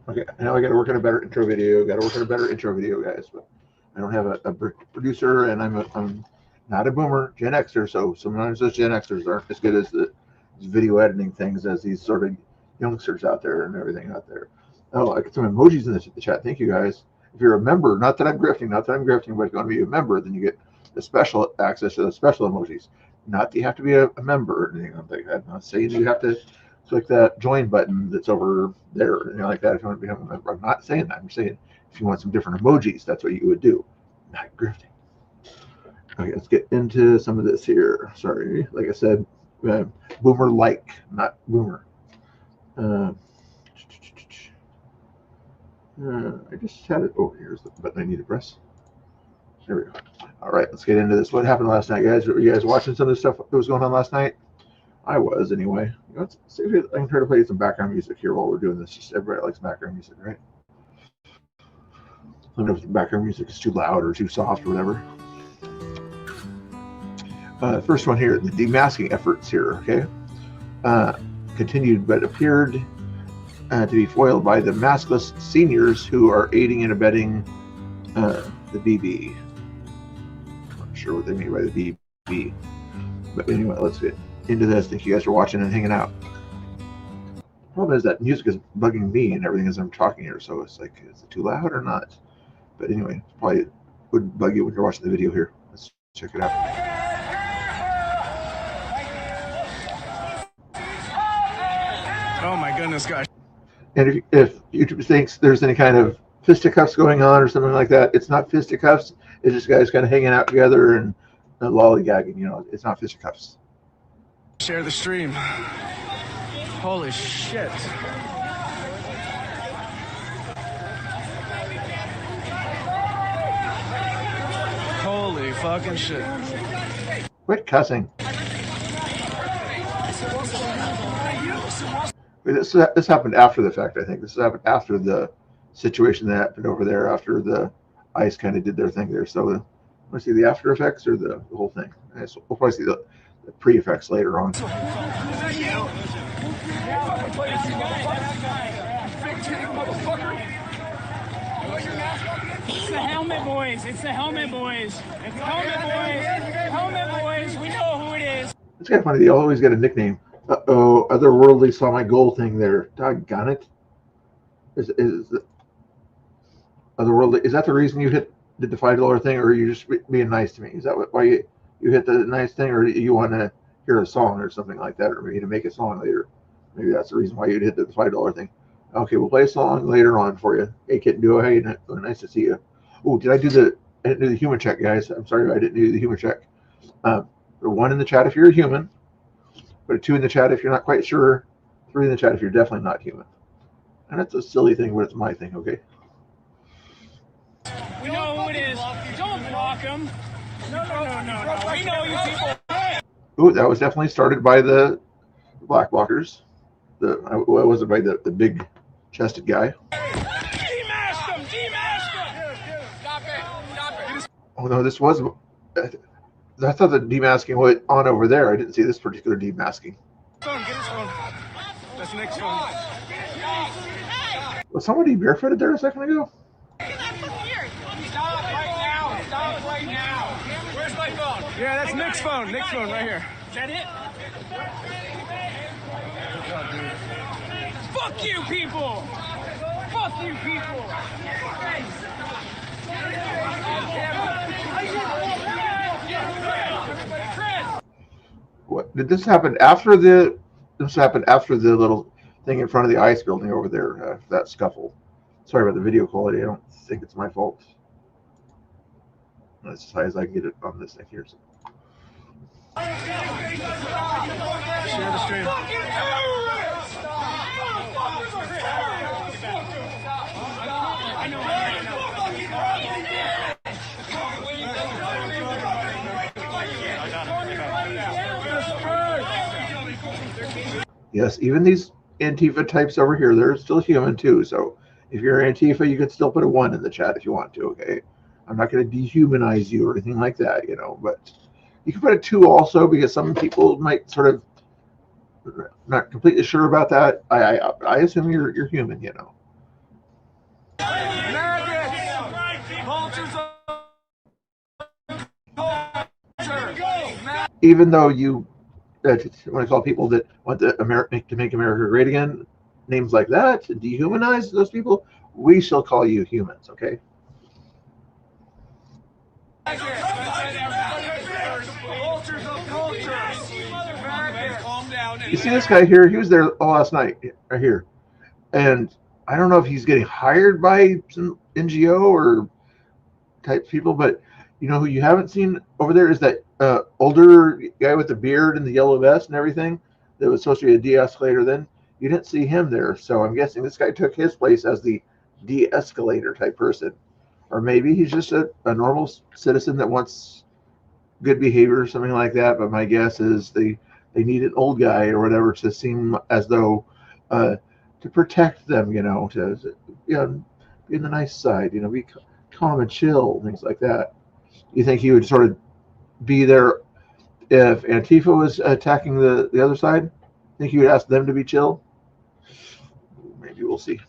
Okay, now I got to work on a better intro video. Got to work on a better intro video, guys. But I don't have a producer, and I'm not a boomer, Gen Xer. So sometimes those Gen Xers aren't as good as the video editing things as these sort of youngsters out there and everything out there. Oh, I got some emojis in the chat. Thank you, guys. If you're a member, not that I'm grifting, but if you want to be a member, then you get the special access to the special emojis. Not that you have to be a member or anything like that. I'm not saying you have to click that join button that's over there, like that. If you want to become a member, I'm not saying that. I'm saying if you want some different emojis, that's what you would do. Not grifting. Okay, let's get into some of this here. Sorry, like I said, boomer like, not boomer. I just had it. Oh, here's the button I need to press. There we go. All right, let's get into this. What happened last night, guys? Were you guys watching some of the stuff that was going on last night? I was, anyway. Let's see if I can try to play some background music here while we're doing this. Just everybody likes background music, right? I don't know if the background music is too loud or too soft or whatever. First one here, the demasking efforts here, okay? Continued, but appeared to be foiled by the maskless seniors who are aiding and abetting the BB. I'm not sure what they mean by the BB. But anyway, let's get into this. Thank you guys for watching and hanging out. The problem is that music is bugging me and everything as I'm talking here, so it's like, is it too loud or not? But anyway, it probably would bug you when you're watching the video here. Let's check it out. Oh my goodness, gosh. And if YouTube thinks there's any kind of fisticuffs going on or something like that, it's not fisticuffs. It's just guys kind of hanging out together and lollygagging. It's not fisticuffs. Share the stream. Holy shit. Holy fucking shit. Quit cussing. This happened after the fact, I think. This happened after the situation that happened over there, after the ICE kind of did their thing there. So, want to see the after effects or the whole thing? So we'll probably see the pre-effects later on. It's the helmet boys. It's the helmet boys. It's helmet boys. Helmet boys. We know who it is. It's kind of funny. They always get a nickname. Uh-oh, otherworldly saw my goal thing there. Doggone it. Is otherworldly, is that the reason you did the $5 thing, or are you just being nice to me? Is that why you hit the nice thing, or you want to hear a song or something like that, or maybe to make a song later? Maybe that's the reason why you'd hit the $5 thing. Okay, we'll play a song later on for you. Hey, Kitten Duo, hey, nice to see you. Oh, I didn't do the human check, guys. I'm sorry I didn't do the human check. Put 1 in the chat if you're a human. Put a 2 in the chat if you're not quite sure. 3 in the chat if you're definitely not human. And that's a silly thing, but it's my thing, okay? We know who it is. Don't block them. No. We know you people. Ooh, that was definitely started by the black blockers. What was it, by the big chested guy? Demask them. Stop it. Oh no, this was. I thought the demasking went on over there. I didn't see this particular demasking. Phone, get his phone. That's Nick's phone. Was somebody barefooted there a second ago? Stop right now. Where's my phone? Yeah, that's Nick's phone. Nick's phone right here. Is that it? Fuck you people. What did this happen after the? This happened after the little thing in front of the ICE building over there. That scuffle. Sorry about the video quality. I don't think it's my fault. That's as high as I can get it on this thing here. So. Share the stream. Yes, even these Antifa types over here, they're still human too. So if you're Antifa, you can still put a 1 in the chat if you want to, okay? I'm not going to dehumanize you or anything like that, but you can put a 2 also, because some people might sort of not completely sure about that. I assume you're human, Even though you when I call people that want to make America great again, names like that, to dehumanize those people, we shall call you humans, okay? You see this guy here? He was there last night, right here. And I don't know if he's getting hired by some NGO or type people, but you know who you haven't seen over there is that older guy with the beard and the yellow vest and everything that was supposed to be a de-escalator then. You didn't see him there, so I'm guessing this guy took his place as the de-escalator type person. Or maybe he's just a normal citizen that wants good behavior or something like that, but my guess is they need an old guy or whatever to seem as though to protect them, to be on the nice side, be calm and chill, things like that. You think he would sort of be there if Antifa was attacking the other side? Think he would ask them to be chill? Maybe we'll see.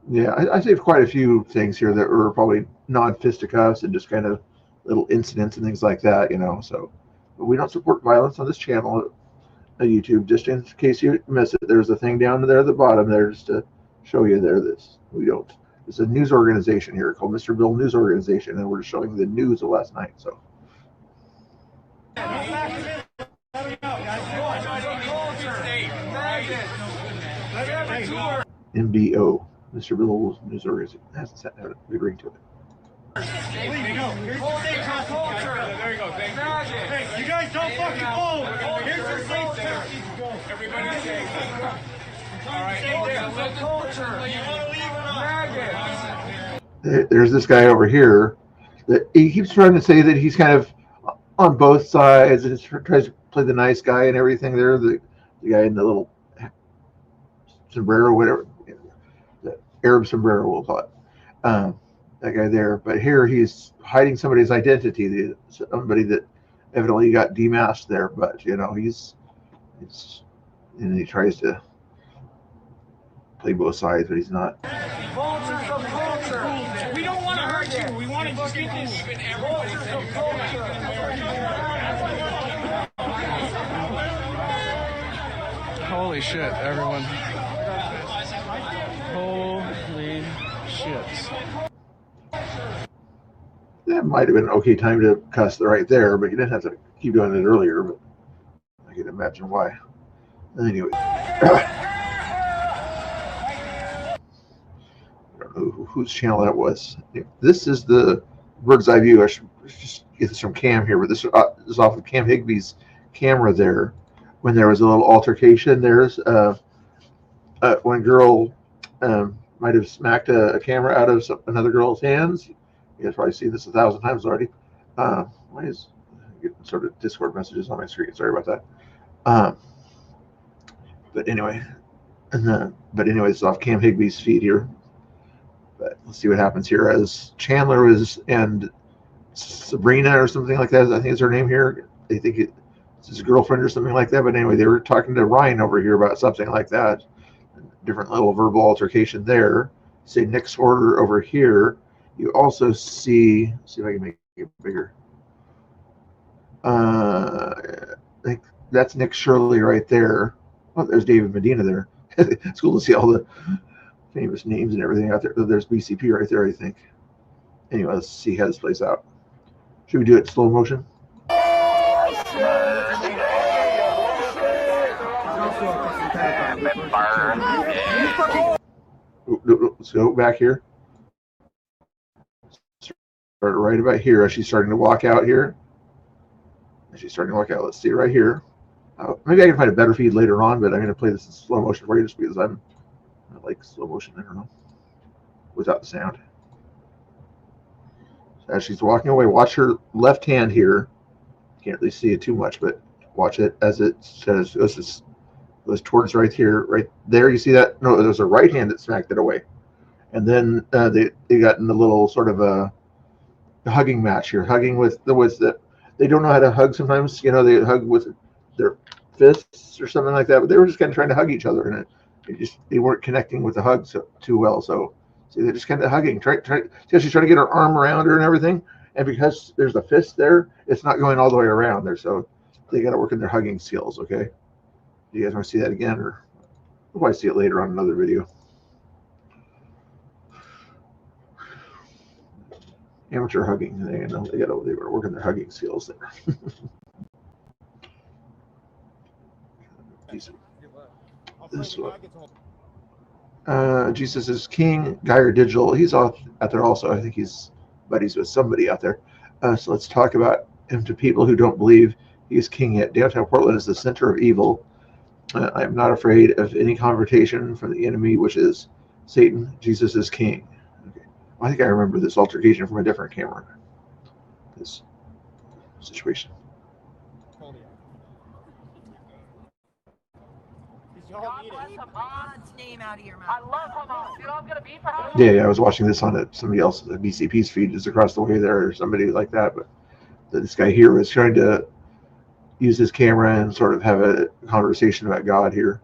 Yeah, I saved quite a few things here that were probably non-fisticuffs and just kind of little incidents and things like that, so. But we don't support violence on this channel at YouTube, just in case you miss it. There's a thing down there at the bottom there just to show you there this. We don't. It's a news organization here called Mr. Bill News Organization, and we're just showing the news of last night, so. MBO, Mr. Bill News Organization. Hasn't agreed to it. There you go. Hey, you guys don't fucking move. Here's your culture. Everybody safe. All right. Culture. You want to leave or not? There's this guy over here that he keeps trying to say that he's kind of on both sides and tries to play the nice guy and everything there. The guy in the little sombrero, whatever, the Arab sombrero, we'll call it. That guy there, but here he's hiding somebody's identity, somebody that evidently got demasked there, but he's and he tries to play both sides, but he's not. We don't want to hurt you. We want to just get this. Holy shit, everyone. Holy shit. That might have been an okay time to cuss right there, but you didn't have to keep doing it earlier, but I can imagine why. Anyway. I don't know whose channel that was. This is the bird's eye view. I should just get this from Cam here, but this is off of Cam Higby's camera there. When there was a little altercation, there's one girl might have smacked a camera out of another girl's hands. You guys probably seen this 1,000 times already. Why is getting sort of Discord messages on my screen? Sorry about that. But anyway, this is off Cam Higby's feed here. But let's see what happens here as Chandler and Sabrina or something like that. I think is her name here. They think it's his girlfriend or something like that. But anyway, they were talking to Ryan over here about something like that. Different little verbal altercation there. Say Nick's order over here. You also see if I can make it bigger. I think that's Nick Shirley right there. Oh, there's David Medina there. It's cool to see all the famous names and everything out there. There's BCP right there, I think. Anyway, let's see how this plays out. Should we do it in slow motion? Let's go back here. Start right about here as she's starting to walk out here. Let's see right here. Maybe I can find a better feed later on, but I'm going to play this in slow motion for you just because I like slow motion. I don't know. Without the sound. So as she's walking away, watch her left hand here. Can't really see it too much, but watch it as it says goes towards right here, right there. You see that? No, there's a right hand that smacked it away. And then they got in the little sort of a hugging match here, hugging with the. They don't know how to hug sometimes. You know, they hug with their fists or something like that. But they were just kind of trying to hug each other, and they weren't connecting with the hugs too well. So they're just kind of hugging. She's trying to get her arm around her and everything. And because there's a fist there, it's not going all the way around there. So they got to work on their hugging skills. Okay. Do you guys want to see that again, or we'll probably see it later on another video? Amateur hugging. They were working their hugging skills there. This one. Jesus is King. Geyer Digital. He's out there also. I think he's buddies with somebody out there. So let's talk about him to people who don't believe he is king yet. Downtown Portland is the center of evil. I am not afraid of any confrontation from the enemy, which is Satan. Jesus is king. Okay. I think I remember this altercation from a different camera. This situation. Yeah, I was watching this on somebody else's BCP's feed just across the way there, or somebody like that. But this guy here was trying to use his camera and sort of have a conversation about God here.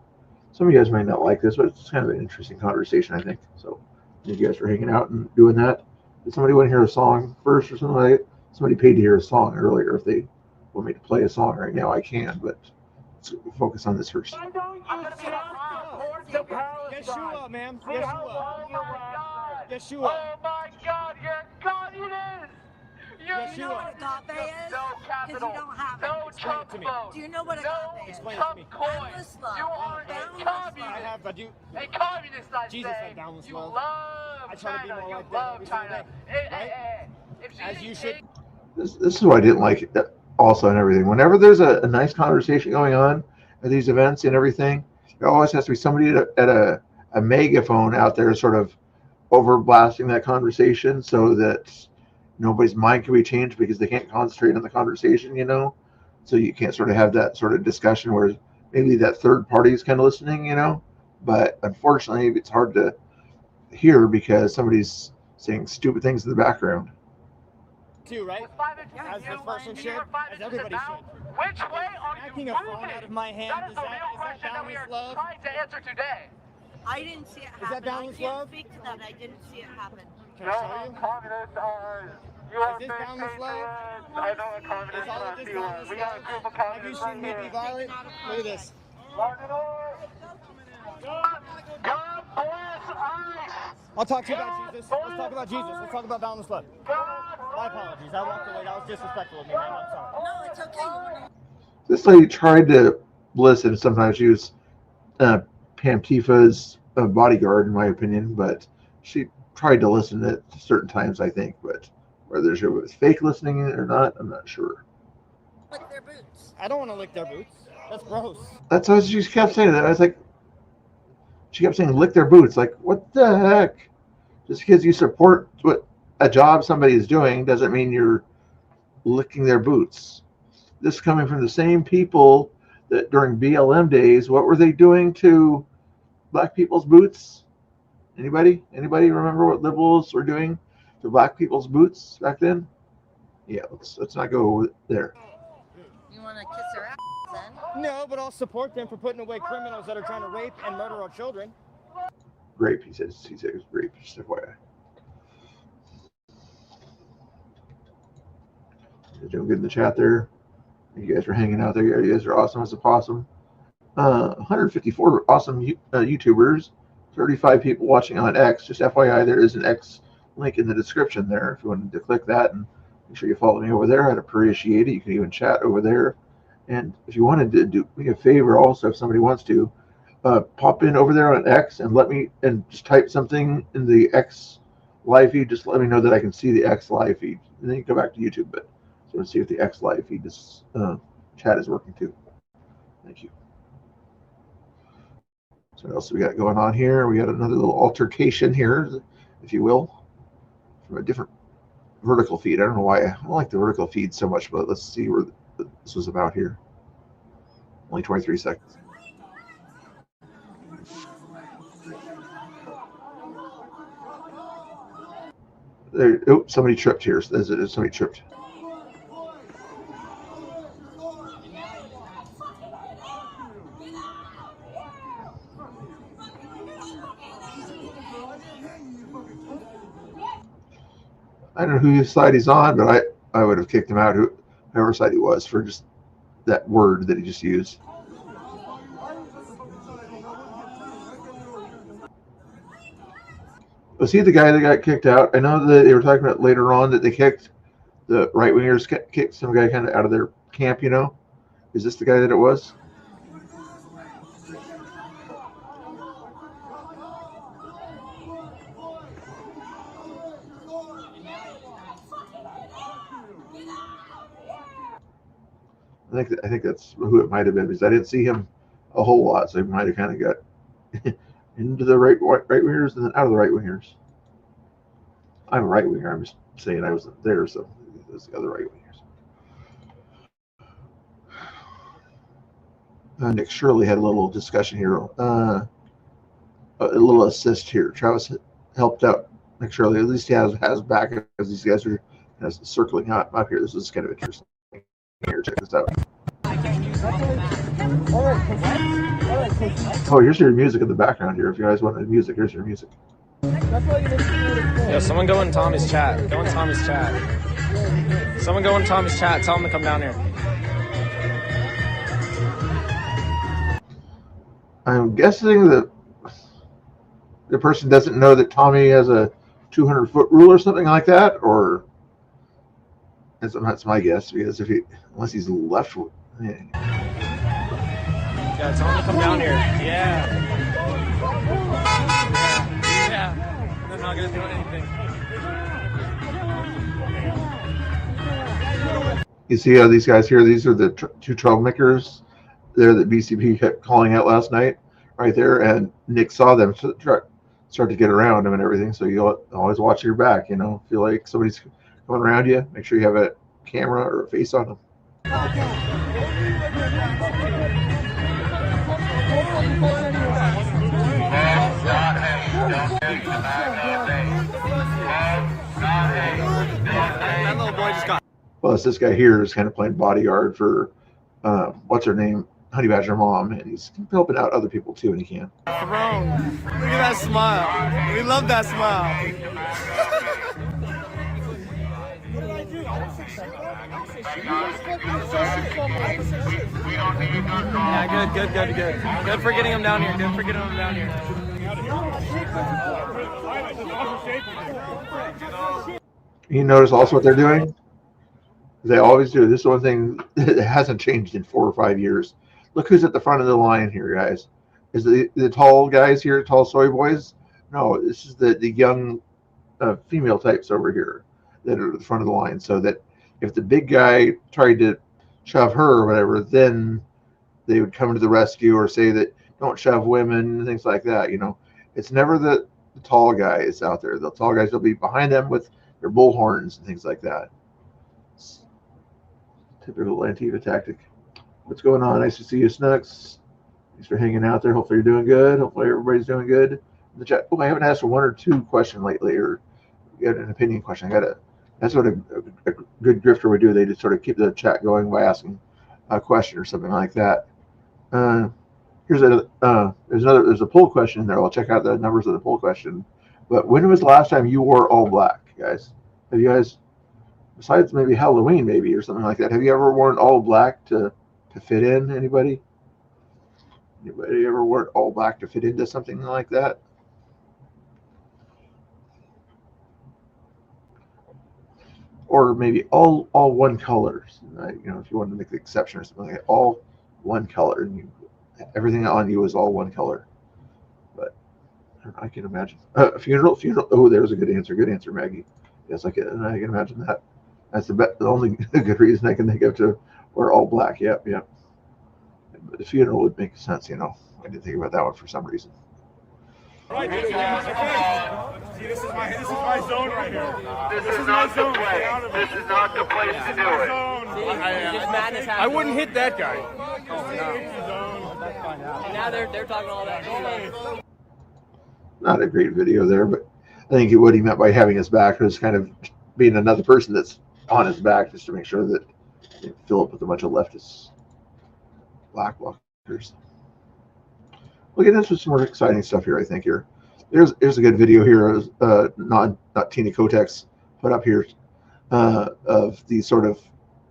Some of you guys might not like this, but it's kind of an interesting conversation, I think. So you guys were hanging out and doing that. Did somebody want to hear a song first or something like that? Somebody paid to hear a song earlier. If they want me to play a song right now, I can, but let's focus on this first. Why don't you support the Palestine? Yeshua, man. See how long you last. Yeshua. Oh my God, you're communist. Yeshua. You know what agape is? No capital. Because you don't have No it. Trump to me. vote. Do you know what No agape is? Explain it to Trump me. coin. Boundless love. You are a Boundless communist. I have, I do. A communist, I Jesus say. had boundless You love. love I try to be China. more You like that love every single China. day, Hey, right? hey. If she As didn't you should. take- This is what I didn't like also and everything. Whenever there's a nice conversation going on at these events and everything, there always has to be somebody at a megaphone out there sort of over blasting that conversation so that nobody's mind can be changed because they can't concentrate on the conversation, you know? So you can't sort of have that sort of discussion where maybe that third party is kind of listening, you know? But unfortunately, it's hard to hear because somebody's saying stupid things in the background. Too, right? With 5 inches As in this you, person you should, are 5 as inches everybody in now. should. Which way are you Hacking a moving? phone out of my hand, That is the real question that we are boundless love? trying to answer today. I didn't see it that happen. I boundless can't love? speak to that. I didn't see it happen. Can I show you? communists are. You are this big boundless love? patriots. I know what communists Is all are. of this See one. boundless We got a love? group of Have you communists seen right me be here. violent? Look at this. God bless ICE. I'll talk to you about Jesus. Let's talk about Jesus. Let's talk about boundless love. My apologies. I walked away. That was disrespectful of me, man. I'm sorry. No, it's okay. This lady tried to listen. Sometimes she was Pam Tifa's bodyguard, in my opinion, but she tried to listen at certain times, I think. But whether she was fake listening or not, I'm not sure. Lick their boots. I don't want to lick their boots. That's gross. That's what she kept saying. I was like, she kept saying, lick their boots. Like, what the heck? Just because you support what a job somebody is doing doesn't mean you're licking their boots. This is coming from the same people that during BLM days, what were they doing to black people's boots? Anybody remember what liberals were doing to black people's boots back then? Yeah, let's not go there. You want to kiss their ass then? No, but I'll support them for putting away criminals that are trying to rape and murder our children. Grape, he says it was grape, just FYI. You're doing good in the chat there. You guys are hanging out there. You guys are awesome as a possum. 154 awesome YouTubers, 35 people watching on X. Just FYI, there is an X link in the description there if you wanted to click that and make sure you follow me over there. I'd appreciate it. You can even chat over there. And if you wanted to do me a favor also, if somebody wants to, pop in over there on X and let me, and just type something in the X live feed. Just let me know that I can see the X live feed. And then you go back to YouTube. But so let's see if the X live feed, this chat is working too. Thank you. So what else we got going on here? We got another little altercation here, if you will, from a different vertical feed. I don't know why I don't like the vertical feed so much, but let's see where this was about here. Only 23 seconds. There, oh, somebody tripped here. Somebody tripped. I don't know whose side he's on, but I would have kicked him out, whoever side he was, for just that word that he just used. Was he the guy that got kicked out? I know that they were talking about later on that they kicked the right wingers, kicked some guy kind of out of their camp. You know, is this the guy that it was? I think that's who it might have been, because I didn't see him a whole lot, so he might have kind of got into the right wingers and then out of the right wingers. I'm a right winger. I'm just saying I wasn't there, so there's the other right wingers. Nick Shirley had a little discussion here, a little assist here. Travis helped out Nick Shirley. At least he has back, because these guys are circling up here. This is kind of interesting. Here, check this out. Oh, here's your music in the background here. If you guys want the music, here's your music. Yo, someone go in Tommy's chat. Go in Tommy's chat. Someone go in Tommy's chat. Tell him to come down here. I'm guessing that the person doesn't know that Tommy has a 200-foot rule or something like that, or that's my guess, because unless he's left. Yeah, tell him to come down here. Yeah. They're not gonna do anything. You see how these guys here? These are the two troublemakers there that BCP kept calling out last night, right there. And Nick saw them start to get around him and everything. So you always watch your back. You know, feel like somebody's coming around you, make sure you have a camera or a face on them. That little boy just got. Plus, this guy here is kind of playing bodyguard for what's her name, Honey Badger Mom, and he's helping out other people too when he can. Throne. Look at that smile. We love that smile. Yeah, good. Good for getting him down here. Good for getting him down here. You notice also what they're doing? They always do. This is one thing that hasn't changed in 4 or 5 years. Look who's at the front of the line here, guys. Is the tall guys here, tall soy boys? No, this is the young female types over here that are at the front of the line. So that if the big guy tried to shove her or whatever, then they would come to the rescue or say that don't shove women and things like that. You know, it's never the tall guys out there. The tall guys will be behind them with their bullhorns and things like that. Typical Antifa tactic. What's going on? Nice to see you, Snooks. Thanks for hanging out there. Hopefully you're doing good. Hopefully everybody's doing good in the chat. Oh, I haven't asked one or two question lately, or get an opinion question. That's what a good grifter would do. They just sort of keep the chat going by asking a question or something like that. There's a poll question there. I'll check out the numbers of the poll question. But when was the last time you wore all black, guys? Have you guys, besides maybe Halloween maybe or something like that, have you ever worn all black to fit in? Anybody ever worn all black to fit into something like that? Or maybe all one color, you know, if you wanted to make the exception or something like that, all one color, and everything on you is all one color. But I can imagine funeral. Oh, there's a good answer. Good answer, Maggie. Yes, I can imagine that. That's the only good reason I can think of to wear all black. Yep. But the funeral would make sense, you know. I didn't think about that one for some reason. Right, okay. See, this is my zone right here. This is not the place. This is not the place to do it. I wouldn't hit that guy. And now they're talking all that. Not a great video there, but I think what he meant by having his back was kind of being another person that's on his back, just to make sure that they fill up with a bunch of leftist black blockers. We'll get into some more exciting stuff here, I think. Here's a good video here, not Tina Kotex put up here, of these sort of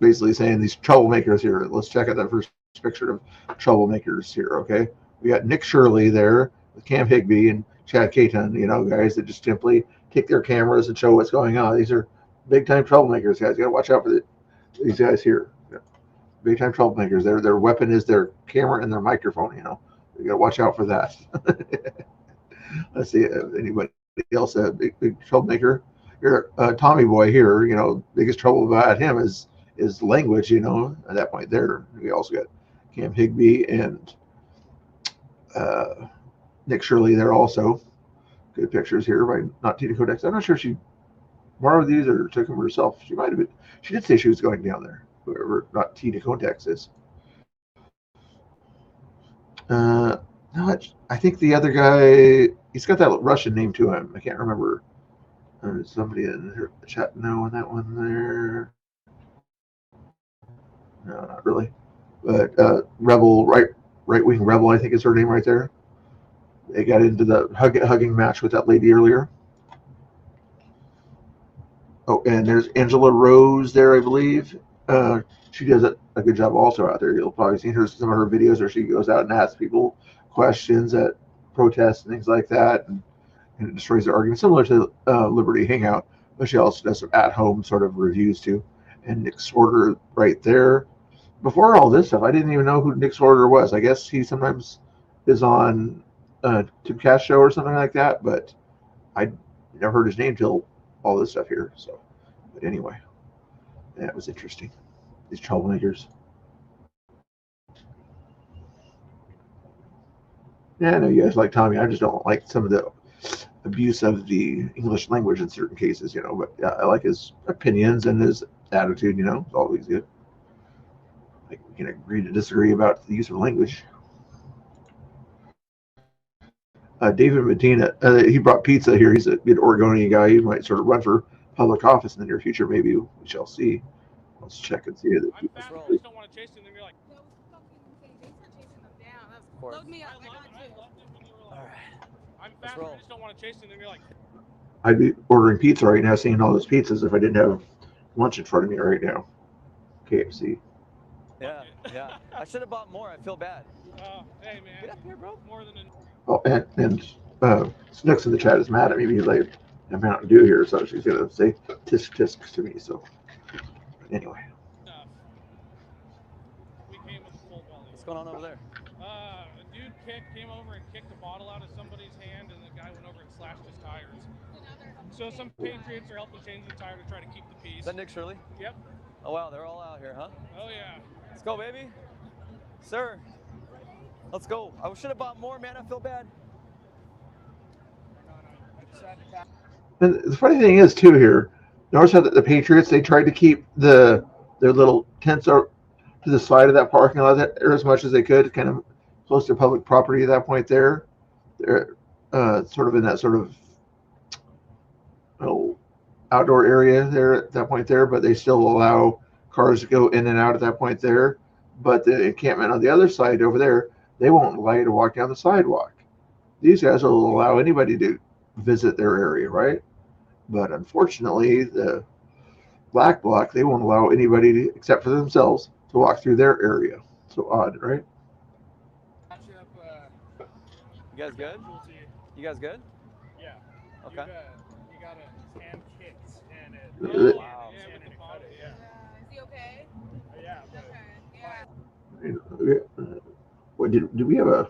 basically saying these troublemakers here. Let's check out that first picture of troublemakers here, okay? We got Nick Shirley there with Cam Higbee and Chad Caton, you know, guys that just simply take their cameras and show what's going on. These are big-time troublemakers, guys. You got to watch out for these guys here. Big-time troublemakers. Their weapon is their camera and their microphone, you know. You got to watch out for that. Let's see, anybody else a big troublemaker? Here, Tommy Boy here, you know, biggest trouble about him is language, you know, at that point there. We also got Cam Higbee and Nick Shirley there also. Good pictures here by not Tina Kotex. I'm not sure if she borrowed these or took them herself. She might have been. She did say she was going down there, whoever not Tina Kotex is. No, I think the other guy, he's got that Russian name to him. I can't remember. Somebody in the chat know on that one there. No, not really. But Rebel, right-wing Rebel, I think is her name right there. They got into the hugging match with that lady earlier. Oh, and there's Angela Rose there, I believe. She does a good job also out there. You'll probably see some of her videos where she goes out and asks people questions at protests and things like that, and it destroys their argument, similar to Liberty Hangout. But she also does some at-home sort of reviews too. And Nick Swarter right there. Before all this stuff, I didn't even know who Nick Swarter was. I guess he sometimes is on Tim Cash show or something like that, but I never heard his name till all this stuff here. So, but anyway, that was interesting. These troublemakers. Yeah, I know you guys like Tommy. I just don't like some of the abuse of the English language in certain cases, you know. But yeah, I like his opinions and his attitude, you know. It's always good. Like, we can agree to disagree about the use of language. David Medina, he brought pizza here. He's a good Oregonian guy. He might sort of run for public office in the near future. Maybe we shall see. Let's check and see. I'm fast. I just don't want to chase them. You're like, No, fucking thing. Thanks for chasing them down. That's course. load me up. I got you. loved it when you were All like, right. I'm fast. I just don't want to chase them. You're like, I'd be ordering pizza right now, seeing all those pizzas if I didn't have lunch in front of me right now. KFC. Yeah, yeah. I should have bought more. I feel bad. hey man, Get up here, bro. more than an. Oh, and Snooks in the chat is mad at me because I have Mountain Dew here, so she's gonna say tisk tisk to me. So anyway, We came with full belly. What's going on over there? A dude came over and kicked a bottle out of somebody's hand, and the guy went over and slashed his tires. So some patriots are helping change the tire to try to keep the peace. Is that Nick Shirley? Yep. Oh, wow. They're all out here, huh? Oh yeah. Let's go, baby. Sir. Let's go. I should have bought more, man. I feel bad. and the funny thing is too here. Notice how the Patriots, they tried to keep their little tents to the side of that parking lot there as much as they could, kind of close to public property at that point there. They're sort of in that sort of outdoor area there at that point there, but they still allow cars to go in and out at that point there. But the encampment on the other side over there, they won't allow you to walk down the sidewalk. These guys will allow anybody to visit their area, right? But unfortunately, the black bloc, they won't allow anybody to, except for themselves, to walk through their area. So odd, right? You guys good? You guys good? Yeah. Okay. You got a hand kicked and it. Wow. Yeah, with the bottle. Yeah. Is he okay? Yeah. Okay. Yeah. What did we have a?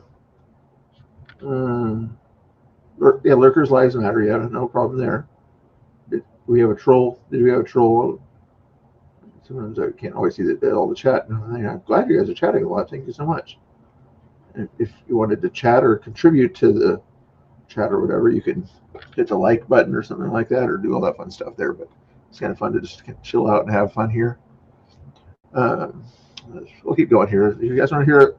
Yeah, lurkers' lives matter. Yeah, no problem there. Did we have a troll? Did we have a troll? Sometimes I can't always see all the chat. I'm glad you guys are chatting a lot. Thank you so much. And if you wanted to chat or contribute to the chat or whatever, you can hit the like button or something like that, or do all that fun stuff there. But it's kind of fun to just chill out and have fun here. We'll keep going here. If you guys want to hear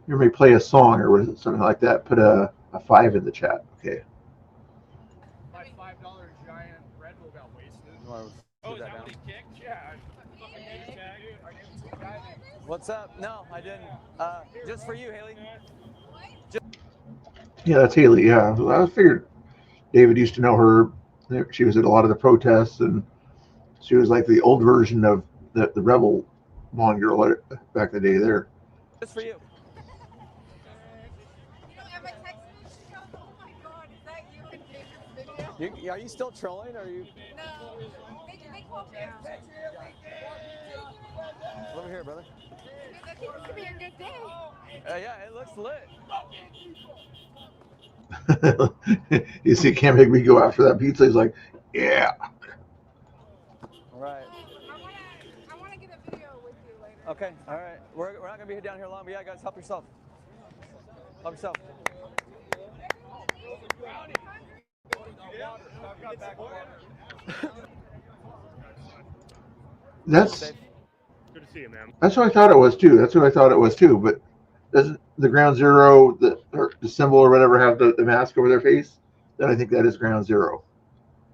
me play a song or something like that, put a 5 in the chat. Okay. Five want to Oh, keep is that that what down. he kicked? Yeah. What's up? No, I didn't. Just for you, Haley. Yeah, that's Haley. Yeah, I figured David used to know her. She was at a lot of the protests, and she was like the old version of the rebel blonde girl back in the day there. Just for you. You don't have my text message? Oh my god, is that you in David's video? Are you still trolling? Or are you? No. They called me out. Over here, brother. This could be a good day. Yeah, it looks lit. You see Cam Higby go after that pizza. He's like, yeah. All right. I want to get a video with you later. Okay. All right. We're not gonna be down here long, but yeah, guys, help yourself. Help yourself. That's Good to see you, man. what I thought it was too. That's what I thought it was too. But doesn't the Ground Zero, the symbol or whatever, have the mask over their face? Then I think that is Ground Zero.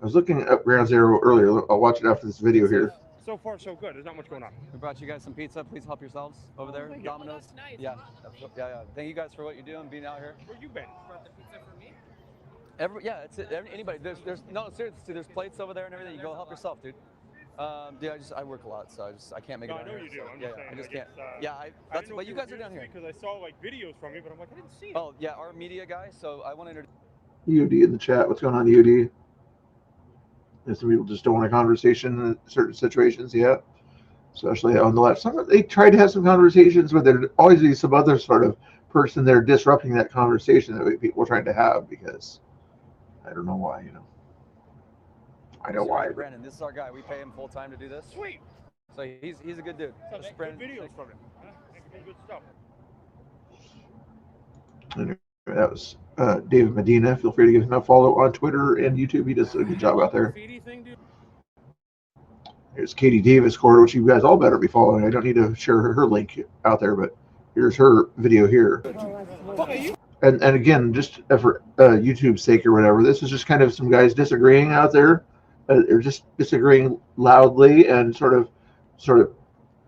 I was looking up Ground Zero earlier. I'll watch it after this video here. So far, so good. There's not much going on. We brought you guys some pizza. Please help yourselves over there. Domino's. that's nice. Yeah. Yeah. Thank you guys for what you're doing, being out here. Where you been? Brought the pizza for me? Anybody. There's no, seriously. There's plates over there and everything. You go help yourself, dude. Dude, I work a lot, so I can't make No, it I out know here. you do. So, I'm yeah, just saying. I just like, can't. it's, Yeah, I that's didn't know but you guys are down here. because I saw like videos from you, but I'm like, I didn't see it. Oh yeah, our media guy. So I want to introduce. EOD in the chat. What's going on, EOD? And some people just don't want a conversation in certain situations yet, especially on the left. They tried to have some conversations, but there'd always be some other sort of person there disrupting that conversation that people are trying to have because I don't know why, I know why. Brandon, this is our guy. We pay him full time to do this. Sweet. So he's a good dude. So This is good Brandon. videos from him. Making good stuff. Anyway, that was David Medina. Feel free to give him a follow on Twitter and YouTube. He does a good job out there. Graffiti thing, dude. Here's Katie Davis, which you guys all better be following. I don't need to share her link out there, but here's her video here. And again, just for YouTube's sake or whatever, this is just kind of some guys disagreeing out there. They're just disagreeing loudly and sort of,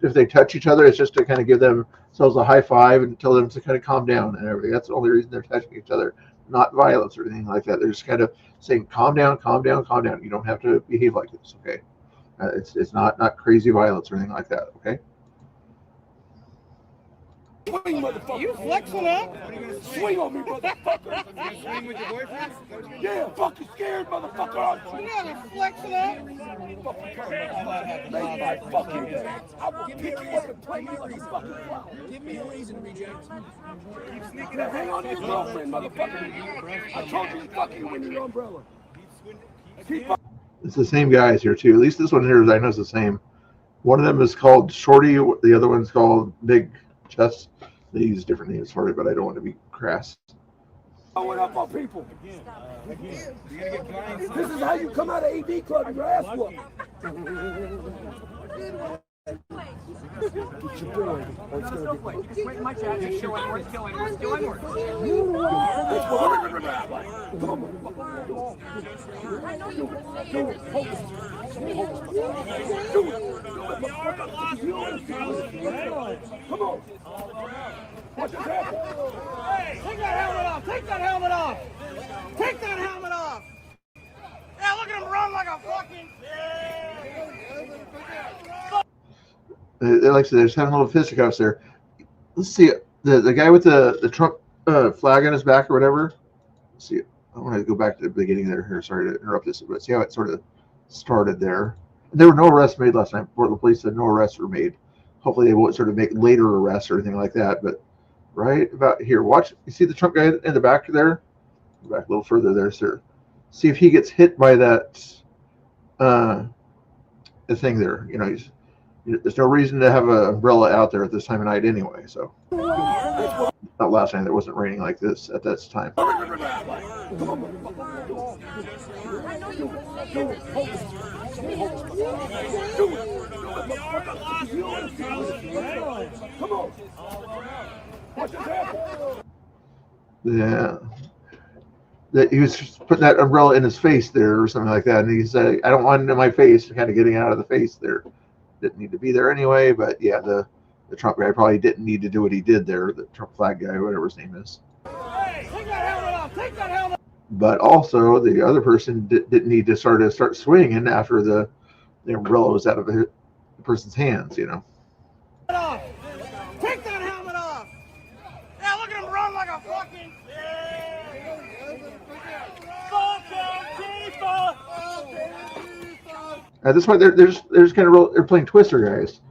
if they touch each other, it's just to kind of give themselves a high five and tell them to kind of calm down and everything. That's the only reason they're touching each other, not violence or anything like that. They're just kind of saying, calm down, calm down, calm down. You don't have to behave like this, okay? It's not crazy violence or anything like that, okay? Swing, motherfucker. You flexing up? Swing on me, motherfucker. You swing with your boyfriend? Yeah, fucking scared, motherfucker. You never flexing up? Fuck you. I will pick you up and play you like a fucking clown. Give me a reason, reject. Now hang on to your girlfriend, motherfucker. I told you to fuck you with your umbrella. Keep up. It's the same guys here too. At least this one here, I know is the same. One of them is called Shorty. The other one's called Big Chest. They use different names for it, but I don't want to be crass. Blowing up on people. This is how you come out of AD club and your ass whooped. Get your boy. Or it's gonna get. Wait, my chat. Just kill N-words, kill N-words, kill N-words. Come on. Watch your back. Take that helmet off! Take that helmet off! Take that helmet off! Yeah, look at him run like a fucking... They like I said, they're just having little fisticuffs there. Let's see the guy with the Trump flag on his back or whatever. Let's see, I want to go back to the beginning there. Here, sorry to interrupt this, but see how it sort of started there. There were no arrests made last night. Portland police said no arrests were made. Hopefully, they won't sort of make later arrests or anything like that. But right about here, watch. You see the Trump guy in the back there? Go back a little further there, sir. See if he gets hit by that the thing there. There's no reason to have an umbrella out there at this time of night anyway. So, not last night. It wasn't raining like this at that time. Come on. Watch your back. Yeah. that he was just putting that umbrella in his face there or something like that. And he said, I don't want it in my face, kind of getting out of the face there. Didn't need to be there anyway, but yeah, the Trump guy probably didn't need to do what he did there, the Trump flag guy, whatever his name is. Hey, take that helmet off! Take that helmet But also, the other person didn't need to start swinging after the umbrella was out of the person's hands, you know. off! Take that helmet off! Yeah, look at him run like a fucking... At this point, there's kind of they're playing Twister, guys.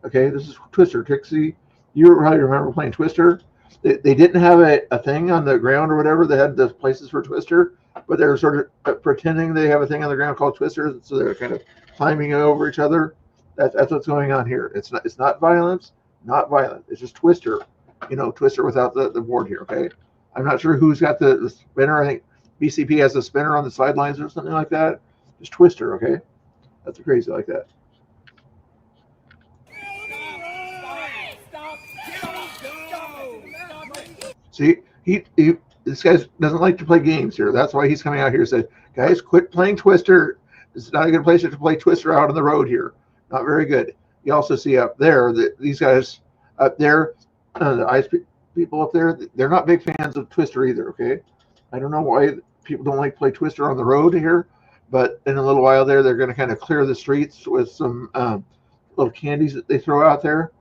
Okay, this is Twister. Trixie, you probably remember playing Twister. They didn't have a thing on the ground or whatever. They had the places for Twister, but they were sort of pretending they have a thing on the ground called Twister. So they're kind of climbing over each other. That's what's going on here. It's not violence, not violent. It's just Twister. You know, Twister without the board here. Okay, I'm not sure who's got the spinner. I think BCP has a spinner on the sidelines or something like that. Just Twister. Okay, that's crazy like that. See, this guy doesn't like to play games here. That's why he's coming out here and said, guys, quit playing Twister. It's not a good place to play Twister out on the road here. Not very good. You also see up there that these guys up there, the ice people up there, they're not big fans of Twister either, okay? I don't know why people don't like to play Twister on the road here, but in a little while there, they're going to kind of clear the streets with some little candies that they throw out there,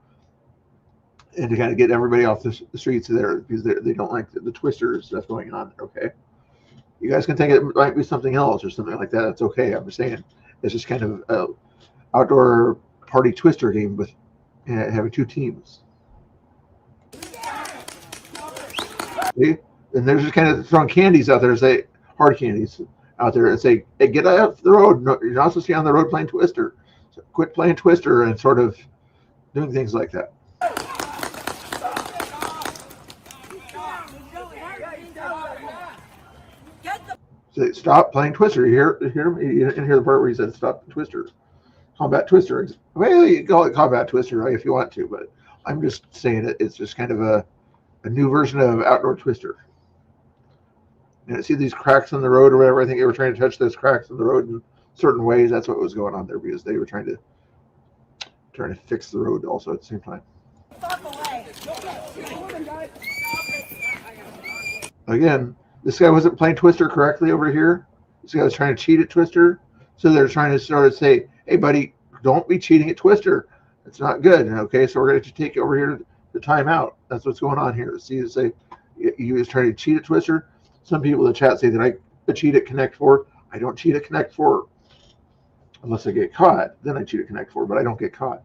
and to kind of get everybody off the streets there because they don't like the Twister stuff going on there, okay? You guys can think it might be something else or something like that. It's okay. I'm just saying it's just kind of an outdoor party Twister game with having two teams. See? And they're just kind of throwing candies out there, say hard candies out there, and say, hey, get out the road. No, you're not supposed to be on the road playing Twister. So quit playing Twister and sort of doing things like that. Say, stop playing Twister. You hear me? You didn't hear the part where he said stop Twister. Combat Twister. Well, you call it Combat Twister, right, if you want to, but I'm just saying it's just kind of a new version of outdoor Twister. And see these cracks in the road or whatever. I think they were trying to touch those cracks in the road in certain ways. That's what was going on there because they were trying to fix the road also at the same time. Again, this guy wasn't playing Twister correctly over here. This guy was trying to cheat at Twister. So they're trying to sort of say, hey, buddy, don't be cheating at Twister. It's not good. Okay, so we're going to take you over here to timeout. That's what's going on here. See, say he was trying to cheat at Twister. Some people in the chat say that I cheat at Connect 4. I don't cheat at Connect 4 unless I get caught. Then I cheat at Connect 4, but I don't get caught.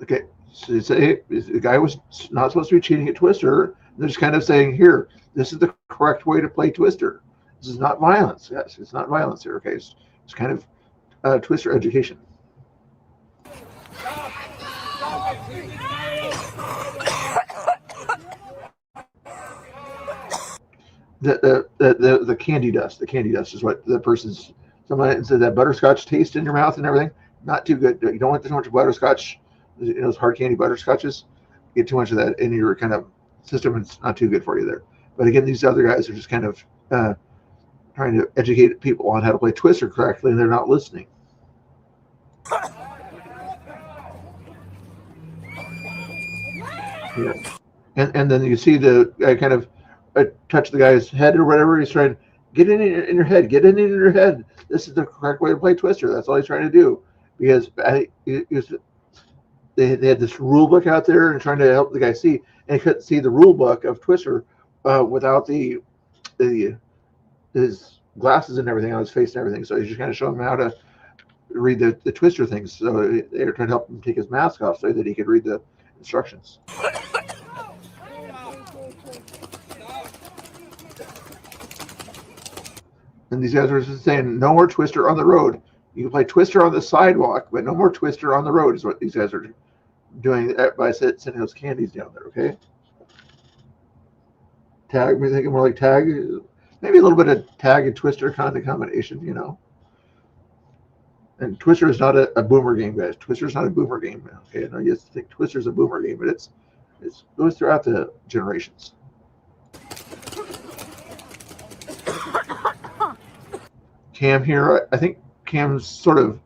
Okay, so say the guy was not supposed to be cheating at Twister. They're just kind of saying, here, this is the correct way to play Twister. This is not violence. Yes, it's not violence here. Okay, it's kind of Twister education. The candy dust. The candy dust is what the person's. Someone said that butterscotch taste in your mouth and everything. Not too good. You don't want too much butterscotch. You know, those hard candy butterscotches. Get too much of that in your kind of system, and it's not too good for you there. But again, these other guys are just kind of trying to educate people on how to play Twister correctly, and they're not listening. Yeah. And then you see the guy kind of touch the guy's head or whatever. He's trying to get in your head. Get in your head. This is the correct way to play Twister. That's all he's trying to do. Because they had this rule book out there and trying to help the guy see, and he couldn't see the rule book of Twister without his glasses and everything on his face and everything. So he's just kind of showing him how to read the Twister things. So they were trying to help him take his mask off so that he could read the instructions. And these guys were just saying, no more Twister on the road. You can play Twister on the sidewalk, but no more Twister on the road is what these guys are doing by sending those candies down there, okay? Tag, we're thinking more like tag. Maybe a little bit of tag and Twister kind of combination, you know. And Twister is not a boomer game, guys. Twister is not a boomer game. Okay, I know you think Twister's a boomer game, but it goes throughout the generations. Cam here, I think Cam's sort of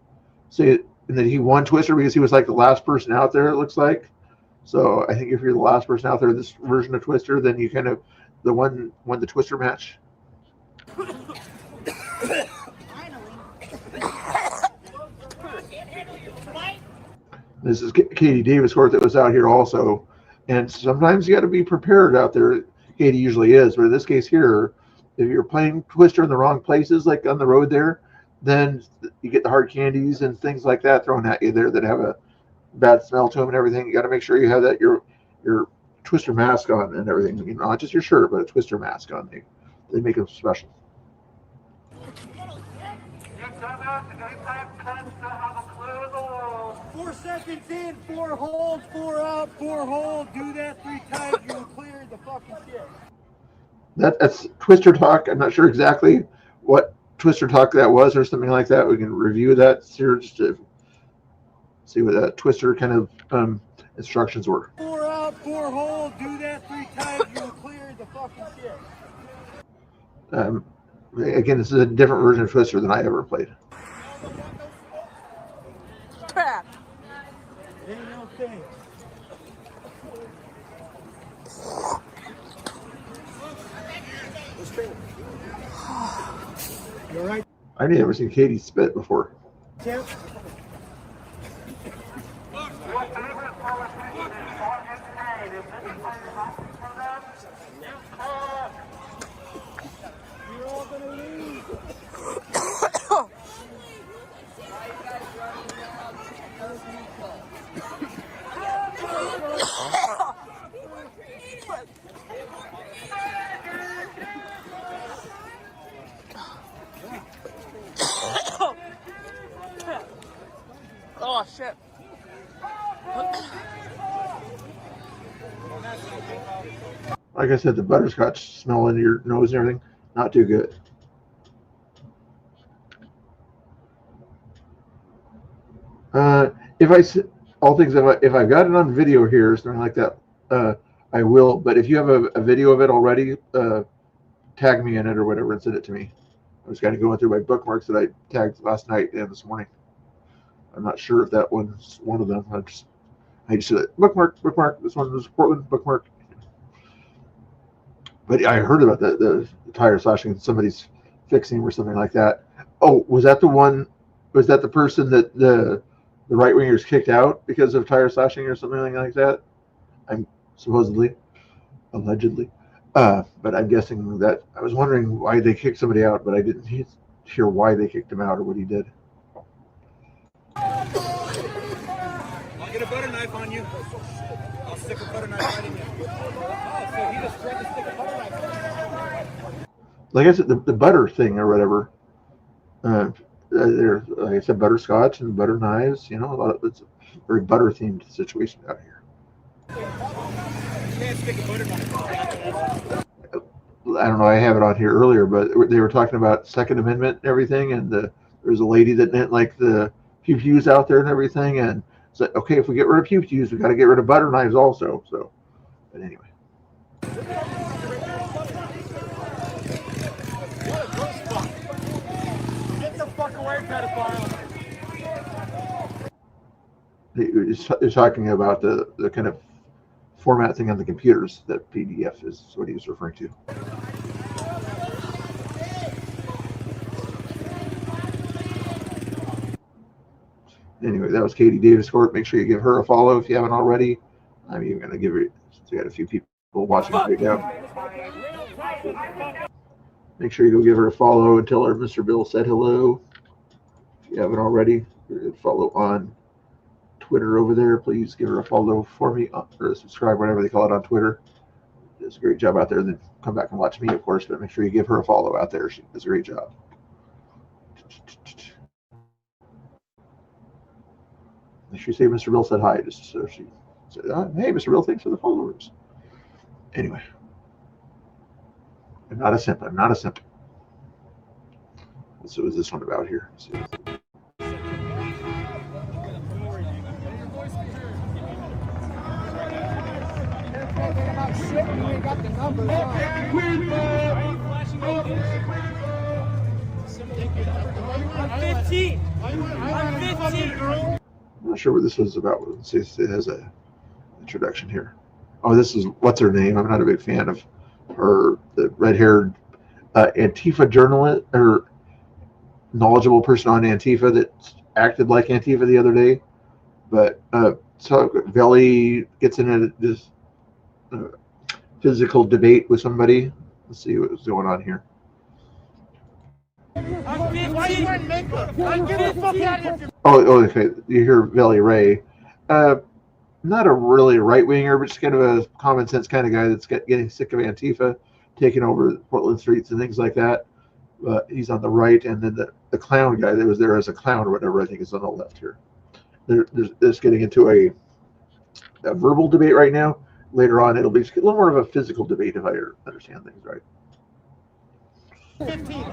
say that he won Twister because he was like the last person out there, it looks like. So I think if you're the last person out there this version of Twister, then you kind of won the Twister match. This is Katie Davis Court that was out here also. And sometimes you got to be prepared out there. Katie usually is, but in this case here, if you're playing Twister in the wrong places, like on the road there, then you get the hard candies and things like that thrown at you there that have a bad smell to them and everything. You got to make sure you have that your Twister mask on and everything. You know, not just your shirt, but a Twister mask on. They make them special. 4 seconds in, 4 hold, 4 out, 4 hold. Do that 3 times, you'll clear the fucking shit. That's Twister talk. I'm not sure exactly what Twister talk that was or something like that. We can review that here just to see what that Twister kind of instructions were. 4 out, 4 hold. Do that 3 times, you'll clear the fucking shit. Again, this is a different version of Twister than I ever played. Crap. Ain't no thing. You're right. I've never seen Katie spit before. Tim? You're all gonna lose. Oh shit. Like I said, the butterscotch smell in your nose and everything, not too good. If I got it on video here or something like that, I will. But if you have a video of it already, tag me in it or whatever and send it to me. I was kind of going through my bookmarks that I tagged last night and this morning. I'm not sure if that one's one of them. I just said bookmark. This one was Portland bookmark. But I heard about the tire slashing somebody's fixing or something like that. Oh, was that the one? Was that the person that the right wingers kicked out because of tire slashing or something like that? I'm supposedly, allegedly. But I'm guessing that I was wondering why they kicked somebody out, but I didn't hear why they kicked him out or what he did. I'll get a butter knife on you. I'll stick a butter knife right in you. So he just tried to stick a butter knife. Like I said, the butter thing or whatever. There's, like I said, butterscotch and butter knives. You know, it's a very butter themed situation out here. I don't know. I have it on here earlier, but they were talking about Second Amendment and everything, and there's a lady that didn't like the pew-pews out there and everything, and said, okay, if we get rid of pew-pews, we got to get rid of butter knives also. So, but anyway. Get the fuck away, pedophile. He's talking about the kind of format thing on the computers that PDF is what he was referring to. Anyway, that was Katie Davis Court. Make sure you give her a follow if you haven't already. I'm even going to give her, since we got a few people watching right now. Make sure you go give her a follow and tell her Mr. Bill said hello. If you haven't already, follow on Twitter over there. Please give her a follow for me, or subscribe, whatever they call it on Twitter. She does a great job out there. Then come back and watch me, of course, but make sure you give her a follow out there. She does a great job. Make sure you say Mr. Bill said hi, just so she said, hey, Mr. Bill, thanks for the followers. Anyway, I'm not a simp. I'm not a simp. So is this one about here? Let's see. shit and you ain't got the numbers. I'm 15. I'm 15. I'm not sure what this was about. Let's see, it has a introduction here. Oh, this is what's her name? I'm not a big fan of her, the red-haired Antifa journalist or knowledgeable person on Antifa that acted like Antifa the other day. But so Veli gets in this physical debate with somebody. Let's see what's going on here. I'm 15. Why are you wearing makeup? I'm getting the fuck out of here. Oh, okay. You hear Veli Ray. Not a really right-winger, but just kind of a common sense kind of guy that's getting sick of Antifa taking over Portland streets and things like that. He's on the right, and then the clown guy that was there as a clown or whatever, I think is on the left here. There's getting into a verbal debate right now. Later on, it'll be a little more of a physical debate if I understand things right. 15.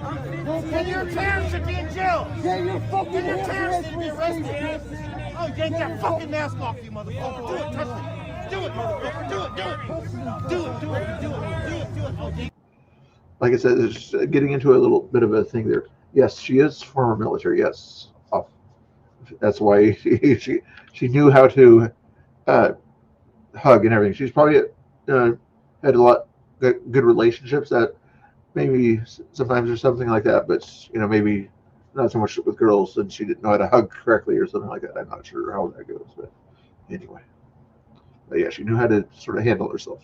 And your parents should be in jail. Yeah, your parents should be arrested. Oh, yank that fucking mask off, you motherfucker. Do it, touch me. Do it, motherfucker. Do it. Like I said, it's getting into a little bit of a thing there. Yes, she is former military. Yes, that's why she knew how to hug and everything. She's probably had a lot good relationships that maybe sometimes or something like that, but maybe not so much with girls, and she didn't know how to hug correctly or something like that. I'm not sure how that goes, but anyway. But yeah, she knew how to sort of handle herself.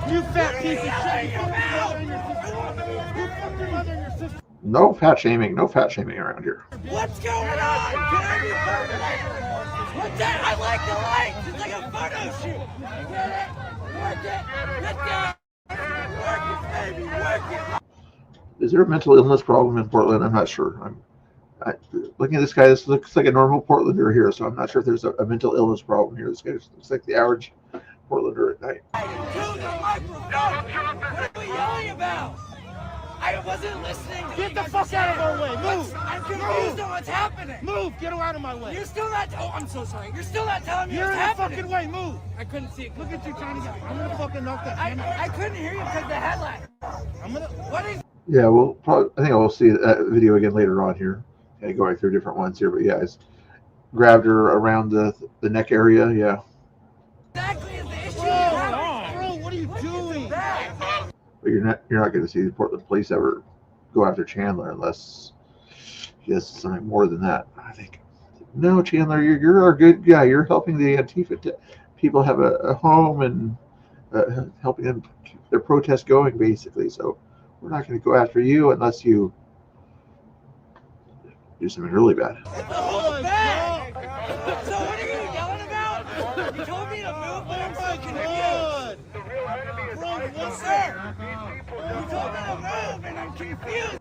You fat piece of shit. No fat shaming around here. What's going on? Can I be perfect? What's that? I like the lights. It's like a photo shoot. Get it? Work it. Get down. Work it, baby. Work it. Is there a mental illness problem in Portland? I'm not sure. Looking at this guy, this looks like a normal Portlander here, so I'm not sure if there's a mental illness problem here. This guy looks like the average Portlander at night. To the microphone. What are we yelling about? I wasn't listening. Get the fuck out of our way. Move. I'm confused on what's happening. Move. Get out of my way. You're still not. Oh, I'm so sorry. You're still not telling me what's happening. You're in the fucking way. Move. I couldn't see it. Look at you trying to get. I'm gonna fucking knock that. I couldn't hear you because the headlight. I'm gonna. What is? Yeah, well, I think I'll see that video again later on here. Okay, going through different ones here, but yeah, I grabbed her around the neck area. Yeah. Exactly is the issue. Bro, what are you doing? But you're not going to see the Portland police ever go after Chandler unless he does something more than that. I think. No, Chandler, you're a good guy. You're helping the Antifa people have a home and helping them keep their protest going, basically. So we're not going to go after you unless you do something really bad. So what are you yelling about? You told me to move, but I'm so confused. The real enemy is ISIS. Sir, you told me to move, and I'm confused.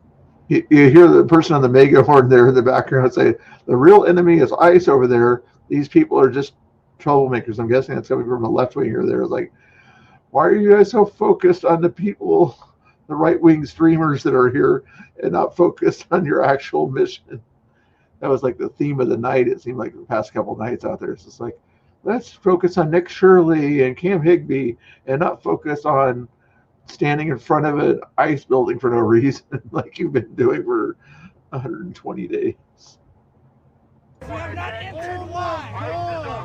You hear the person on the megahorn there in the background say, "The real enemy is ICE over there. These people are just troublemakers." I'm guessing that's coming from a left winger there. It's like, why are you guys so focused on the people, the right-wing streamers that are here, and not focused on your actual mission? That was like the theme of the night. It seemed like the past couple nights out there. It's just like, let's focus on Nick Shirley and Cam Higbee and not focus on standing in front of an ICE building for no reason, like you've been doing for 120 days. You have not answered why.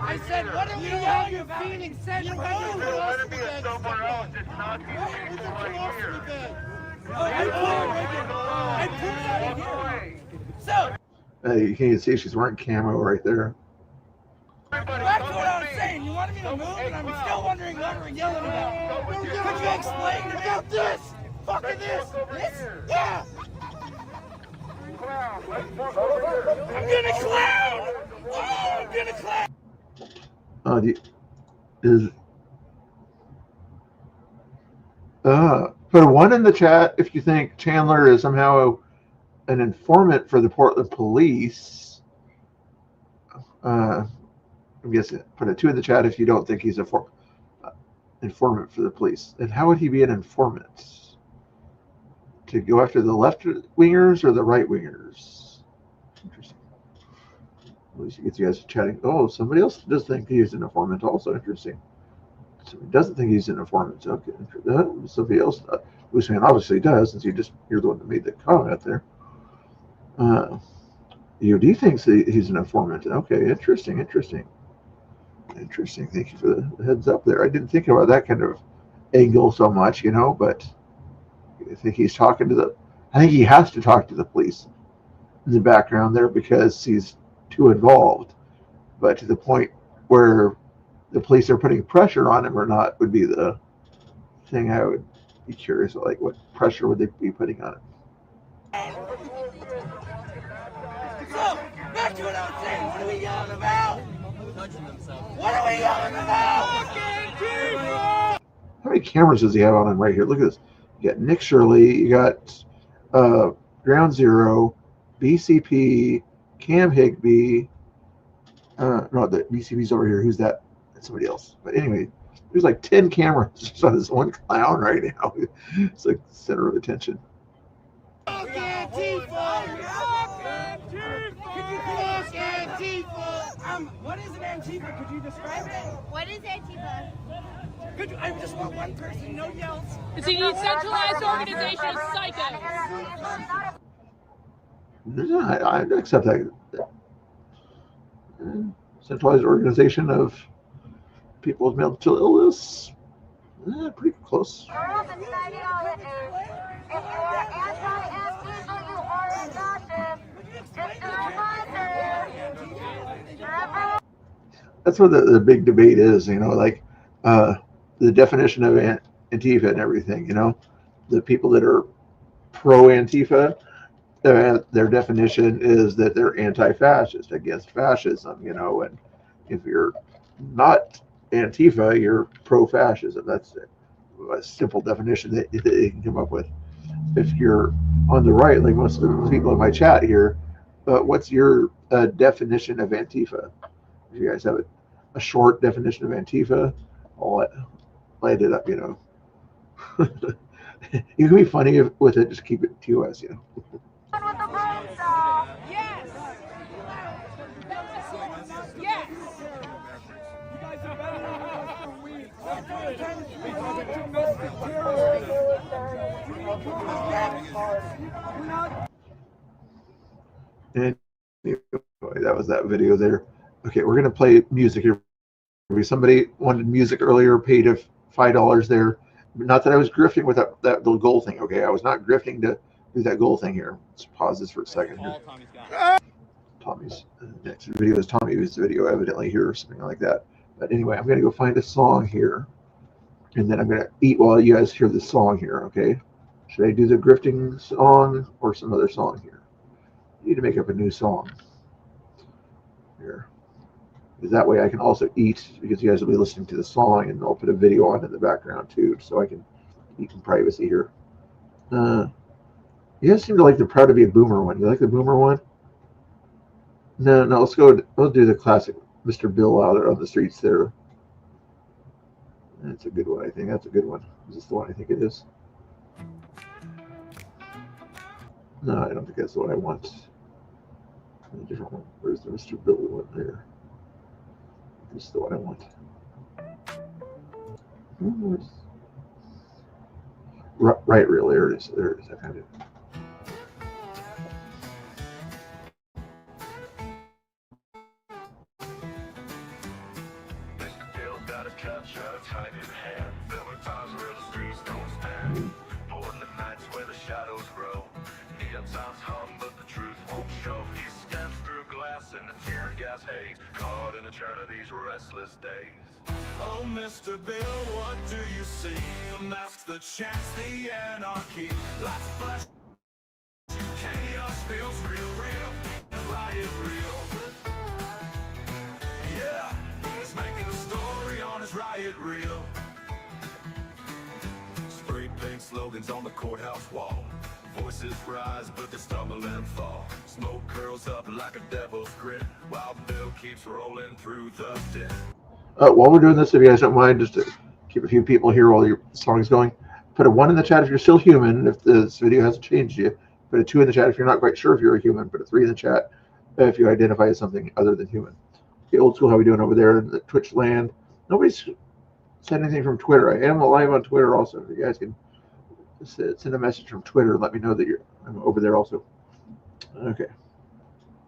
I said, what are we yelling about? Phoenix said you have your philosophy bed. Somewhere else. It's not here. I put it here. So. You can't even see she's wearing camo right there. That's what I'm saying. You wanted me to move, and I'm still wondering what we're yelling about. Could you explain to me this? Fucking this? This? Yeah. I'm gonna clown. Oh, I'm gonna clown. Put a 1 in the chat if you think Chandler is somehow an informant for the Portland police. I'm guessing. Put a 2 in the chat if you don't think he's a informant for the police. And how would he be an informant? To go after the left wingers or the right wingers? Interesting. At least it gets you guys chatting. Oh, somebody else does think he's an informant. Also interesting. Somebody doesn't think he's an informant. Okay, somebody else, who's saying obviously does, since you're the one that made the comment there. UD thinks he's an informant. Okay, interesting. Thank you for the heads up there. I didn't think about that kind of angle so much, but I think he's talking to I think he has to talk to the police in the background there because he's too involved. But to the point where the police are putting pressure on him or not would be the thing I would be curious, like what pressure would they be putting on him? So, back to what I was saying. What are we yelling about? What are we yelling about? How many cameras does he have on him right here? Look at this. You got Nick Shirley. You got Ground Zero, BCP, Cam Higbee. No, the BCP's over here. Who's that? That's somebody else. But anyway, there's like 10 cameras just on this one clown right now. It's like the center of attention. Fuck Antifa! What is an Antifa? Could you describe it? What is Antifa? I just want one person, no yells. It's a decentralized organization of psychos. I accept that. Centralized organization of people with mental illness. Pretty close. That's what the big debate is, like the definition of Antifa and everything, the people that are pro-Antifa, their definition is that they're anti-fascist, against fascism, and if you're not Antifa, you're pro-fascism. That's a simple definition that you can come up with. If you're on the right, like most of the people in my chat here, what's your definition of Antifa? If you guys have a short definition of Antifa, I'll light it up, You can be funny with it, just keep it to us, Yes. Yes. And that was that video there. Okay, we're gonna play music here. Somebody wanted music earlier, paid $5 there. Not that I was grifting with that little goal thing. Okay, I was not grifting to do that goal thing here. Let's pause this for a second here. Tommy's next video is Tommy's video, evidently here or something like that. But anyway, I'm gonna go find a song here, and then I'm gonna eat while you guys hear the song here. Okay, should I do the grifting song or some other song here? I need to make up a new song here. Because that way I can also eat, because you guys will be listening to the song, and I'll put a video on in the background too, so I can eat in privacy here. You guys seem to like the Proud to Be a Boomer one. You like the Boomer one? No, let's do the classic Mr. Bill out on the streets there. That's a good one, I think. That's a good one. Is this the one I think it is? No, I don't think that's the one I want. A different one. Where's the Mr. Bill one there? This is the one I want. Right reel, there it is. There it is. I found it. Restless days. Oh, Mr. Bill, what do you see? A mask that chants the anarchy. Lights flash, chaos feels real, riot real. Yeah, he's making a story on his riot reel. Spray paint slogans on the courthouse wall. Voices rise, but they stumble and fall. Smoke curls up like a devil's grin, while Bill keeps rolling through the din. While we're doing this, if you guys don't mind, just to keep a few people here while your song is going, put a 1 in the chat if you're still human. If this video hasn't changed you, put a 2 in the chat if you're not quite sure if you're a human. Put a 3 in the chat if you identify as something other than human. Okay, old school, how we doing over there in the Twitch land? Nobody's said anything from Twitter. I am live on Twitter also. You guys can send a message from Twitter and let me know that I'm over there also. Okay.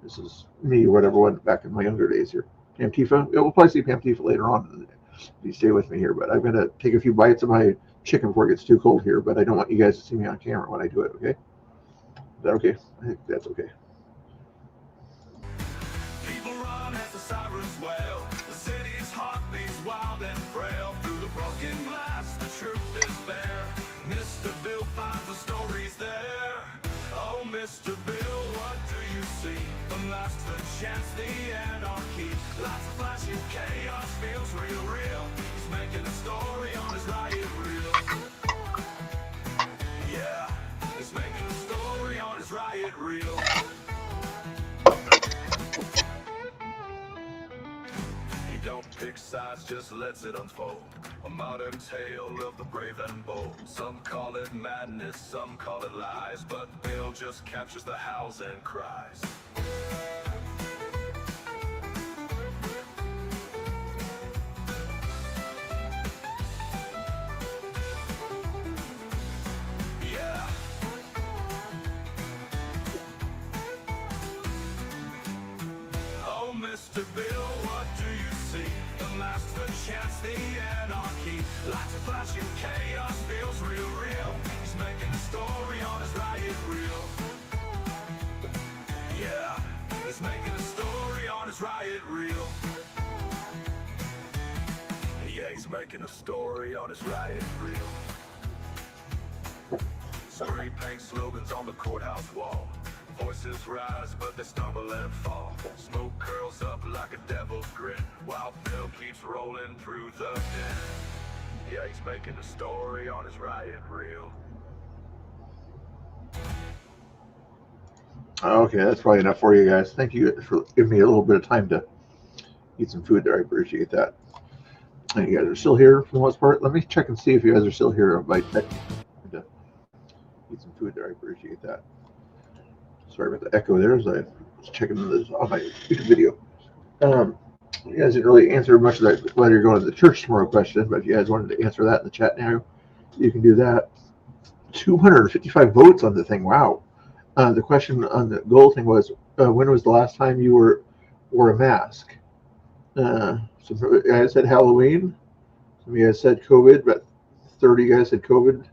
This is me or whatever one back in my younger days here. Pam Tifa. We'll probably see Pam Tifa later on if you stay with me here, but I'm going to take a few bites of my chicken before it gets too cold here, but I don't want you guys to see me on camera when I do it, okay? Is that okay? I think that's okay. People run as the sirens wail. The city's heart beats wild and frail. Through the broken glass, the truth is bare. Mr. Bill finds the stories there. Oh, Mr. Bill, what do you see? The last chance, the anarchy. Lots of flashing chaos feels real. He's making a story on his riot reel. Yeah, he's making a story on his riot reel. He don't pick sides, just lets it unfold. A modern tale of the brave and bold. Some call it madness, some call it lies, but Bill just captures the howls and cries. Yeah. Oh, Mr. Bill, what do you see? The last chance, the anarchy. Lots of flashing chaos feels real. He's making a story on his riot reel. Yeah, he's making a story on his riot reel. Yeah, he's making a story on his riot reel. Spray paint slogans on the courthouse wall. Voices rise, but they stumble and fall. Smoke curls up like a devil's grin, while Bill keeps rolling through the den. Yeah, he's making a story on his riot reel. Okay, that's probably enough for you guys. Thank you for giving me a little bit of time to eat some food there. I appreciate that. And you guys are still here for the most part. Let me check and see if you guys are still here by text. To eat some food there. I appreciate that. Sorry about the echo there as I was checking this on my YouTube video. You guys didn't really answer much of that whether you're going to the church tomorrow question, but if you guys wanted to answer that in the chat now, you can do that. 255 votes on the thing. Wow. The question on the goal thing was, when was the last time you wore a mask? Some guys said Halloween. Some of you guys said COVID, but 30 guys said COVID.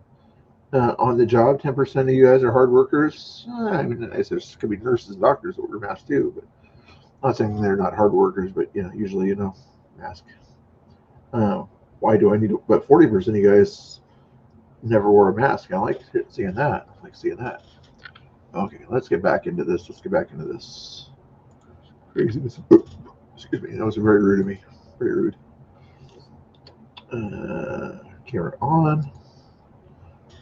On the job, 10% of you guys are hard workers. I mean, I said could be nurses and doctors that wear masks too, but I'm not saying they're not hard workers, but usually, mask. Why do I need to? But 40% of you guys never wore a mask. I like seeing that. I like seeing that. Okay, let's get back into this. Craziness. Excuse me, that was very rude of me. Very rude. Camera on.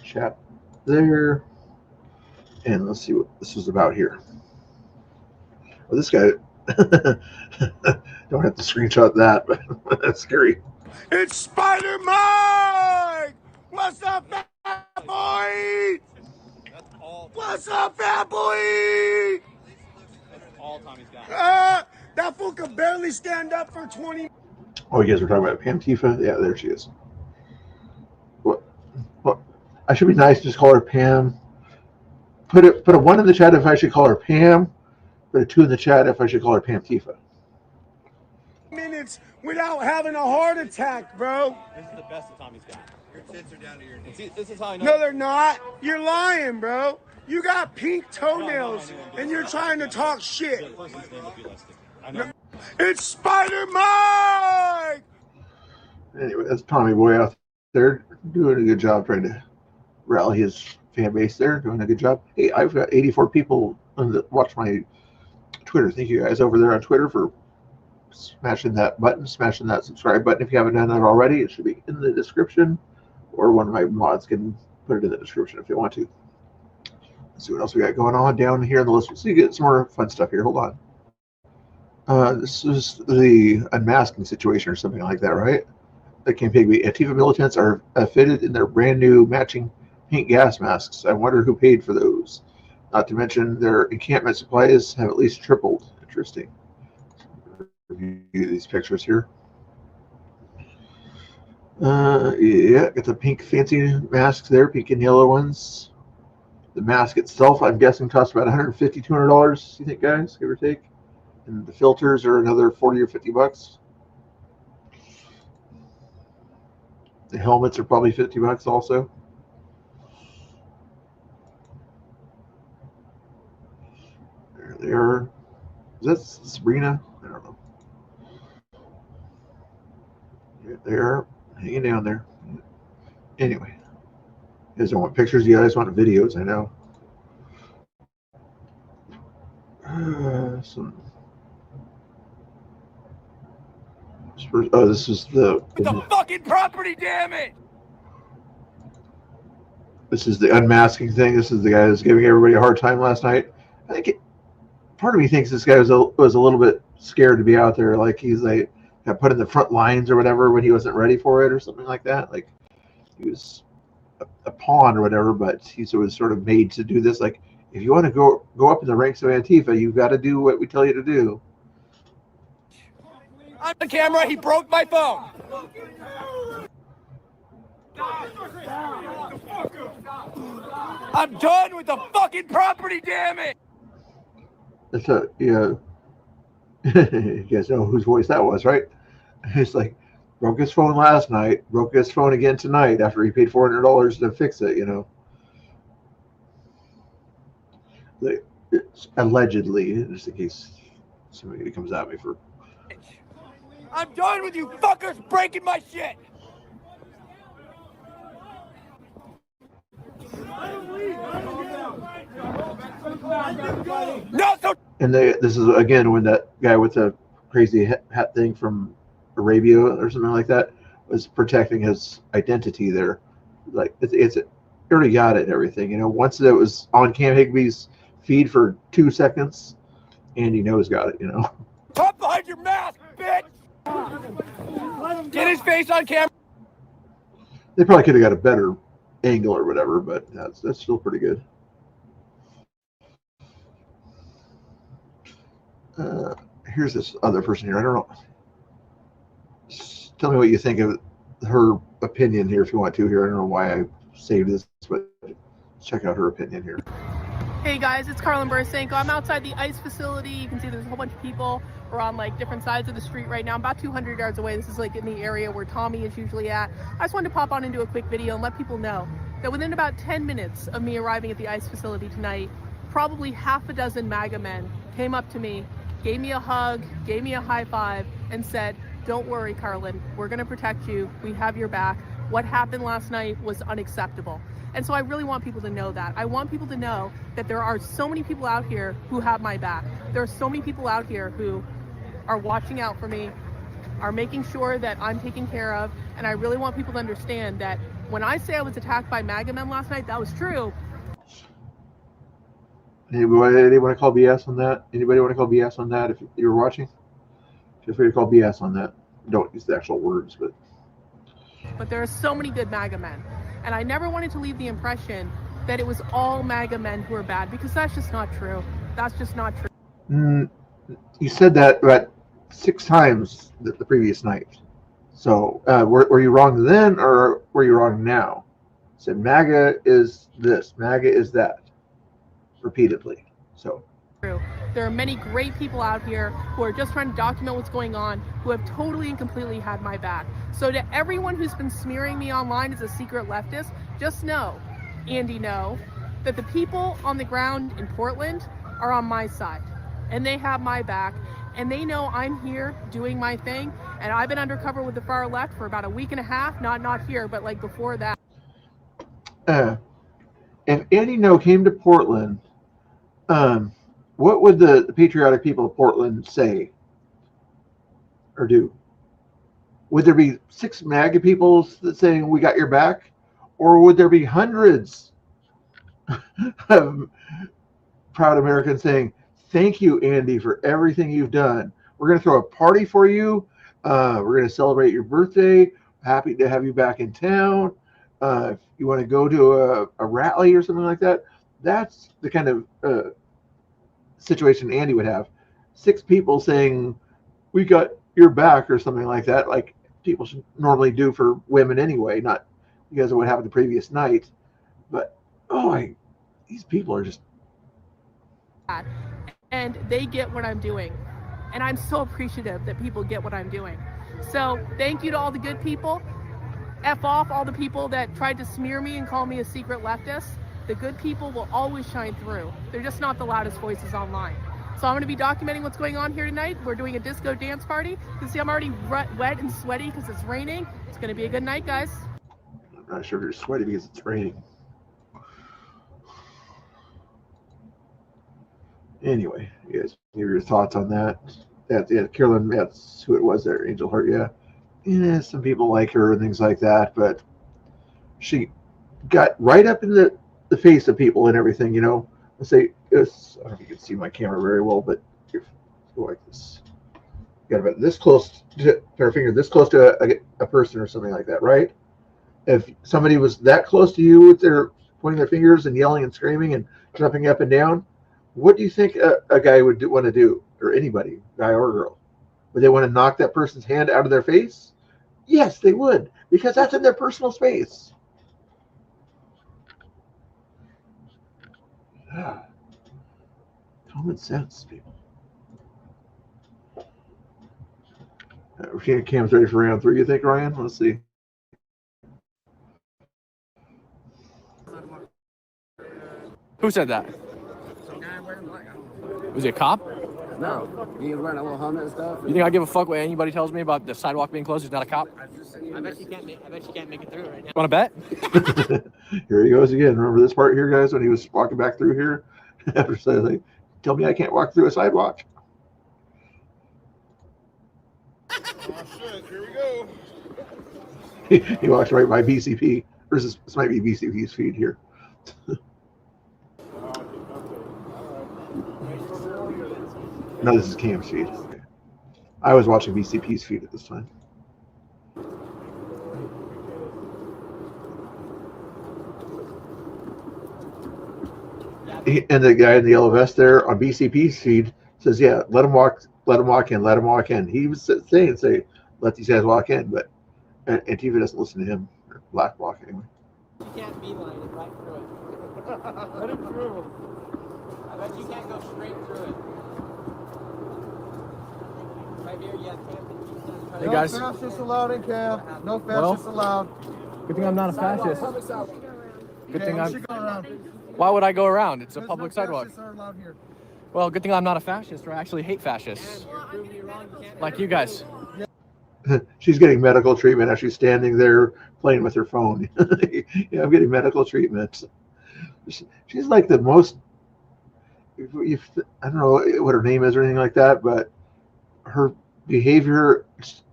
Chat there. And let's see what this is about here. Well, this guy, don't have to screenshot that, but that's scary. It's Spider Mike! What's up, fat boy? What's up, fat boy? All Tommy's got. That fool could barely stand up for 20. Oh, you guys were talking about Pam Tifa? Yeah, there she is. What? I should be nice, just call her Pam. Put a 1 in the chat if I should call her Pam. Put a 2 in the chat if I should call her Pam Tifa. Minutes without having a heart attack, bro. This is the best that Tommy's got. Your tits are down to your knees. This is how I know. No, they're not. You're lying, bro. You got pink toenails, and you're trying to talk shit. The person's name would be listed. I know. It's Spider Mike! Anyway, that's Tommy Boy out there doing a good job trying to rally his fan base there, doing a good job. Hey, I've got 84 people that watch my Twitter. Thank you guys over there on Twitter for smashing that button, smashing that subscribe button. If you haven't done that already, it should be in the description, or one of my mods can put it in the description if you want to. Let's see what else we got going on down here in the list. So you get some more fun stuff here. Hold on. This is the unmasking situation or something like that, right? The campaign. Antifa militants are fitted in their brand new matching pink gas masks. I wonder who paid for those. Not to mention their encampment supplies have at least tripled. Interesting. Review these pictures here. Yeah, got the pink fancy masks there, pink and yellow ones. The mask itself, I'm guessing, costs about $150, $200. You think, guys, give or take? And the filters are another 40 or 50 bucks. The helmets are probably 50 bucks also. There they are. Is that Sabrina? I don't know. There they are, hanging down there. Anyway, you guys don't want pictures, you guys want videos, I know. Oh, this is the fucking property damage. This is the unmasking thing. This is the guy that's giving everybody a hard time last night. I think part of me thinks this guy was a little bit scared to be out there, like he's like got put in the front lines or whatever when he wasn't ready for it or something like that. Like he was a pawn or whatever, but he was sort of made to do this. Like, if you want to go up in the ranks of Antifa, you've got to do what we tell you to do. I'm on camera. He broke my phone. I'm done with the fucking property damage. That's you guys know whose voice that was, right? It's like, broke his phone last night, broke his phone again tonight after he paid $400 to fix it, you know. It's allegedly, just in case somebody comes at me for. I'm done with you fuckers breaking my shit. No, so. And this is again when that guy with the crazy hat thing from Arabia or something like that was protecting his identity there. Like it's already got it and everything, you know. Once it was on Cam Higby's feed for 2 seconds, Andy knows got it, you know. Top behind your mask, bitch! Get his face on camera. They probably could have got a better angle or whatever, but that's still pretty good. Here's this other person here. I don't know. Just tell me what you think of her opinion here if you want to here. I don't know why I saved this, but check out her opinion here. Hey guys, it's Carlin Bursenko. I'm outside the ICE facility. You can see there's a whole bunch of people. We're on like different sides of the street right now. I'm about 200 yards away. This is like in the area where Tommy is usually at. I just wanted to pop on and do a quick video and let people know that within about 10 minutes of me arriving at the ICE facility tonight, probably half a dozen MAGA men came up to me, gave me a hug, gave me a high five, and said, "Don't worry, Carlin, we're gonna protect you. We have your back. What happened last night was unacceptable." And so I really want people to know that. I want people to know that there are so many people out here who have my back. There are so many people out here who are watching out for me, are making sure that I'm taken care of. And I really want people to understand that when I say I was attacked by MAGA men last night, that was true. Anybody want to call BS on that? Anybody want to call BS on that if you were watching? Feel free to call BS on that. Don't use the actual words, but. But there are so many good MAGA men. And I never wanted to leave the impression that it was all MAGA men who are bad, because that's just not true. That's just not true. You said that about 6 times the previous night. So were you wrong then, or were you wrong now? I said MAGA is this, MAGA is that, repeatedly. So. There are many great people out here who are just trying to document what's going on, who have totally and completely had my back. So to everyone who's been smearing me online as a secret leftist, just know, Andy, know that the people on the ground in Portland are on my side, and they have my back, and they know I'm here doing my thing. And I've been undercover with the far left for about a week and a half, not here, but like before that. If Andy Ngo came to Portland, what would the patriotic people of Portland say or do? Would there be 6 MAGA people that saying we got your back, or would there be hundreds of proud Americans saying thank you, Andy, for everything you've done? We're going to throw a party for you. We're going to celebrate your birthday. Happy to have you back in town. If you want to go to a rally or something like that, that's the kind of situation Andy would have. 6 people saying, "We got your back," or something like that, like people should normally do for women anyway, not because of what happened the previous night. But these people are just. And they get what I'm doing. And I'm so appreciative that people get what I'm doing. So thank you to all the good people. F off all the people that tried to smear me and call me a secret leftist. The good people will always shine through. They're just not the loudest voices online. So I'm going to be documenting what's going on here tonight. We're doing a disco dance party. You can see I'm already wet and sweaty because it's raining. It's going to be a good night, guys. I'm not sure if you're sweaty because it's raining. Anyway, you guys give your thoughts on that. Yeah, Carolyn, that's who it was there, Angel Heart, yeah. Yeah, some people like her and things like that, but she got right up in the face of people and everything, you know. Let's say, I don't know if you can see my camera very well, but if go like this. You got about this close to her finger, this close to a person or something like that, right? If somebody was that close to you with their pointing their fingers and yelling and screaming and jumping up and down, what do you think a guy would want to do, or anybody, guy or girl? Would they want to knock that person's hand out of their face? Yes, they would, because that's in their personal space. Yeah. Common sense, people. Cam's ready for round 3, you think, Ryan? Let's see. Who said that? Was he a cop? No. He was wearing a little helmet and stuff. You think I give a fuck what anybody tells me about the sidewalk being closed? He's not a cop? I bet you can't make it through right now. Want to bet? Here he goes again. Remember this part here, guys, when he was walking back through here? After saying, like, tell me I can't walk through a sidewalk. Oh, shit. Here we go. He walks right by BCP. Or this might be BCP's feed here. No, this is Cam's feed. Okay. I was watching BCP's feed at this time. And the guy in the yellow vest there on BCP's feed says, "Yeah, let him walk in." He was saying, let these guys walk in, but Antifa doesn't listen to him. Or Black Bloc anyway. You can't beeline it right through it. Let him through. I bet you can't go straight through it. Right here, you have Camden. Hey guys. No fascists allowed in camp. No fascists allowed. Good thing I'm not a fascist. Good thing I'm. Go around. Why would I go around? It's a public no sidewalk. fascists are allowed here. Well, good thing I'm not a fascist, or I actually hate fascists. Like you guys. She's getting medical treatment as she's standing there playing with her phone. Yeah, I'm getting medical treatment. She's like the most, I don't know what her name is or anything like that, but her behavior,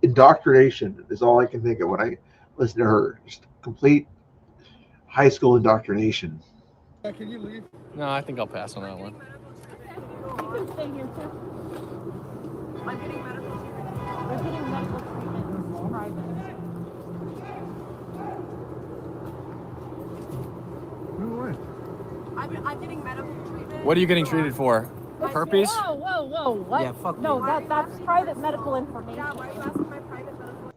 indoctrination is all I can think of when I listen to her. Just complete high school indoctrination. Can you leave? No, I think I'll pass on that one. You can stay here too. I'm getting medical treatment. I'm getting medical treatment. Private. I'm getting medical treatment. What are you getting treated for? Herpes? Whoa, what? Yeah, fuck no, that's private medical information. Yeah, why are you asking my private medical?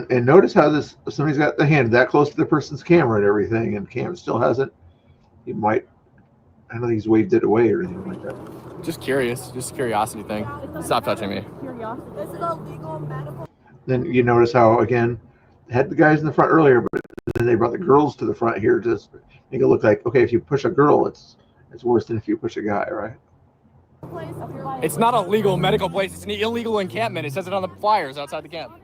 And notice how somebody's got the hand that close to the person's camera and everything, and Cam still hasn't. He might. I don't think he's waved it away or anything like that. Just curious, just a curiosity thing. Stop touching me. Curiosity. This is a legal medical. Then you notice how again had the guys in the front earlier, but then they brought the girls to the front here to make it look like, okay, if you push a girl, it's worse than if you push a guy, right? It's not a legal medical place. It's an illegal encampment. It says it on the flyers outside the camp.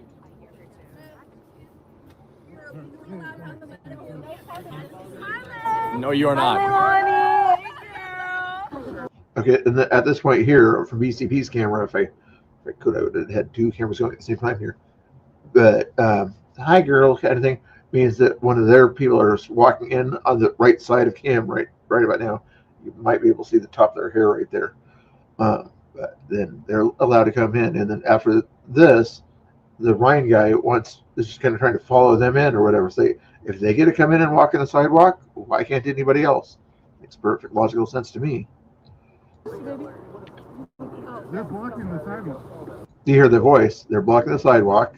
No, you are not. Okay, and at this point here, from BCP's camera, if I could, I would have had 2 cameras going at the same time here. But hi girl kind of thing means that one of their people are walking in on the right side of Cam right about now. You might be able to see the top of their hair right there. But then they're allowed to come in, and then after this, the Ryan guy is just kind of trying to follow them in or whatever. So If they get to come in and walk in the sidewalk, why can't anybody else? Makes perfect logical sense to me. They're blocking the sidewalk. You hear the voice. They're blocking the sidewalk,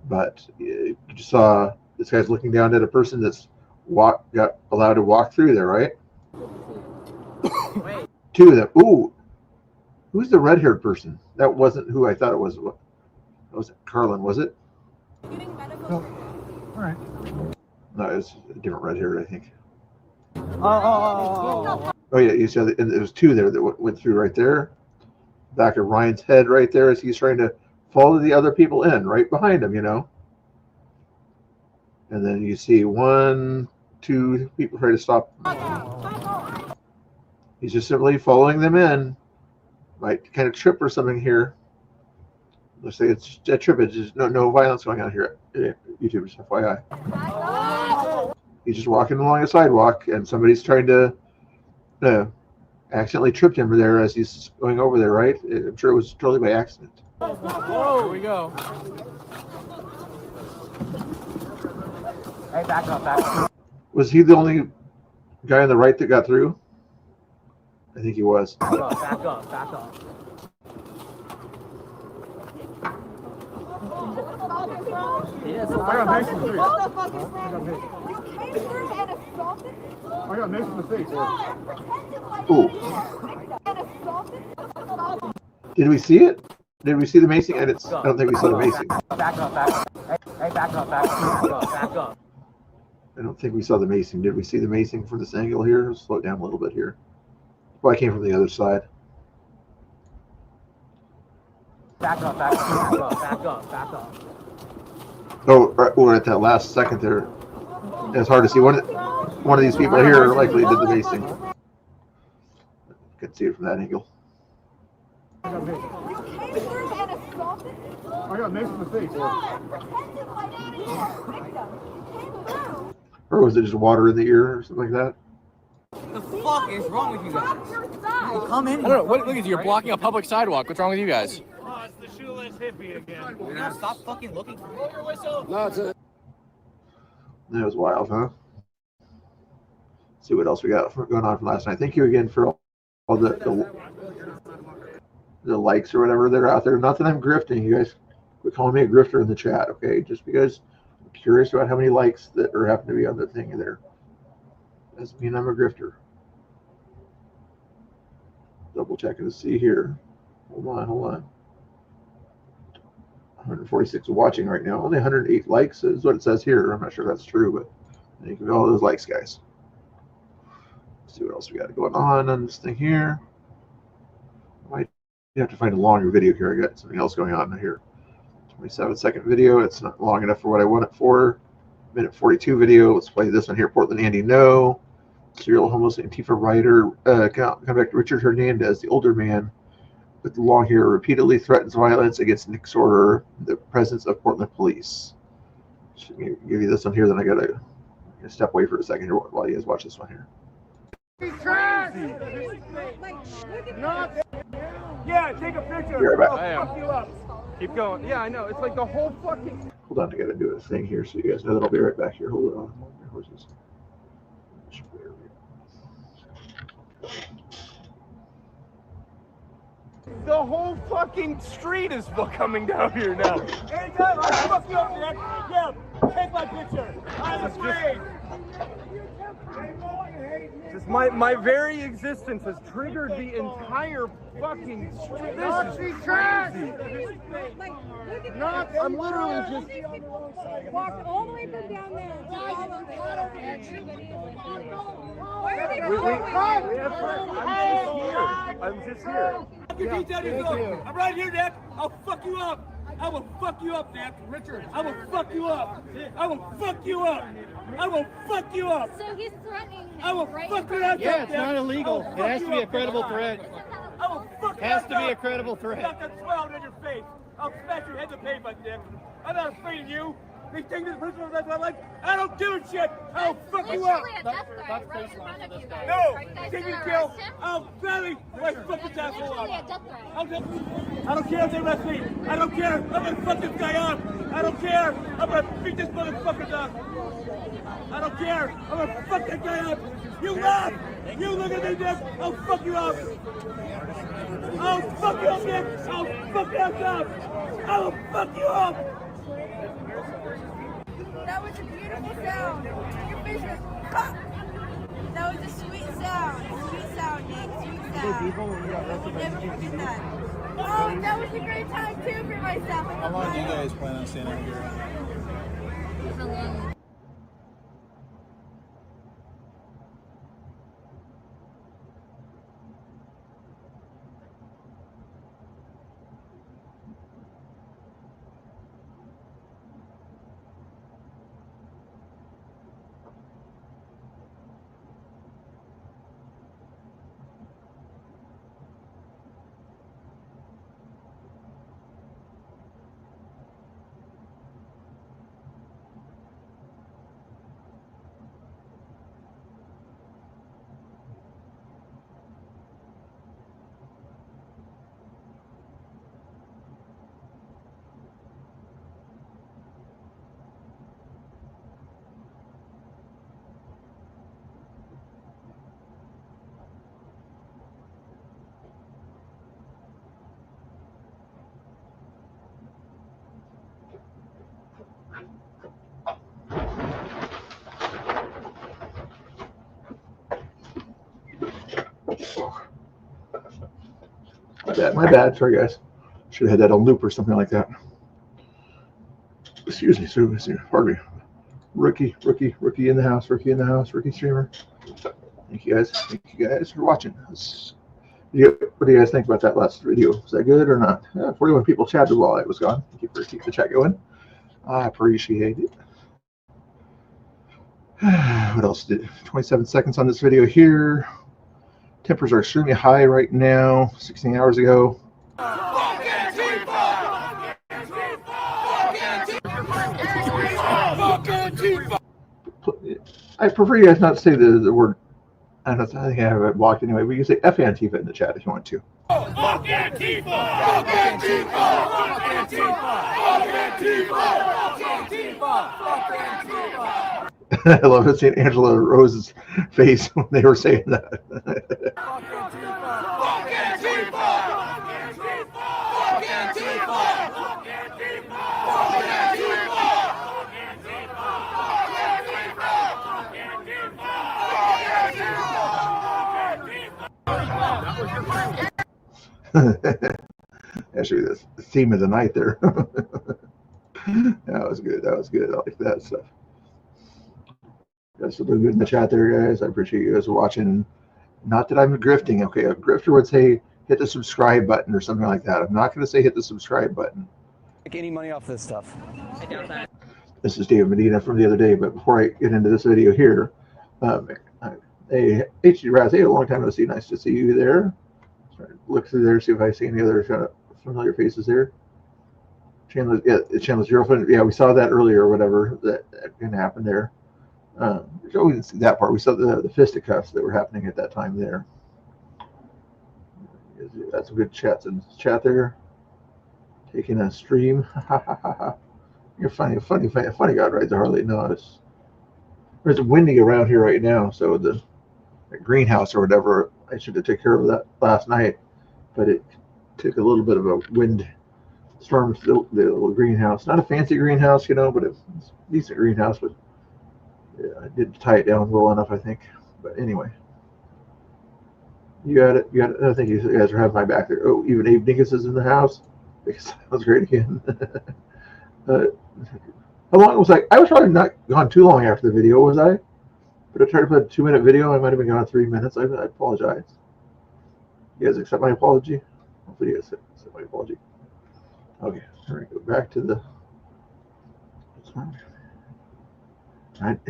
but you just saw this guy's looking down at a person that's got allowed to walk through there, right? Two of them. Ooh, who's the red-haired person? That wasn't who I thought it was. That wasn't Carlin, was it? All right. No, it was a different red-haired, I think. Oh. Oh yeah, you said there was two there that went through right there. Back of Ryan's head right there as he's trying to follow the other people in right behind him, you know. And then you see 1, 2 people try to stop. He's just simply following them in. Might kind of trip or something here. Let's say it's a trip. It's just no violence going on here. YouTubers, FYI. He's just walking along a sidewalk, and somebody's trying to accidentally tripped him there as he's going over there, right? I'm sure it was totally by accident. Whoa, here we go. Hey, back up. Was he the only guy on the right that got through? I think he was. Back up. Yes, I got Mason the I got Mason the face. Ooh. Did we see it? Did we see the macing? I don't think we saw the macing. Back up. Hey, back up. I don't think we saw the macing. Did we see the macing from this angle here? Let's slow it down a little bit here. Well, I came from the other side. Back up. Oh, we're at that last second there. It's hard to see. One of these people here likely did the macing. Can see it from that angle. I got Mason the face. Or was it just water in the ear or something like that? The fuck is wrong with you guys? Come in. I don't know. Look at you. You're blocking a public sidewalk. What's wrong with you guys? Oh, it's the shoeless hippie again. Stop fucking looking for me. No, it's a... That was wild, huh? Let's see what else we got going on from last night. Thank you again for all the likes or whatever that are out there. Not that I'm grifting. You guys quit calling me a grifter in the chat, okay? Just because I'm curious about how many likes that are happen to be on the thing there. Doesn't mean I'm a grifter. Double checking to see here. Hold on. 146 watching right now. Only 108 likes is what it says here. I'm not sure that's true, but thank you for all those likes, guys. Let's see what else we got going on this thing here. Might have to find a longer video here. I got something else going on here. 27-second video. It's not long enough for what I want it for. Minute 42 video. Let's play this one here. Portland Andy No. Serial homeless Antifa writer. Come back to Richard Hernandez, the older man with the long hair, repeatedly threatens violence against Nick Sorter, the presence of Portland police. Should give you this one here, then I gotta step away for a second here while you guys watch this one here. Yeah, take a picture. Be right back. I'll fuck you up. Keep going. Yeah, I know. It's like the whole fucking... Hold on, I gotta do a thing here so you guys know that I'll be right back here. Hold on. Where's this? The whole fucking street is coming down here now. Anytime, I'll fuck you up, Nick. Yeah, take my picture. I'm afraid. Just my very existence has triggered the entire fucking street. This is crazy. I'm literally just... Walk all the way from down there. I'm just here. I'm right here, Nick. I'll fuck you up. I will fuck you up, Nick. Richard, I will fuck you up. I will fuck you up. I will fuck you up. So he's threatening him. I will fuck you up. Yeah, it's not illegal. It has to be a credible threat. I will fuck you up. Has to be a credible threat. Knock that smile in your face. I'll smash your head to pavement, Nick. I'm not afraid of you. They take this person that's my life. I don't give a shit. I'll fuck you up. No, take me to jail. I'll gladly my fucking asshole up. I don't care if they arrest me. I don't care. I'm gonna fuck this guy up. I don't care. I'm gonna beat this motherfucker up. I don't care. I'm gonna fuck that guy up. You laugh. You look at me, Nick. I'll fuck you up. I'll fuck you up, Nick. I'll fuck you up. I'll fuck you up. That was a beautiful sound. Your face was pop. That was a sweet sound. Sweet sound, Nick. Sweet sound. We'll never forget that. Oh, that was a great time too for myself. How long do you guys plan on staying out here? My bad. Sorry, guys. Should have had that on loop or something like that. Excuse me. Pardon me. Rookie in the house. Rookie streamer. Thank you guys for watching. What do you guys think about that last video? Was that good or not? 41 people chatted while I was gone. Thank you for keeping the chat going. I appreciate it. What else did 27 seconds on this video here. Tempers are extremely high right now. 16 hours ago. I prefer you guys not to say the word. I think I have it blocked anyway, but you can say F Antifa in the chat if you want to. Fuck Antifa! Fuck Antifa! Fuck Antifa! Fuck Antifa! Fuck Antifa! I love it seeing Angela Rose's face when they were saying that. Fuck Antifa! Fuck Antifa! Fuck Antifa! Fuck Actually, that's the theme of the night there. That was good. I like that stuff. You guys are doing good in the chat there, guys. I appreciate you guys watching. Not that I'm grifting. Okay, a grifter would say hit the subscribe button or something like that. I'm not going to say hit the subscribe button. Make any money off this stuff. I doubt that. This is David Medina from the other day, but before I get into this video here, hey, HD Raz, hey, a long time no see. Nice to see you there. Look through there, see if I see any other kind of familiar faces there. Chandler's girlfriend. Yeah, we saw that earlier or whatever that can happen there. We didn't see that part. We saw the fisticuffs that were happening at that time there. That's some good chats in chat there. Taking a stream. You're funny. Funny guy rides a Harley. No, it's windy around here right now, so the greenhouse or whatever, I should have taken care of that last night, but it took a little bit of a wind storm to the little greenhouse. Not a fancy greenhouse, but it's a decent greenhouse, but yeah, I didn't tie it down well enough, I think. But anyway, you got it. I think you guys are having my back there. Oh, even Abe Dinkus is in the house. Because that was great again. How long was I was probably not gone too long after the video, was I? But I tried to put a 2-minute video. I might have been gone 3 minutes. I apologize. You guys accept my apology? Hopefully you guys accept my apology. Okay, here we go. Back to the. I'm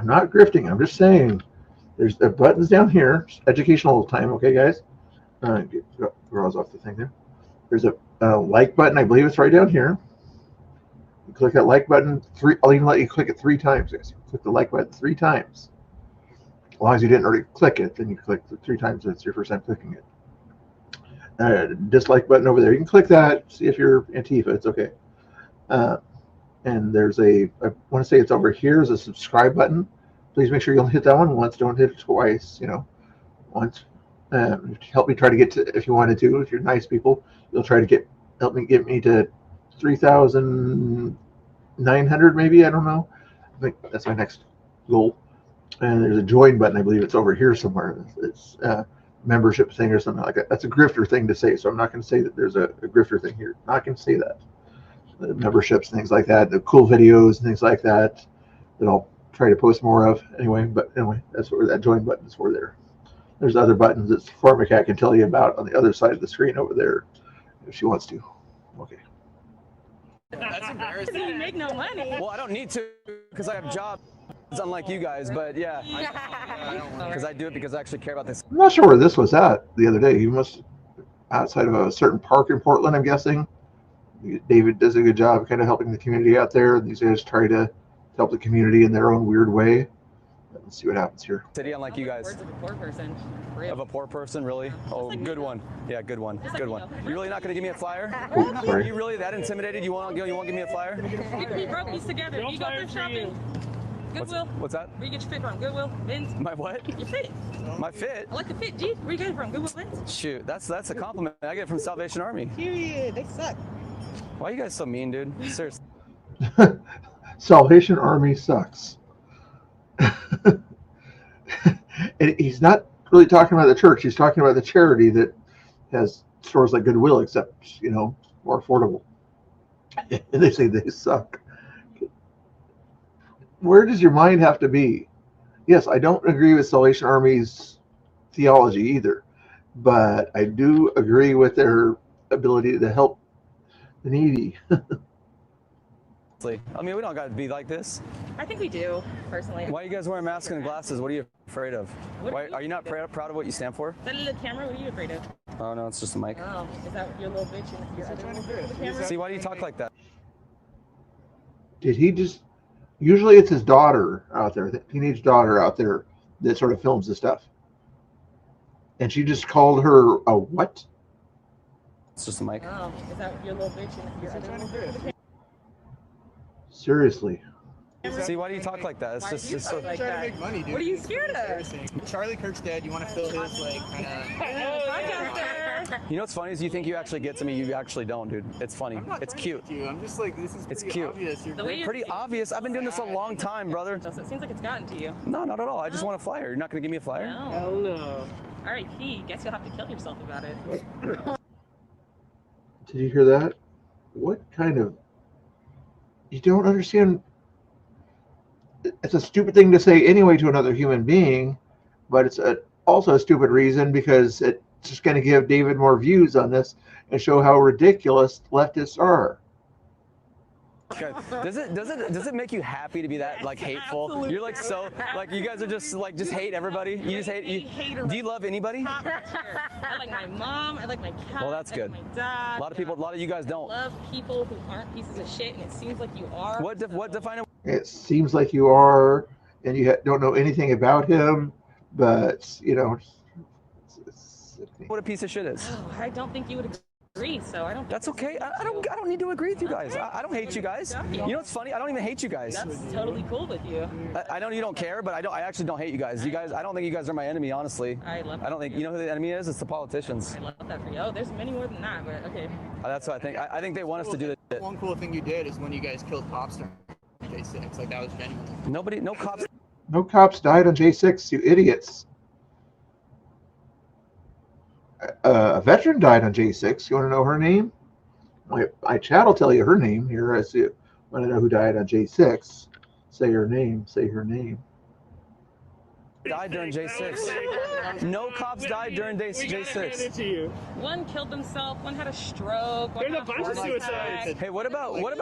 not grifting. I'm just saying. There's the buttons down here. Educational time, okay, guys? Get Roz off the thing there. There's a like button. I believe it's right down here. You click that like button. I'll even let you click it 3 times. Guys. Click the like button 3 times. As long as you didn't already click it, then you click 3 times. That's your first time clicking it. Dislike button over there. You can click that. See if you're Antifa. It's okay. and there's I want to say it's over here is a subscribe button. Please make sure you'll hit that one once. Don't hit it twice. Once. Help me try to get to, if you wanted to, if you're nice people, you'll try to help me get me to 3,900 maybe. I don't know. I think that's my next goal. And there's a join button. I believe it's over here somewhere. It's a membership thing or something like that. That's a grifter thing to say. So I'm not going to say that there's a grifter thing here. I'm not going to say that. The memberships, things like that, the cool videos, things like that I'll try to post more of anyway. But anyway, that's where that join button is for there. There's other buttons that Formicat can tell you about on the other side of the screen over there if she wants to. Okay. That's embarrassing. You make no money. Well, I don't need to because I have jobs, unlike you guys. But yeah, because I do it because I actually care about this. I'm not sure where this was at the other day. He must outside of a certain park in Portland, I'm guessing. David does a good job kind of helping the community out there. These guys try to help the community in their own weird way. Let's see what happens here. City, unlike you guys. Words of a poor person. Of a poor person, really? Oh, good one. Yeah, good one. Good one. You're really not going to give me a flyer? Oh, Are sorry. you really that intimidated? You won't give me a flyer? We can be brokies together. You go thrift shopping. Goodwill. What's that? Where you get your fit from? Goodwill. Vince. My what? Your fit. My fit? I like the fit, G. Where you get it from? Goodwill, Vince. Shoot, that's a compliment. I get it from Salvation Army. Period. They suck. Why are you guys so mean, dude? Seriously. Salvation Army sucks. And he's not really talking about the church. He's talking about the charity that has stores like Goodwill, except, more affordable. And they say they suck. Where does your mind have to be? Yes, I don't agree with Salvation Army's theology either, but I do agree with their ability to help the needy. I mean, we don't got to be like this. I think we do, personally. Why are you guys wearing masks and glasses? What are you afraid of? Why are you not proud of what you stand for? That little camera, what are you afraid of? Oh, no, it's just a mic. Oh, is that your little bitch and your other little bitch with the camera? See, why do you talk like that? Did he just... Usually it's his daughter out there, the teenage daughter out there that sort of films the stuff. And she just called her a what? It's just a mic. Oh, is that your little bitch and your other little bitch with the camera? Seriously. See, why do you talk like that? It's just so... Like Trying that? to make money, dude. What are you scared of? Charlie Kirk's dead. You want to fill his, kind of... You know what's funny is you think you actually get to me, you actually don't, dude. It's funny. It's cute. I'm just like, this is It's pretty cute. obvious. You're Pretty obvious. I've been doing this a long time, brother. So it seems like it's gotten to you. No, not at all. I just want a flyer. You're not going to give me a flyer? No. Hell no. R.I.P. Guess you'll have to kill yourself about it. Did you hear that? What kind of... You don't understand... It's a stupid thing to say anyway to another human being, but it's also a stupid reason because it's just going to give David more views on this and show how ridiculous leftists are. Okay. Does it make you happy to be that hateful? Absolutely. You're so you guys are just hate everybody. You just hate. Do you love anybody? I like my mom. I like my cat. Well, that's good. I like my dad. A lot of you guys don't. I love people who aren't pieces of shit, and it seems like you are. What define it? It seems like you are, and you don't know anything about him, but What a piece of shit is. Oh, I don't think you would agree, so I don't. That's okay. I don't need to agree with you guys. I don't hate you guys. You know what's funny? I don't even hate you guys. That's totally cool with you. I know you don't care, but I actually don't hate you guys. I don't think you guys are my enemy, honestly. I love that. I don't think you know who the enemy is. It's the politicians. I love that for you. Oh, there's many more than that, but okay. That's what I think. I think they want us to do this shit. One cool thing you did is when you guys killed Popstar J6. That was genuine. No cops. No cops died on J6, you idiots. A veteran died on J6. You want to know her name? My chat will tell you her name here. I see. Want to know who died on J6? Say her name. Say her name. Died during J6. No cops died during J6. One killed himself. One had a stroke. There's a bunch of suicides. Hey, what about what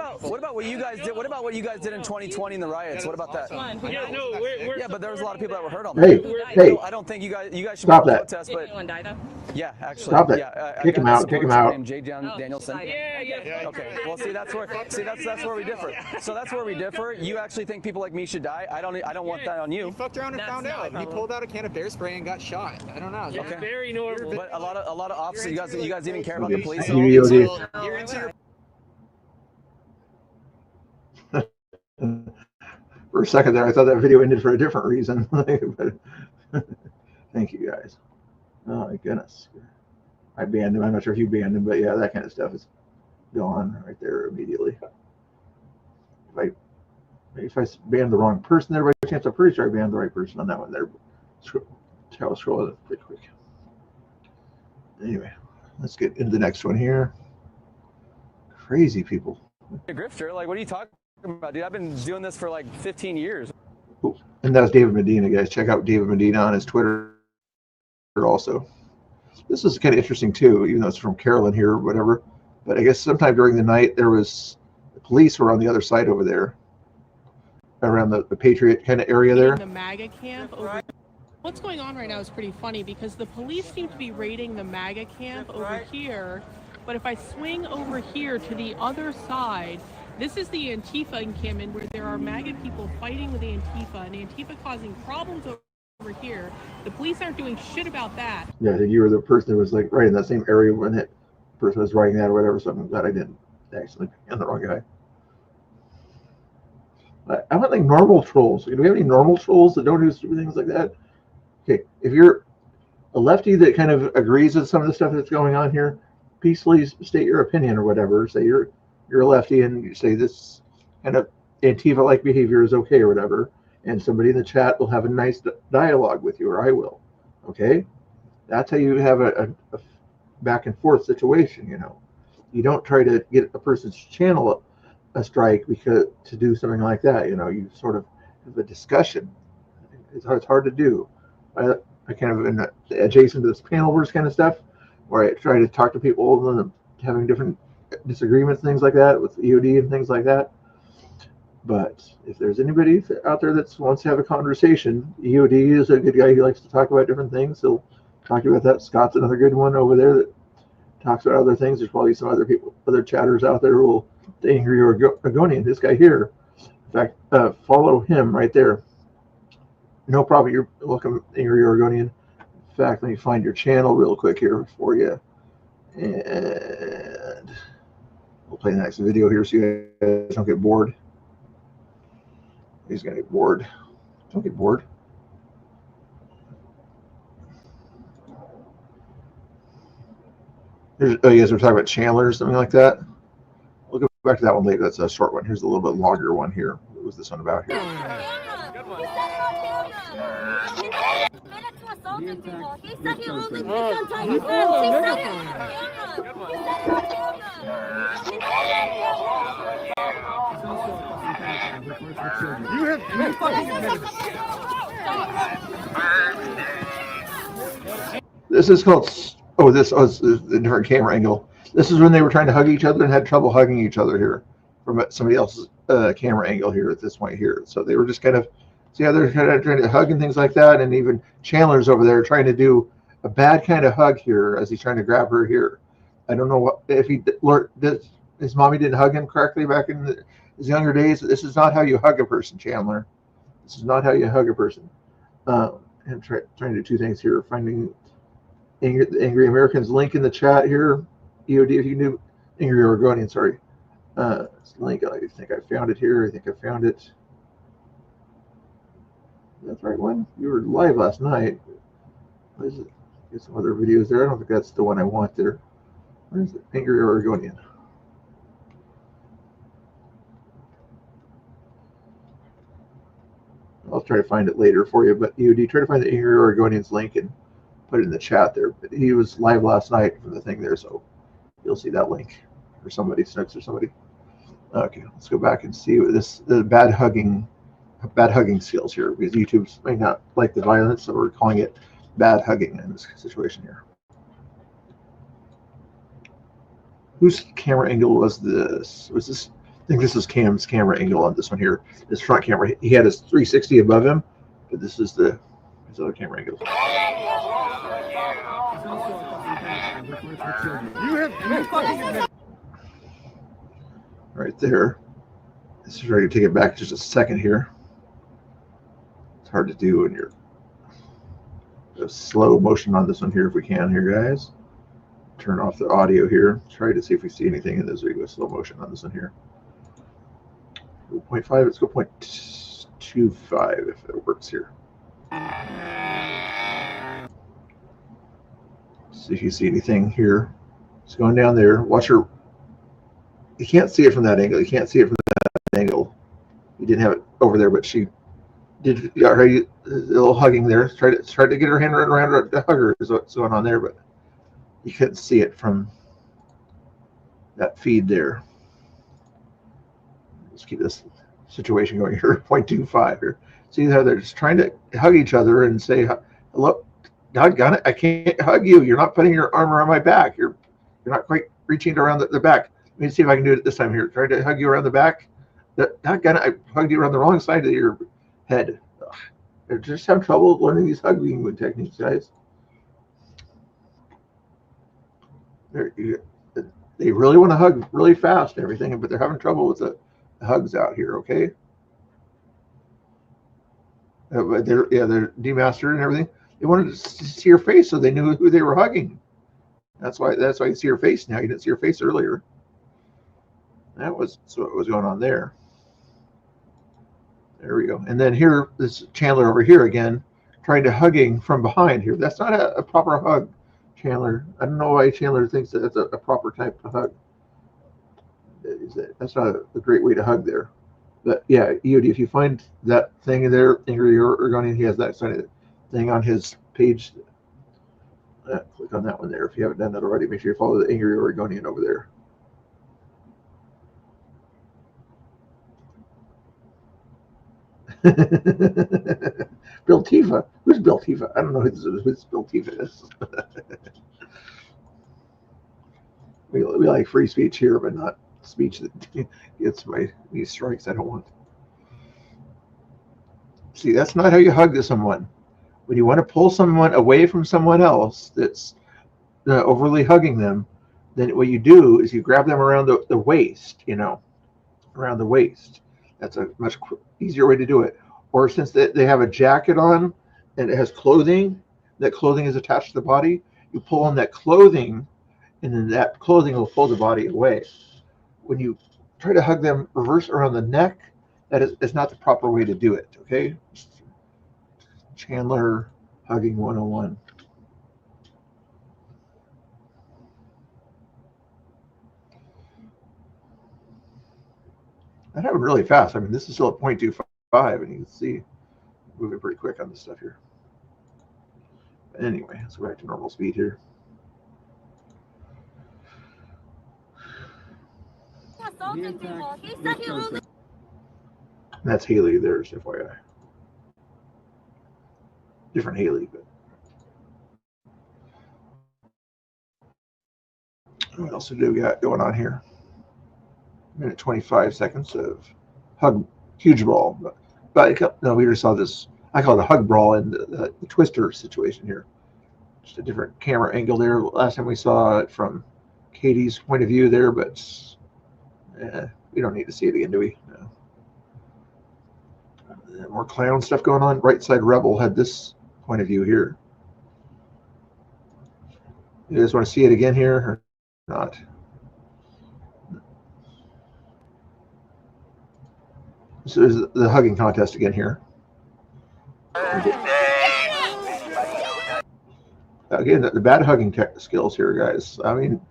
you guys did? What about what you guys did in 2020 in the riots? What about that? Yeah, no, Yeah, but there was a lot of people that were hurt on Hey, that. hey. I don't think you guys should Stop that. protest, Did but anyone die though? yeah, actually. Stop it. Yeah, Kick him out. Kick him out. Named J. Danielson. Yeah. Okay. Well, that's where we differ. So that's where we differ. You actually think people like me should die? I don't want that on you. He fucked around and That's found not out. a He problem. pulled out a can of bear spray and got shot. I don't know. Okay. Very normal. But a lot of officers. You guys even care about the police? UEOD. You're into your For a second there, I thought that video ended for a different reason. But thank you guys. Oh my goodness. I banned him. I'm not sure if you banned him, but yeah, that kind of stuff is gone right there immediately. If I banned the wrong person there by chance, I'm pretty sure I banned the right person on that one there. Scroll it pretty quick. Anyway, let's get into the next one here. Crazy people. Hey, Grifter, like, what are you talking about, dude? I've been doing this for like 15 years. Ooh, and that was David Medina, guys. Check out David Medina on his Twitter also. This is kind of interesting too, even though it's from Carolyn here or whatever. But I guess sometime during the night, there was the police were on the other side over there, around the Patriot kind of area there. The MAGA camp over. What's going on right now is pretty funny because the police seem to be raiding the MAGA camp over here. But if I swing over here to the other side, this is the Antifa encampment where there are MAGA people fighting with Antifa and Antifa causing problems over here. The police aren't doing shit about that. Yeah, I think you were the person that was like right in that same area when that person was writing that or whatever. So I'm glad I didn't actually ban the wrong guy. I want like normal trolls. Do we have any normal trolls that don't do stupid things like that? Okay, if you're a lefty that kind of agrees with some of the stuff that's going on here, peacefully state your opinion or whatever. Say you're a lefty and you say this kind of Antifa-like behavior is okay or whatever, and somebody in the chat will have a nice dialogue with you, or I will. Okay, that's how you have a back and forth situation. You know, you don't try to get a person's channel a strike because to do something like that. You know, you sort of have a discussion. It's hard to do. I kind of in adjacent to this panel wars kind of stuff, where I try to talk to people and having different disagreements, things like that, with EOD and things like that. But if there's anybody out there that wants to have a conversation, EOD is a good guy. He likes to talk about different things. He'll talk to you about that. Scott's another good one over there that talks about other things. There's probably some other people, other chatters out there who will, the Angry Oregonian, this guy here. In fact, follow him right there. No problem. You're welcome, Angry Oregonian. In fact, let me find your channel real quick here for you. And we'll play the next video here so you guys don't get bored. He's going to get bored. Don't get bored. Oh, you guys were talking about Chandler or something like that? We'll go back to that one later. That's a short one. Here's a little bit longer one here. What was this one about here? He said he only gets on time. He said This is called, this is a different camera angle. This is when they were trying to hug each other and had trouble hugging each other here from somebody else's camera angle here at this point here. So they were just kind of, see how they're kind of trying to hug and things like that. And even Chandler's over there trying to do a bad kind of hug here as he's trying to grab her here. I don't know what, if he his mommy didn't hug him correctly back in his younger days. This is not how you hug a person, Chandler. This is not how you hug a person. I'm trying to do two things here. Finding the Angry Americans link in the chat here. EOD, if you knew, Angry Oregonian, sorry. Link, I think I found it here. I think I found it. That's the right one. You were live last night. What is it? Get some other videos there. I don't think that's the one I want there. Where is it? Angry Oregonian. I'll try to find it later for you. But EOD, try to find the Angry Oregonian's link and put it in the chat there. But he was live last night for the thing there, so you'll see that link or somebody, Snooks or somebody. Okay, let's go back and see what the bad hugging skills here, because YouTube may not like the violence, so we're calling it bad hugging in this situation here. Whose camera angle was this? Was this? I think this is Cam's camera angle on this one here. This front camera. He had his 360 above him, but this is his other camera angle. Right there. This is ready to take it back just a second here. It's hard to do when you're slow motion on this one here if we can here, guys. Turn off the audio here. Try to see if we see anything in this video. Slow motion on this one here. 0.5, let's go 0.2 0.25 if it works here. See if you see anything here. It's going down there. Watch her. You can't see it from that angle. You can't see it from that angle. You didn't have it over there, but she did. Got her a little hugging there. Tried to get her hand around her to hug her. Is what's going on there, but you couldn't see it from that feed there. Let's keep this situation going here. 0.25 here. See how they're just trying to hug each other and say, "Hello, doggone it, I can't hug you. You're not putting your arm around my back. You're not quite reaching around the back. Let me see if I can do it this time here. Trying to hug you around the back. Doggone it, I hugged you around the wrong side of your head." Ugh. They're just having trouble learning these hugging techniques, guys. They really want to hug really fast and everything, but they're having trouble with the hugs out here. Okay. But they're demastered and everything. They wanted to see your face so they knew who they were hugging. That's why you see your face now. You didn't see your face earlier. That was what was going on there. There we go. And then here, this Chandler over here again, trying to hugging from behind here. That's not a proper hug, Chandler. I don't know why Chandler thinks that that's a proper type of hug. That's not a great way to hug there. But yeah, Yudi, if you find that thing in there, Angry Oregonian, he has that kind of thing on his page. Click on that one there. If you haven't done that already, make sure you follow the Angry Oregonian over there. Bill Tifa. Who's Bill Tifa? I don't know who Bill Tifa is. we like free speech here, but not speech that gets these strikes I don't want. See, that's not how you hug to someone. When you want to pull someone away from someone else that's overly hugging them, then what you do is you grab them around the waist, around the waist. That's a much easier way to do it. Or since they have a jacket on and it has clothing, that clothing is attached to the body, you pull on that clothing, and then that clothing will pull the body away. When you try to hug them reverse around the neck, that is not the proper way to do it, okay? Chandler hugging 101. That happened really fast. I mean, this is still at 0.25, and you can see moving pretty quick on this stuff here. But anyway, let's go back to normal speed here. That's Haley. There's FYI. Different Haley, but what else do we got going on here? Minute 25 seconds of hug, huge brawl. But no, we already saw this. I call it a hug brawl in the Twister situation here. Just a different camera angle there. Last time we saw it from Katie's point of view there, but we don't need to see it again, do we? No. More clown stuff going on. Right Side Rebel had this point of view here. You guys want to see it again here or not? This is the hugging contest again here. Again, the bad hugging skills here, guys. I mean,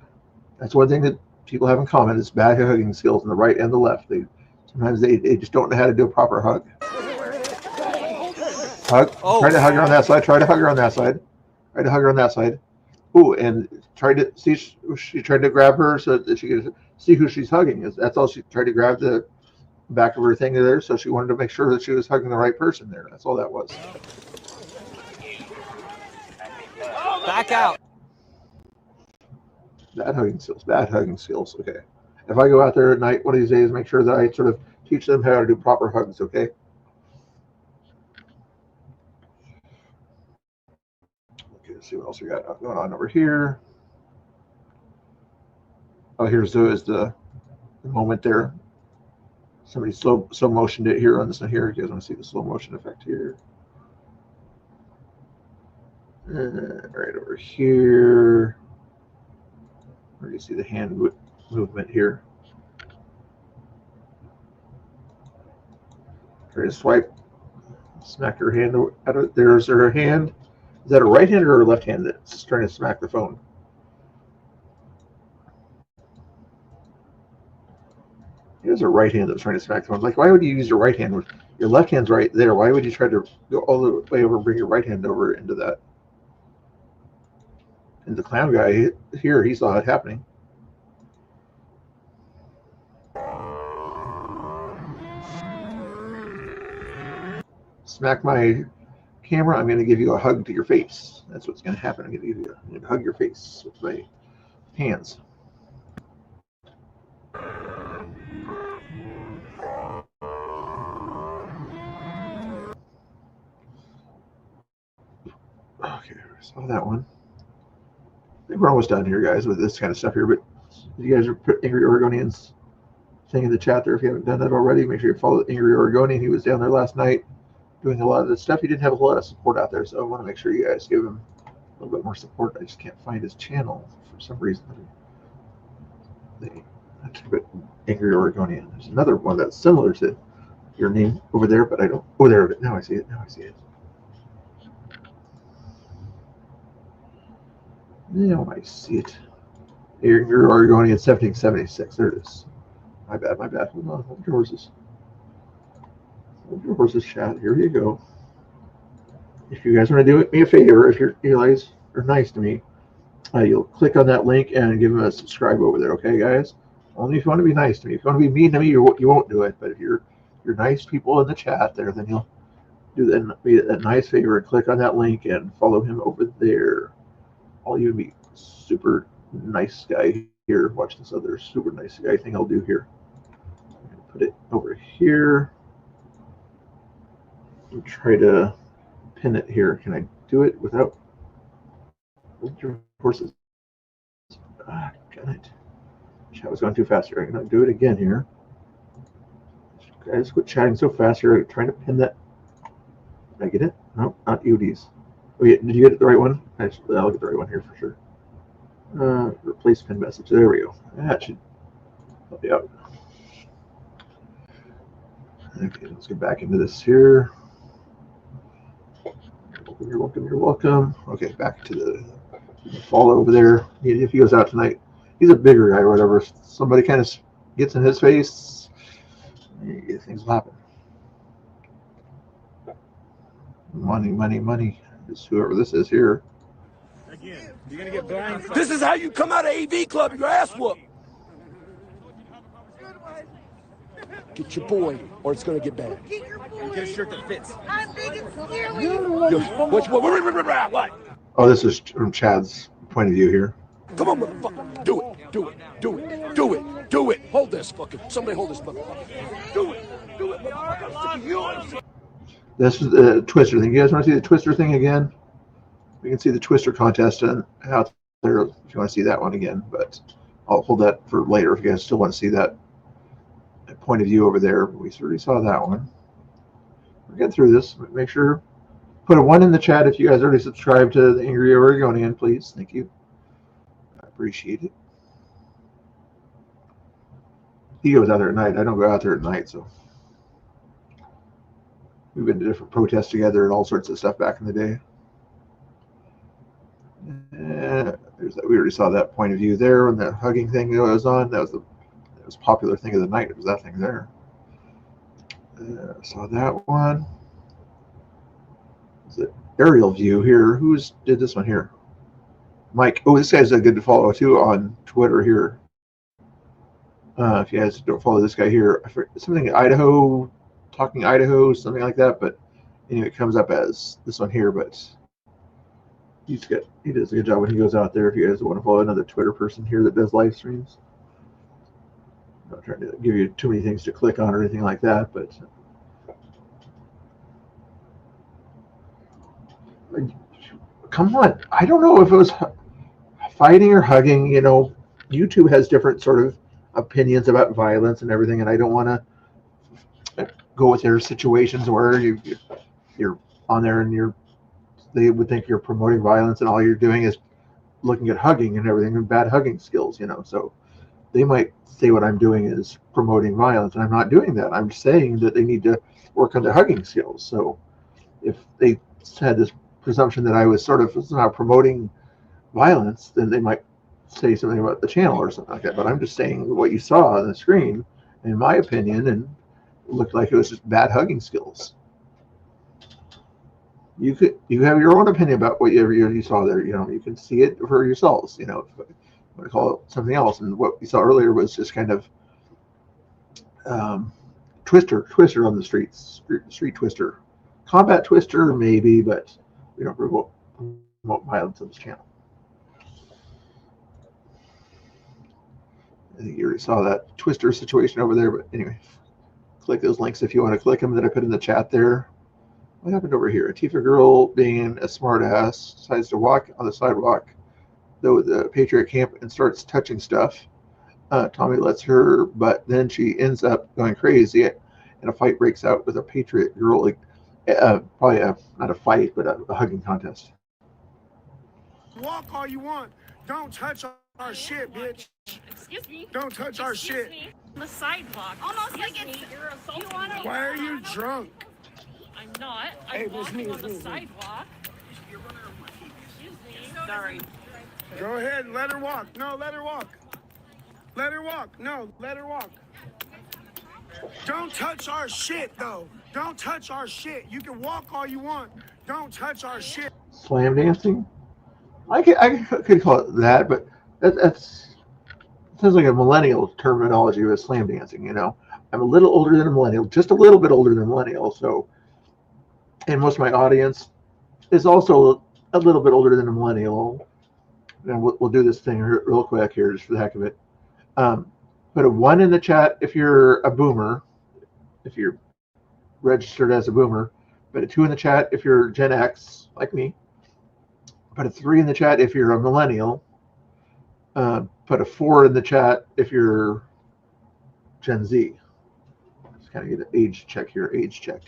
that's one thing that people have in common is bad hugging skills on the right and the left. Sometimes they just don't know how to do a proper hug. Hug. Oh. Try to hug her on that side. Try to hug her on that side. Try to hug her on that side. Ooh, and tried to see. She tried to grab her so that she could see who she's hugging. That's all. She tried to grab the back of her thing there, so she wanted to make sure that she was hugging the right person there. That's all that was. Back out. Bad hugging skills. Bad hugging skills. Okay. If I go out there at night one of these days, make sure that I sort of teach them how to do proper hugs. Okay. Okay. Let's see what else we got going on over here. Oh, here's the moment there. Somebody slow motioned it here on this one here. You guys want to see the slow motion effect here? Right over here. Where do you see the hand movement here? Try to swipe Smack her hand. There's her hand. Is that a right hand or a left hand that's trying to smack the phone? Here's a right hand that's trying to smack the phone. Like, why would you use your right hand? Your left hand's right there. Why would you try to go all the way over and bring your right hand over into that? And the clown guy here, he saw it happening. Smack my camera, I'm going to give you a hug to your face. That's what's going to happen. I'm going to hug your face with my hands. Okay, saw that one. I think we're almost done here, guys, with this kind of stuff here. But you guys are put Angry Oregonian's thing in the chat there. If you haven't done that already, make sure you follow Angry Oregonian. He was down there last night doing a lot of this stuff. He didn't have a lot of support out there, so I want to make sure you guys give him a little bit more support. I just can't find his channel for some reason. But Angry Oregonian. There's another one that's similar to your name over there, but I don't. Oh, there it is. Now I see it. Now I see it. Now I see it. Angry Oregonian 1776. There it is. My bad. My bad. Hold on. Hold your horses. Hold your horses, chat. Here you go. If you guys want to do me a favor, if you guys are nice to me, you'll click on that link and give them a subscribe over there. Okay, guys? Only if you want to be nice to me. If you want to be mean to me, you won't do it. But if you're nice people in the chat there, then you'll do that nice favor and click on that link and follow him over there. All you be super nice guy here. Watch this other super nice guy thing I'll do here. I'm going to put it over here. And try to pin it here. Can I do it without your horses? Ah, got it. Chat was going too fast here. I'm going to do it again here. Guys, quit chatting so fast here. I'm trying to pin that. Did I get it? No, not UDs. Oh, yeah. Did you get it the right one? Actually, I'll get the right one here for sure. Replace pin message. There we go. That should help you out. Okay, let's get back into this here. You're welcome. You're welcome. Okay, back to the follow over there. If he goes out tonight, he's a bigger guy or whatever. Somebody kind of gets in his face, things will happen. Money, money, money. It's whoever this is here. Again, you're gonna get blind. This is how you come out of AV Club, your ass whooped. Get your boy, or it's gonna get bad. Get your boy. Get a shirt that fits. I'm big and scary. What? Oh, this is from Chad's point of view here. Come on, motherfucker. Do it. Do it. Do it. Do it. Do it. Hold this fucking. Somebody hold this motherfucker. Do it. Do it, motherfucker. This is the Twister thing. You guys want to see the Twister thing again? We can see the Twister contest out there if you want to see that one again, but I'll hold that for later if you guys still want to see that point of view over there. We already saw that one. We're getting through this. Make sure put a 1 in the chat if you guys already subscribed to the Angry Oregonian, please. Thank you. I appreciate it. He goes out there at night. I don't go out there at night, so we've been to different protests together and all sorts of stuff back in the day. There's that. We already saw that point of view there when the hugging thing was on. That was popular thing of the night. It was that thing there. Saw that one. Is it aerial view here? Did this one here? Mike. Oh, this guy's a good to follow too on Twitter here. If you guys don't follow this guy here, something Idaho, talking Idaho, something like that. But anyway, it comes up as this one here. But he does a good job when he goes out there. If you guys want to follow another Twitter person here that does live streams. I'm not trying to give you too many things to click on or anything like that, but come on. I don't know if it was fighting or hugging. You know, YouTube has different sort of opinions about violence and everything, and I don't want to go with their situations where you're on there and they would think you're promoting violence and all you're doing is looking at hugging and everything and bad hugging skills, you know. So they might say what I'm doing is promoting violence, and I'm not doing that. I'm saying that they need to work on their hugging skills. So if they had this presumption that I was sort of somehow promoting violence, then they might say something about the channel or something like that. But I'm just saying what you saw on the screen, in my opinion, and it looked like it was just bad hugging skills. You have your own opinion about whatever you saw there. You know, you can see it for yourselves. You know, if I call it something else. And what we saw earlier was just kind of twister on the street twister, combat twister maybe, but we don't promote violence on this channel. I think you already saw that twister situation over there, but anyway, click those links if you want to click them that I put in the chat there. What happened over here? A Tifa girl, being a smartass, decides to walk on the sidewalk, though the Patriot camp, and starts touching stuff. Tommy lets her, but then she ends up going crazy, and a fight breaks out with a Patriot girl. Like, probably not a fight, but a hugging contest. Walk all you want. Don't touch our shit, bitch. Excuse me. Don't touch our shit. Me. On the sidewalk. Almost Excuse like me. it's- You're assaulting you wanna- me. Why are you drunk? I'm not. Hey, I'm it's walking me, on it's the me. sidewalk. Excuse me. Sorry. Go ahead, let her walk. No, let her walk. Let her walk. No, let her walk. Don't touch our shit, though. Don't touch our shit. You can walk all you want. Don't touch our shit. Slam dancing? I could call it that, but that's sounds like a millennial terminology with slam dancing. You know, I'm a little older than a millennial, just a little bit older than a millennial. So, and most of my audience is also a little bit older than a millennial. And we'll do this thing real quick here, just for the heck of it. Put a 1 in the chat if you're a boomer, if you're registered as a boomer. Put a 2 in the chat if you're Gen X, like me. Put a 3 in the chat if you're a millennial. Put a 4 in the chat if you're Gen Z. Just kind of get an age check here, age check.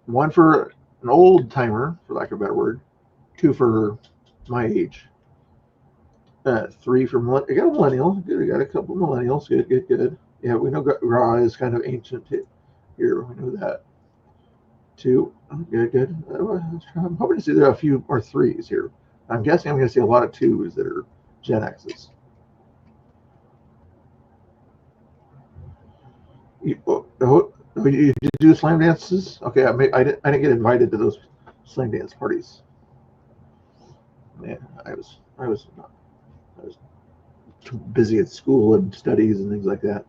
1 for an old timer, for lack of a better word. 2 for my age. 3 for millennial. I got a millennial. Good. I got a couple of millennials. Good. Yeah, we know Ra is kind of ancient here. We know that. 2. Good. I'm hoping to see there are a few more 3s here. I'm guessing I'm going to see a lot of 2s that are Gen X's. You do slam dances? Okay, I didn't get invited to those slam dance parties. Man, I was too busy at school and studies and things like that.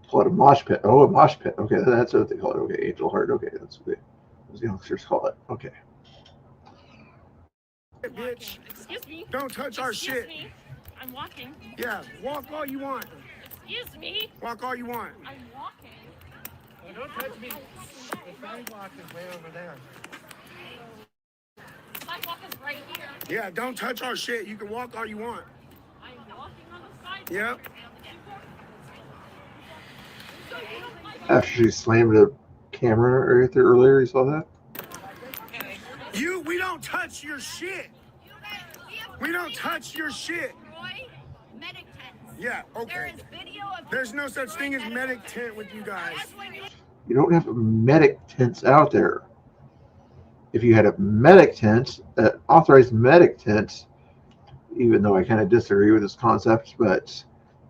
Call it a mosh pit. Oh, a mosh pit. Okay, that's what they call it. Okay, Angel Heart. Okay, that's what those youngsters call it. Okay. Bitch. Excuse me. Don't touch our shit. Me. I'm walking. Yeah, walk all you want. Excuse me. Walk all you want. I'm walking. Don't touch me. The sidewalk is way over there. Sidewalk is right here. Yeah, don't touch our shit. You can walk all you want. I'm walking on the sidewalk. Yep. After she slammed the camera right there earlier, you saw that? We don't touch your shit. We don't touch your shit. Roy, medic tents. Yeah, okay. There is video of There's no such thing as medic tent with you guys. You don't have medic tents out there. If you had a medic tent, an authorized medic tent, even though I kind of disagree with this concept, but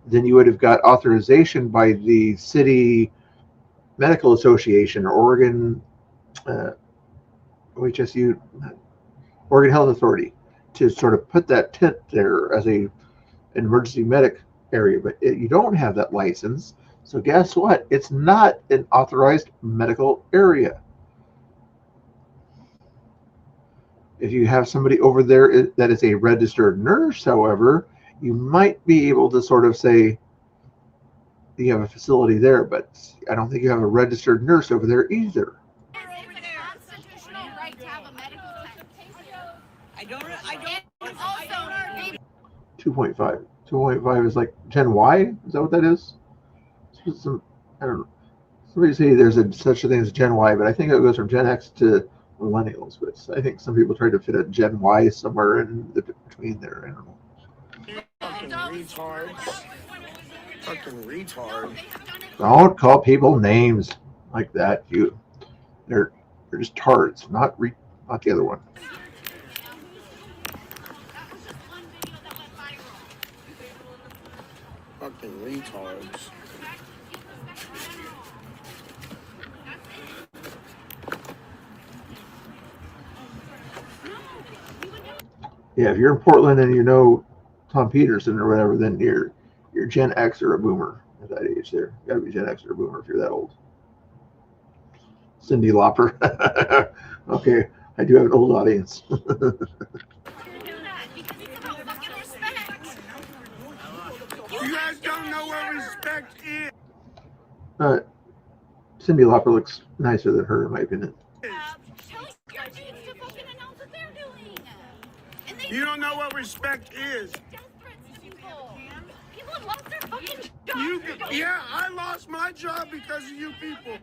then you would have got authorization by the city medical association, or Oregon OHSU, Oregon Health Authority, to sort of put that tent there as a emergency medic area. But you don't have that license, so guess what? It's not an authorized medical area. If you have somebody over there that is a registered nurse, however, you might be able to sort of say you have a facility there, but I don't think you have a registered nurse over there either. constitutional right to have a medical tent. I don't. And also, 2.5. 2.5 is like Gen Y? Is that what that is? I don't know. Somebody say there's such a thing as Gen Y, but I think it goes from Gen X to millennials. But I think some people try to fit a Gen Y somewhere in between there. I don't know. Fucking retards. Fucking retard. Don't call people names like that. They're They're just tards, not the other one. Fucking retards. Yeah, if you're in Portland and you know Tom Peterson or whatever, then you're Gen X or a boomer at that age there. You gotta be Gen X or a boomer if you're that old. Cyndi Lauper. Okay, I do have an old audience. You guys don't know what respect is. Cyndi Lauper looks nicer than her, in my opinion. You don't know what respect is. Yeah, I lost my job because of you people.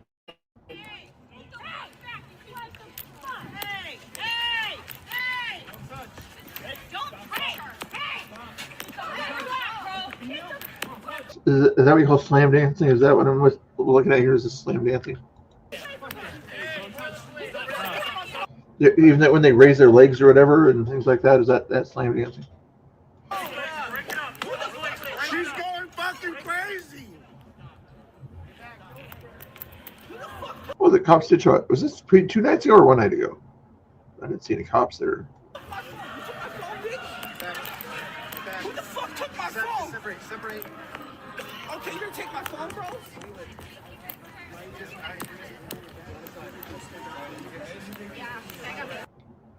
Is that what you call slam dancing? Is that what I'm looking at here? Is this slam dancing? Even that when they raise their legs or whatever and things like that, is that slam dancing? She's going fucking crazy. Well, the cops did show up. Was this 2 nights ago or 1 night ago? I didn't see any cops there. Who the fuck took my phone? Separate. Okay, you're gonna take my phone, bro?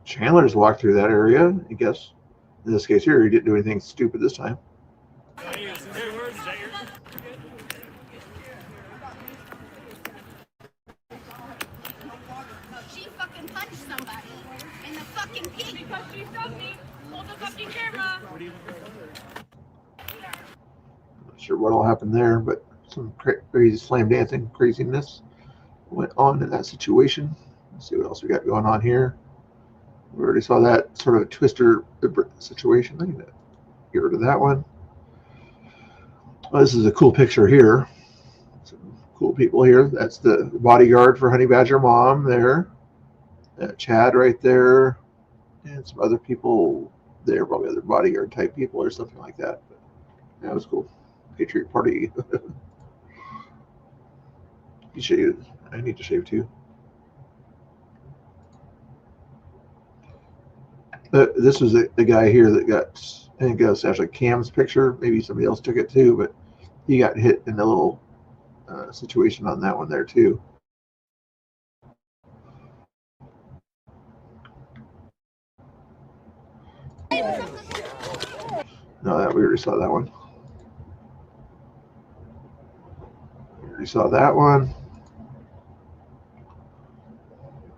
Chandler's walked through that area, I guess. In this case here, he didn't do anything stupid this time. She fucking punched somebody in the fucking pee because she shoved me. Hold the fucking camera. Not sure what all happened there, but some crazy slam dancing craziness went on in that situation. Let's see what else we got going on here. We already saw that sort of a twister situation. Look at that. Get rid of that one. Well, this is a cool picture here. Some cool people here. That's the bodyguard for Honey Badger Mom there. Chad right there. And some other people there, probably other bodyguard type people or something like that. But that was cool. Patriot Party. You shave. I need to shave too. This was the guy here that got, I think that was actually Cam's picture. Maybe somebody else took it too, but he got hit in a little situation on that one there too. No, we already saw that one. We already saw that one.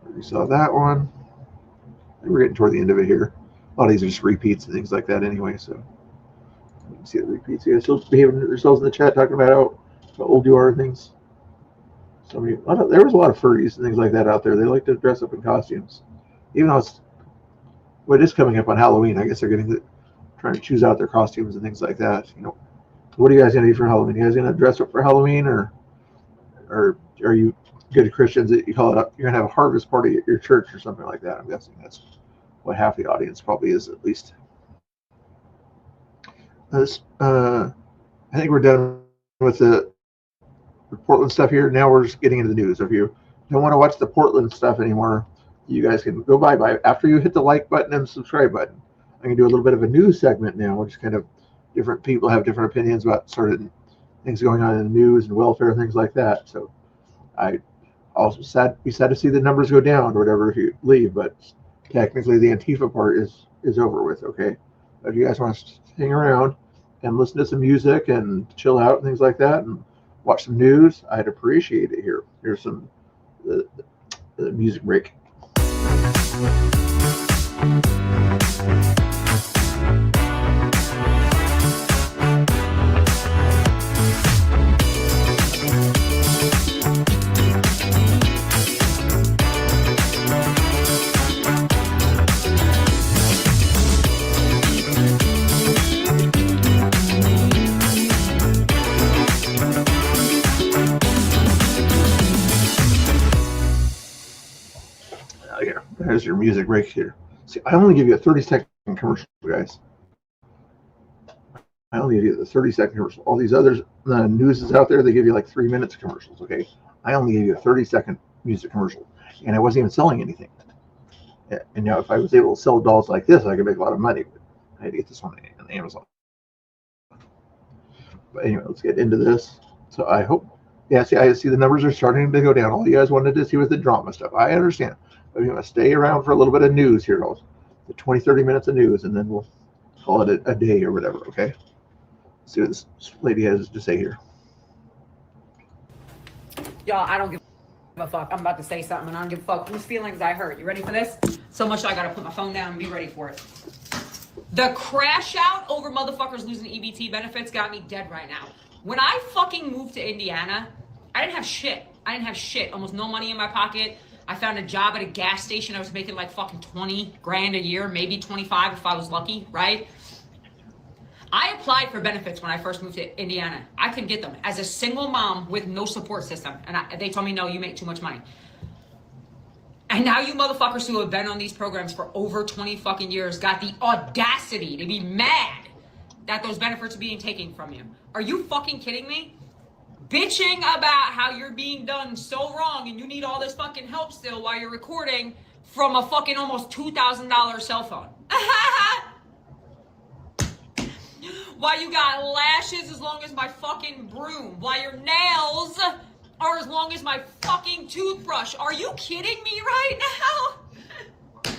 We already saw that one. We're getting toward the end of it here. A lot of these are just repeats and things like that anyway, so you can see the repeats. You guys still behaving yourselves in the chat talking about how old you are and things. There was a lot of furries and things like that out there. They like to dress up in costumes. Even though it is coming up on Halloween, I guess they're trying to choose out their costumes and things like that. You know, what are you guys gonna do for Halloween? You guys gonna dress up for Halloween, or are you good Christians that you call it up? You're gonna have a harvest party at your church or something like that. I'm guessing that's what half the audience probably is, at least. I think we're done with the Portland stuff here. Now we're just getting into the news. If you don't want to watch the Portland stuff anymore, you guys can go by after you hit the like button and subscribe button. I'm gonna do a little bit of a news segment now, which kind of different people have different opinions about certain things going on in the news and welfare and things like that. So I also be sad to see the numbers go down or whatever if you leave, but technically the Antifa part is over with. Okay, but if you guys want to hang around and listen to some music and chill out and things like that and watch some news, I'd appreciate it. Here's some the music break. your music break here. See, I only give you a 30-second commercial, guys. I only give you the 30-second commercial. All these others, the news is out there, they give you like 3 minutes commercials, okay? I only gave you a 30-second music commercial, and I wasn't even selling anything. And now if I was able to sell dolls like this, I could make a lot of money. But I had to get this one on Amazon. But anyway, let's get into this. So I hope, yeah, see, I see the numbers are starting to go down. All you guys wanted to see was the drama stuff. I understand. But you're going to stay around for a little bit of news here, the 20, 30 minutes of news, and then we'll call it a day or whatever, okay? Let's see what this lady has to say here. Y'all, I don't give a fuck. I'm about to say something and I don't give a fuck whose feelings I hurt. You ready for this? So much I gotta put my phone down and be ready for it. The crash out over motherfuckers losing EBT benefits got me dead right now. When I fucking moved to Indiana, I didn't have shit. Almost no money in my pocket. I found a job at a gas station. I was making like fucking 20 grand a year, maybe 25 if I was lucky, right? I applied for benefits when I first moved to Indiana. I could get them as a single mom with no support system. And they told me, no, you make too much money. And now you motherfuckers who have been on these programs for over 20 fucking years got the audacity to be mad that those benefits are being taken from you. Are you fucking kidding me? Bitching about how you're being done so wrong and you need all this fucking help still while you're recording from a fucking almost $2,000 cell phone. Why you got lashes as long as my fucking broom? Why your nails are as long as my fucking toothbrush? Are you kidding me right now?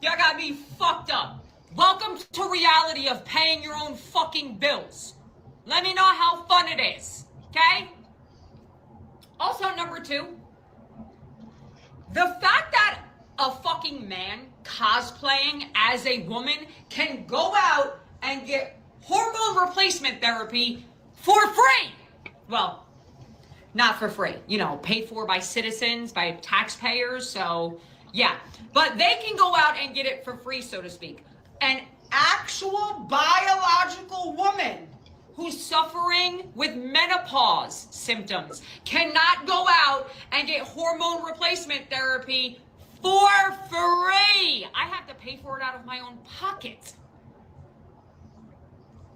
Y'all got me fucked up. Welcome to reality of paying your own fucking bills. Let me know how fun it is, okay? Also, number 2, the fact that a fucking man cosplaying as a woman can go out and get hormone replacement therapy for free. Well, not for free, you know, paid for by citizens, by taxpayers. So yeah, but they can go out and get it for free, so to speak. An actual biological woman who's suffering with menopause symptoms cannot go out and get hormone replacement therapy for free. I have to pay for it out of my own pocket.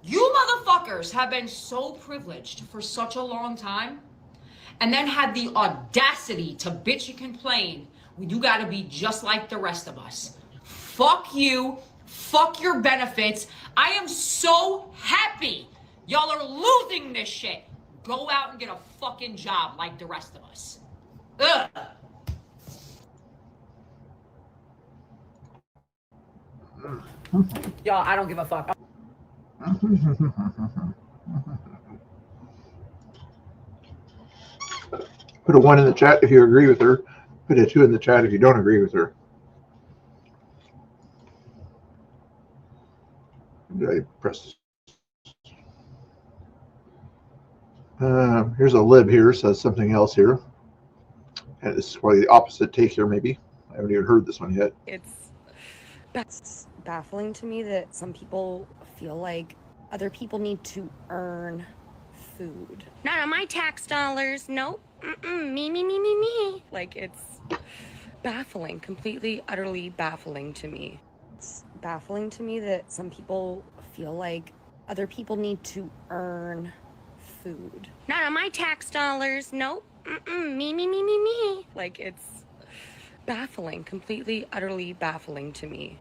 You motherfuckers have been so privileged for such a long time and then had the audacity to bitch and complain when you gotta be just like the rest of us. Fuck you. Fuck your benefits. I am so happy y'all are losing this shit. Go out and get a fucking job like the rest of us. Ugh. Y'all, I don't give a fuck. Put a 1 in the chat if you agree with her. Put a 2 in the chat if you don't agree with her. Did I press this? Here's a lib here, says something else here. And this is probably the opposite take here, maybe. I haven't even heard this one yet. That's baffling to me that some people feel like other people need to earn food. Not on my tax dollars. Nope. Me. Like, it's baffling, completely, utterly baffling to me. It's baffling to me that some people feel like other people need to earn food. Not on my tax dollars. Nope. Me. Like, it's baffling, completely, utterly baffling to me.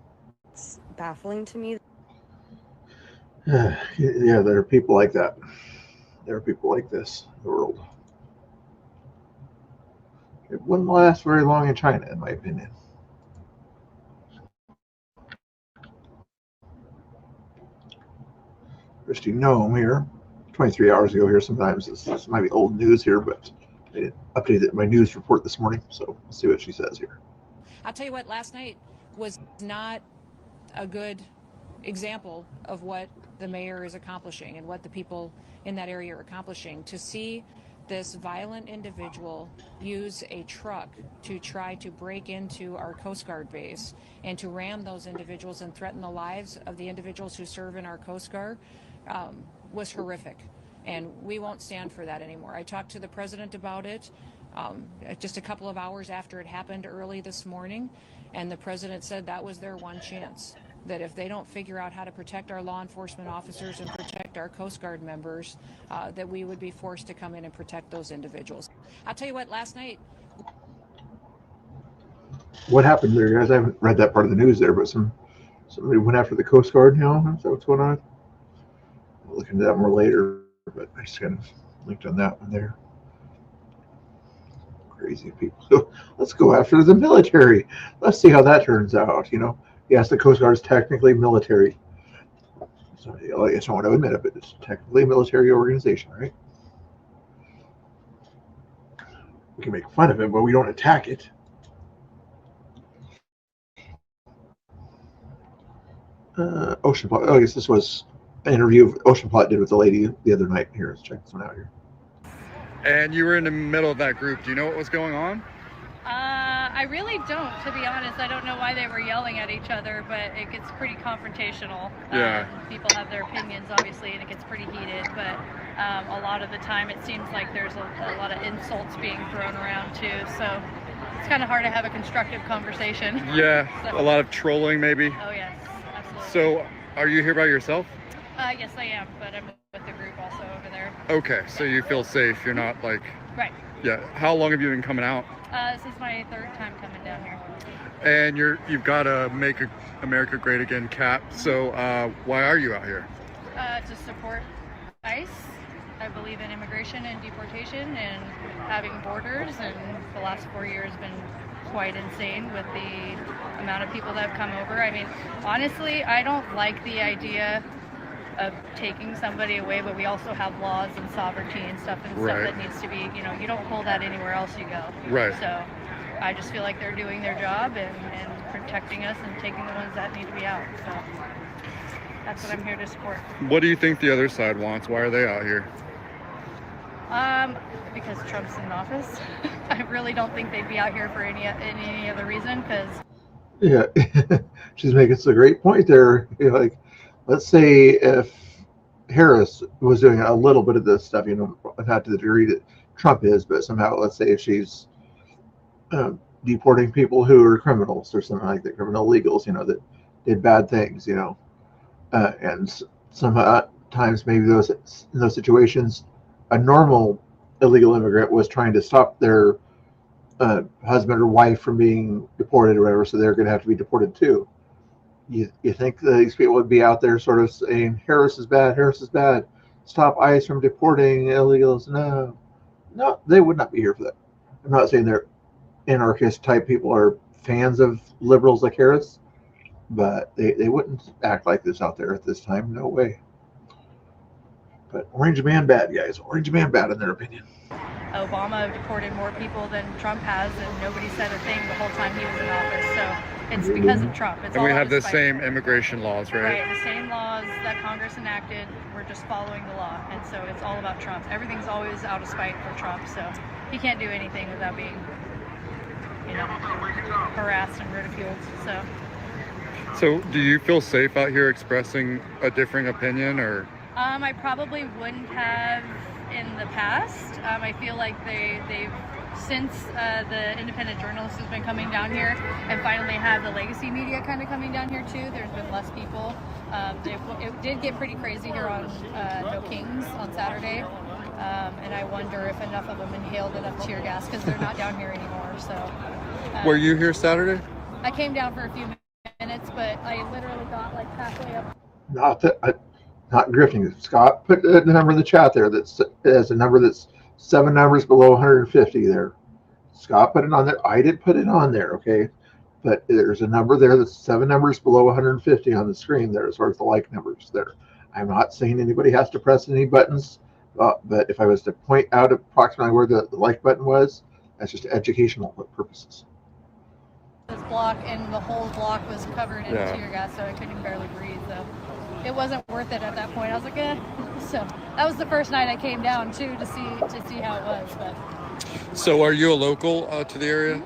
It's baffling to me. Yeah, there are people like that. There are people like this in the world. It wouldn't last very long in China, in my opinion. Christy Gnome here, 23 hours ago here. Sometimes this might be old news here, but I didn't update my news report this morning, so let's see what she says here. I'll tell you what, last night was not a good example of what the mayor is accomplishing and what the people in that area are accomplishing. To see this violent individual use a truck to try to break into our Coast Guard base and to ram those individuals and threaten the lives of the individuals who serve in our Coast Guard was horrific. And we won't stand for that anymore. I talked to the president about it. just a couple of hours after it happened early this morning, and the president said that was their one chance. That if they don't figure out how to protect our law enforcement officers and protect our Coast Guard members, that we would be forced to come in and protect those individuals. I'll tell you what, last night. What happened there, guys? I haven't read that part of the news there, but somebody went after the Coast Guard now. Is that what's going on? I'll look into that more later, but I just kind of linked on that one there. Crazy people. So let's go after the military. Let's see how that turns out. You know, yes, the Coast Guard is technically military. So I guess I don't want to admit it, but it's technically a military organization, right? We can make fun of it, but we don't attack it. Ocean Plot. Oh, I guess this was an interview Ocean Plot did with the lady the other night. Here, let's check this one out here. And you were in the middle of that group. Do you know what was going on? I really don't, to be honest. I don't know why they were yelling at each other, but it gets pretty confrontational. Yeah. People have their opinions, obviously, and it gets pretty heated, but a lot of the time it seems like there's a lot of insults being thrown around, too, so it's kind of hard to have a constructive conversation. Yeah, So- a lot of trolling maybe. Oh, yes, absolutely. So, are you here by yourself? Yes, I am, but I'm with the group also over there. Okay, so you feel safe. You're not like... Right. Yeah. How long have you been coming out? This is my third time coming down here. And you've got a Make America Great Again cap. So why are you out here? To support ICE. I believe in immigration and deportation and having borders, and the last 4 years have been quite insane with the amount of people that have come over. I mean, honestly, I don't like the idea of taking somebody away, but we also have laws and sovereignty and stuff Right. that needs to be, you know, you don't hold that anywhere else you go. Right. So I just feel like they're doing their job and protecting us and taking the ones that need to be out. So that's what I'm here to support. What do you think the other side wants? Why are they out here? Because Trump's in office. I really don't think they'd be out here for any other reason, because Yeah, she's making a great point there. You know, like, let's say if Harris was doing a little bit of this stuff, you know, not to the degree that Trump is, but somehow, let's say if she's deporting people who are criminals or something like that, criminal illegals, you know, that did bad things, you know, and sometimes maybe in those situations, a normal illegal immigrant was trying to stop their husband or wife from being deported or whatever, so they're going to have to be deported too. You think these people would be out there sort of saying, Harris is bad, stop ICE from deporting illegals? No, they would not be here for that. I'm not saying they're anarchist type people are fans of liberals like Harris, but they wouldn't act like this out there at this time. No way. But Orange Man bad, guys. Orange Man bad in their opinion. Obama deported more people than Trump has, and nobody said a thing the whole time he was in office. So it's because of Trump. It's And we all have out the of spite. same immigration laws, right? Right, the same laws that Congress enacted. We're just following the law, and so it's all about Trump. Everything's always out of spite for Trump, so he can't do anything without being, you know, harassed and ridiculed. So do you feel safe out here expressing a differing opinion, or? I probably wouldn't have in the past. I feel like they've since the independent journalist has been coming down here, and finally have the legacy media kind of coming down here too. There's been less people. It did get pretty crazy here on No Kings on Saturday, and I wonder if enough of them inhaled enough tear gas, because they're not down here anymore. So. Were you here Saturday? I came down for a few minutes, but I literally got like halfway up. Not grifting. Scott put the number in the chat there. That's a number that's 7 numbers below 150 there. Scott put it on there. I did put it on there, okay? But there's a number there that's 7 numbers below 150 on the screen there, as far as the like numbers there. I'm not saying anybody has to press any buttons, but if I was to point out approximately where the like button was, that's just educational purposes. This block, and the whole block was covered in Yeah. tear gas, so I couldn't barely breathe. So it wasn't worth it at that point. I was like, eh. So that was the first night I came down too to see how it was. But So are you a local to the area?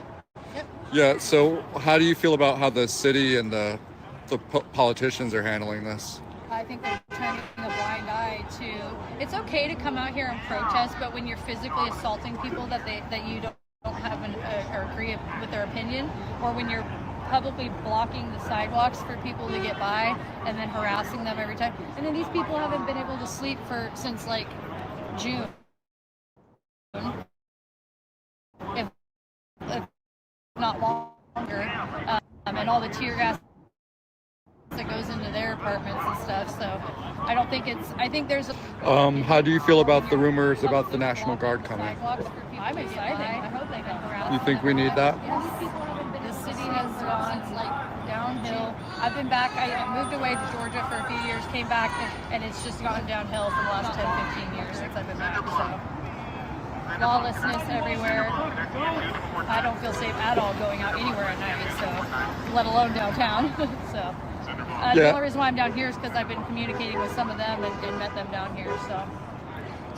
Yep. Yeah, so how do you feel about how the city and the politicians are handling this? I think they're turning a blind eye to. It's okay to come out here and protest, but when you're physically assaulting people that you don't have or agree with their opinion, or when you're publicly blocking the sidewalks for people to get by and then harassing them every time, and then these people haven't been able to sleep since like June, if not longer, and all the tear gas that goes into their apartments and stuff. So I don't think I think there's how do you feel about the rumors about the National Guard coming? I'm excited. I hope they can harass. You think we need that? Yes. The city has gone like downhill. I've been back. I moved away to Georgia for a few years, came back, and it's just gone downhill for the last 10, 15 years since I've been back. So lawlessness everywhere. I don't feel safe at all going out anywhere at night, so let alone downtown. So the only reason why I'm down here is because I've been communicating with some of them and met them down here.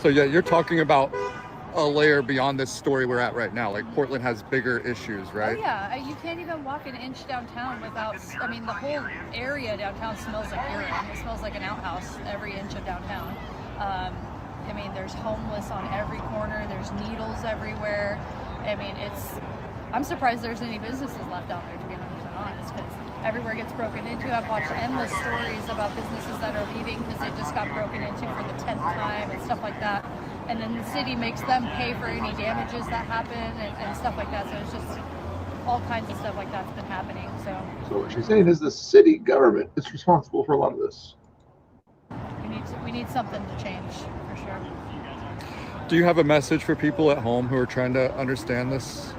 So yeah, you're talking about a layer beyond this story we're at right now. Like Portland has bigger issues, right? Oh, yeah, you can't even walk an inch downtown without, I mean, the whole area downtown smells like urine. It smells like an outhouse every inch of downtown. I mean, there's homeless on every corner. There's needles everywhere. I mean, I'm surprised there's any businesses left out there, to be 100% honest, because everywhere gets broken into. I've watched endless stories about businesses that are leaving because they just got broken into for the 10th time and stuff like that. And then the city makes them pay for any damages that happen and stuff like that. So it's just all kinds of stuff like that's been happening. So what she's saying is the city government is responsible for a lot of this. We need something to change for sure. Do you have a message for people at home who are trying to understand this?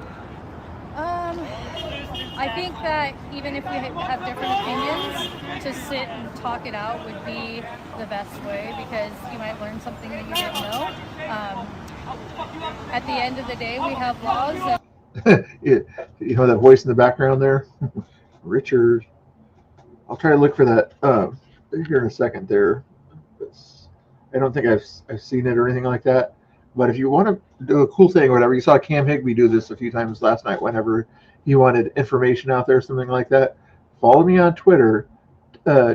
I think that even if we have different opinions, to sit and talk it out would be the best way, because you might learn something that you didn't know. At the end of the day, we have laws. You know that voice in the background there? Richard. I'll try to look for that here in a second there. I don't think I've seen it or anything like that. But if you want to do a cool thing or whatever, you saw Cam Higbee do this a few times last night whenever he wanted information out there, something like that. Follow me on Twitter.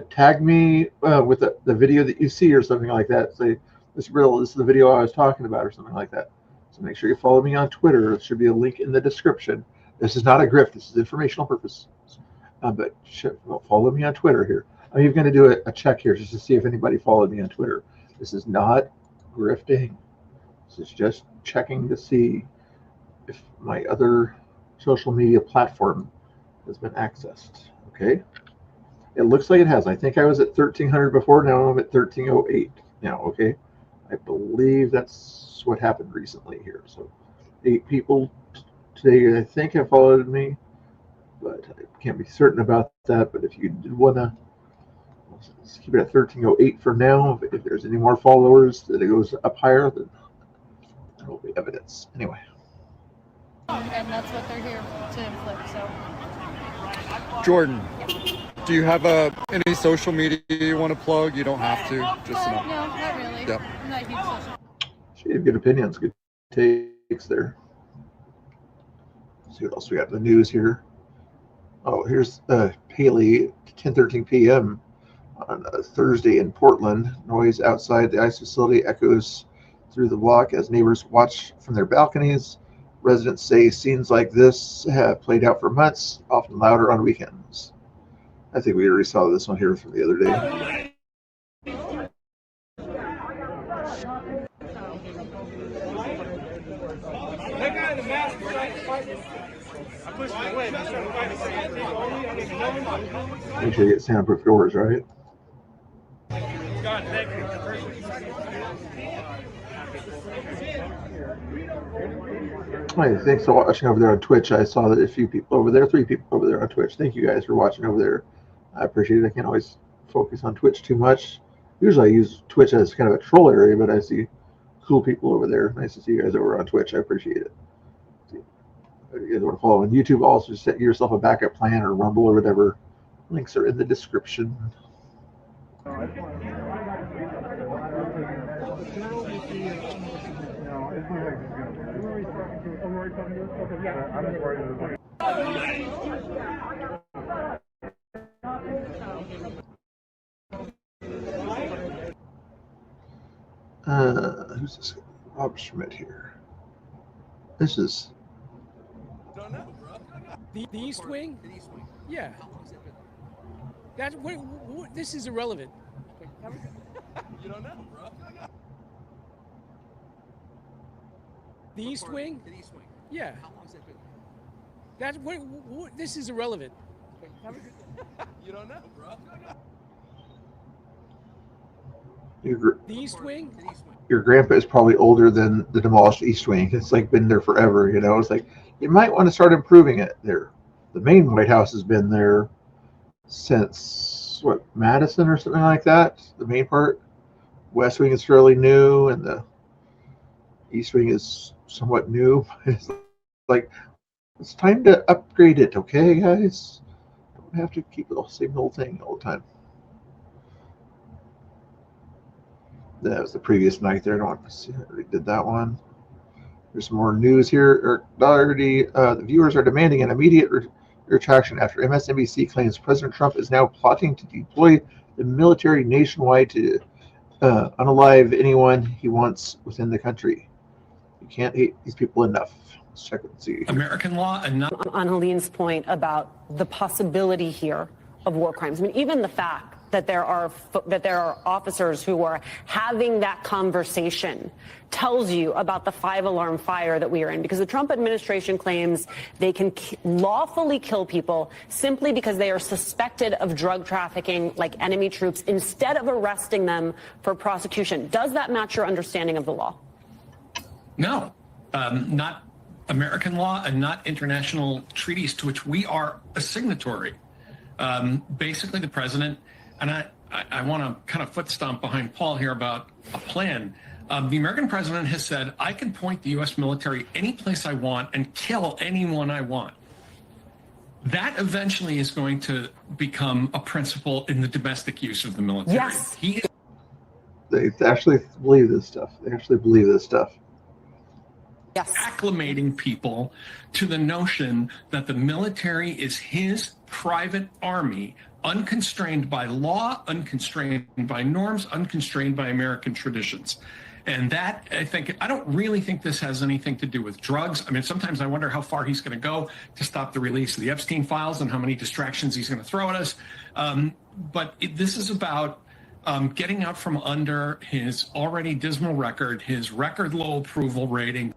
Tag me with the video that you see or something like that. Say, this is the video I was talking about or something like that. So make sure you follow me on Twitter. There should be a link in the description. This is not a grift. This is informational purpose. But follow me on Twitter here. I'm even going to do a check here just to see if anybody followed me on Twitter. This is not grifting. This is just checking to see if my other social media platform has been accessed. Okay. It looks like it has. I think I was at 1300 before. Now I'm at 1308 now. Okay. I believe that's what happened recently here. So 8 people today, I think, have followed me, but I can't be certain about that. But if you did want to, let's keep it at 1308 for now. If there's any more followers that it goes up higher, then there will be evidence. Anyway. And that's what they're here to inflict. So, Jordan, do you have any social media you want to plug? You don't have to. Just no, not really. Yep. I'm not huge social. She had good opinions, good takes there. Let's see what else we got in the news here. Oh, here's Haley, 10:13 p.m. on Thursday in Portland. Noise outside the ICE facility echoes through the block as neighbors watch from their balconies. Residents say scenes like this have played out for months, often louder on weekends. I think we already saw this one here from the other day. Make sure you get soundproof doors, right? God, thank you. Hey, thanks for watching over there on Twitch. I saw that a few people over there, 3 people over there on Twitch. Thank you guys for watching over there. I appreciate it. I can't always focus on Twitch too much. Usually I use Twitch as kind of a troll area, but I see cool people over there. Nice to see you guys over on Twitch. I appreciate it. If you guys want to follow on YouTube, also set yourself a backup plan or Rumble or whatever. Links are in the description. Who's this? Rob Schmidt here. This is. The East Wing? Yeah. That's what this is irrelevant. You don't know, bro. The East Wing? The East Wing. Yeah. How long's that been? That's what this is irrelevant. You don't know, bro. The East Wing? Your grandpa is probably older than the demolished East Wing. It's like been there forever, you know. It's like you might want to start improving it there. The main White House has been there since what, Madison or something like that. The main part. West Wing is fairly new, and the East Wing is somewhat new. It's like it's time to upgrade it, okay, guys? Don't have to keep the same old thing all the time. That was the previous night there. I don't want to see. I already did that one. There's some more news here. The viewers are demanding an immediate retraction after MSNBC claims President Trump is now plotting to deploy the military nationwide to unalive anyone he wants within the country. You can't hate these people enough. Let's check and see. American law and not on Helene's point about the possibility here of war crimes. I mean, even the fact that there are officers who are having that conversation tells you about the 5-alarm fire that we are in, because the Trump administration claims they can lawfully kill people simply because they are suspected of drug trafficking like enemy troops instead of arresting them for prosecution. Does that match your understanding of the law? No, not American law and not international treaties to which we are a signatory. Basically, the president, and I want to kind of foot stomp behind Paul here about a plan. The American president has said, I can point the U.S. military any place I want and kill anyone I want. That eventually is going to become a principle in the domestic use of the military. Yes. They actually believe this stuff. They actually believe this stuff. Yes. Acclimating people to the notion that the military is his private army, unconstrained by law, unconstrained by norms, unconstrained by American traditions. And that, I don't really think this has anything to do with drugs. I mean, sometimes I wonder how far he's going to go to stop the release of the Epstein files and how many distractions he's going to throw at us. But this is about getting out from under his already dismal record, his record low approval rating.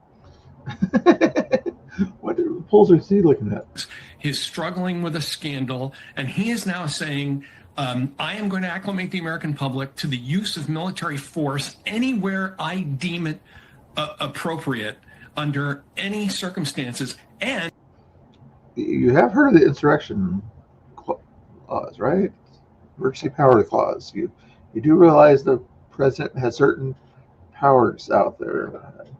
What polls are he looking at? He's struggling with a scandal, and he is now saying, I am going to acclimate the American public to the use of military force anywhere I deem it appropriate under any circumstances. And you have heard of the insurrection clause, right? Emergency power clause. You do realize the president has certain powers out there.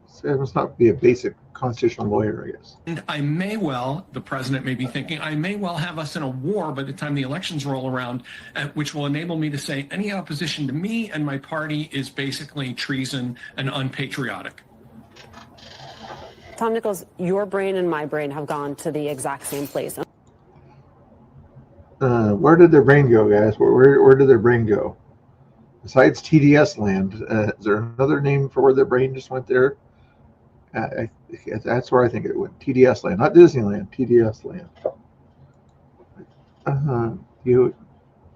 So it must not be a basic constitutional lawyer, I guess. And I may well, the president may be thinking, I may well have us in a war by the time the elections roll around, which will enable me to say any opposition to me and my party is basically treason and unpatriotic. Tom Nichols, your brain and my brain have gone to the exact same place. Where did their brain go, guys? Where did their brain go? Besides TDS land, is there another name for where their brain just went there? That's where I think it went. TDS land, not Disneyland. TDS land.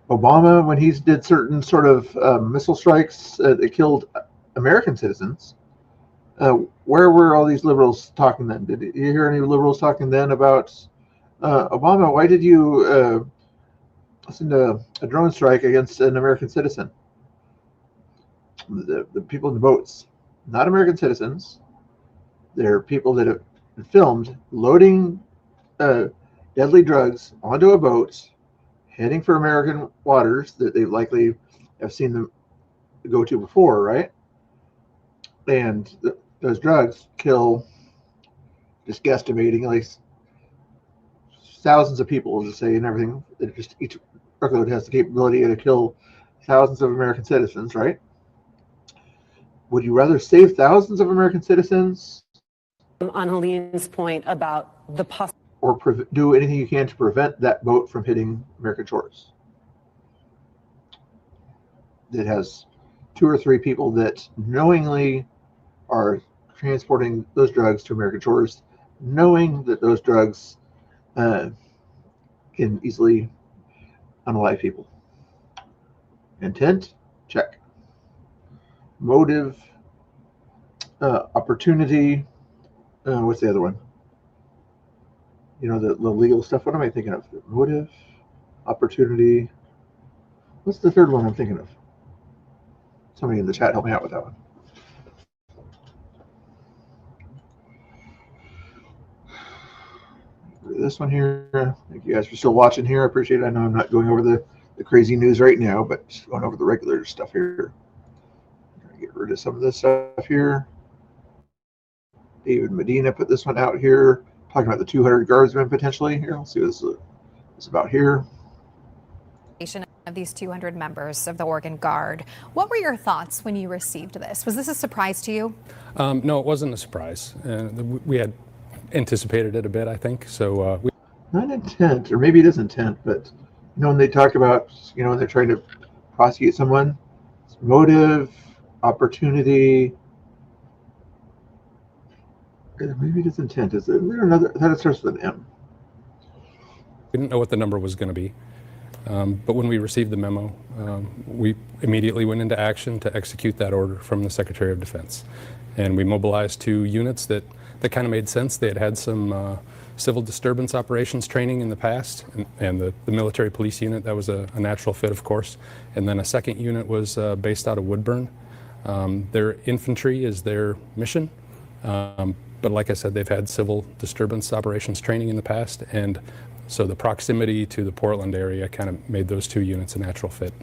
Obama, when he did certain sort of missile strikes that killed American citizens, where were all these liberals talking then? Did you hear any liberals talking then about Obama? Why did you send a drone strike against an American citizen? The people in the boats, not American citizens. They're people that have been filmed loading deadly drugs onto a boat, heading for American waters that they likely have seen them go to before, right? And those drugs kill, just guesstimating, like thousands of people, to say, and everything. Just each truckload has the capability to kill thousands of American citizens, right? Would you rather save thousands of American citizens? On Helene's point about the or do anything you can to prevent that boat from hitting American shores? It has 2 or 3 people that knowingly are transporting those drugs to American shores, knowing that those drugs can easily unalive people. Intent, check. Motive, opportunity, what's the other one? You know, the legal stuff. What am I thinking of? Motive, opportunity. What's the third one I'm thinking of? Somebody in the chat help me out with that one. This one here. Thank you guys for still watching here. I appreciate it. I know I'm not going over the crazy news right now, but just going over the regular stuff here. Get rid of some of this stuff here. David Medina put this one out here, talking about the 200 guardsmen potentially. Here, let's see what this is about here. Of these 200 members of the Oregon Guard. What were your thoughts when you received this? Was this a surprise to you? No, it wasn't a surprise. We had anticipated it a bit, I think. So not intent, or maybe it is intent, but you know, when they talk about, you know, when they're trying to prosecute someone, it's motive, opportunity. Maybe it is intent. Is there another? I thought it starts with an M. We didn't know what the number was going to be. But when we received the memo, we immediately went into action to execute that order from the Secretary of Defense. And we mobilized 2 units that kind of made sense. They had some civil disturbance operations training in the past, and the military police unit, that was a natural fit, of course. And then a second unit was based out of Woodburn. Their infantry is their mission. But like I said, they've had civil disturbance operations training in the past, and so the proximity to the Portland area kind of made those 2 units a natural fit.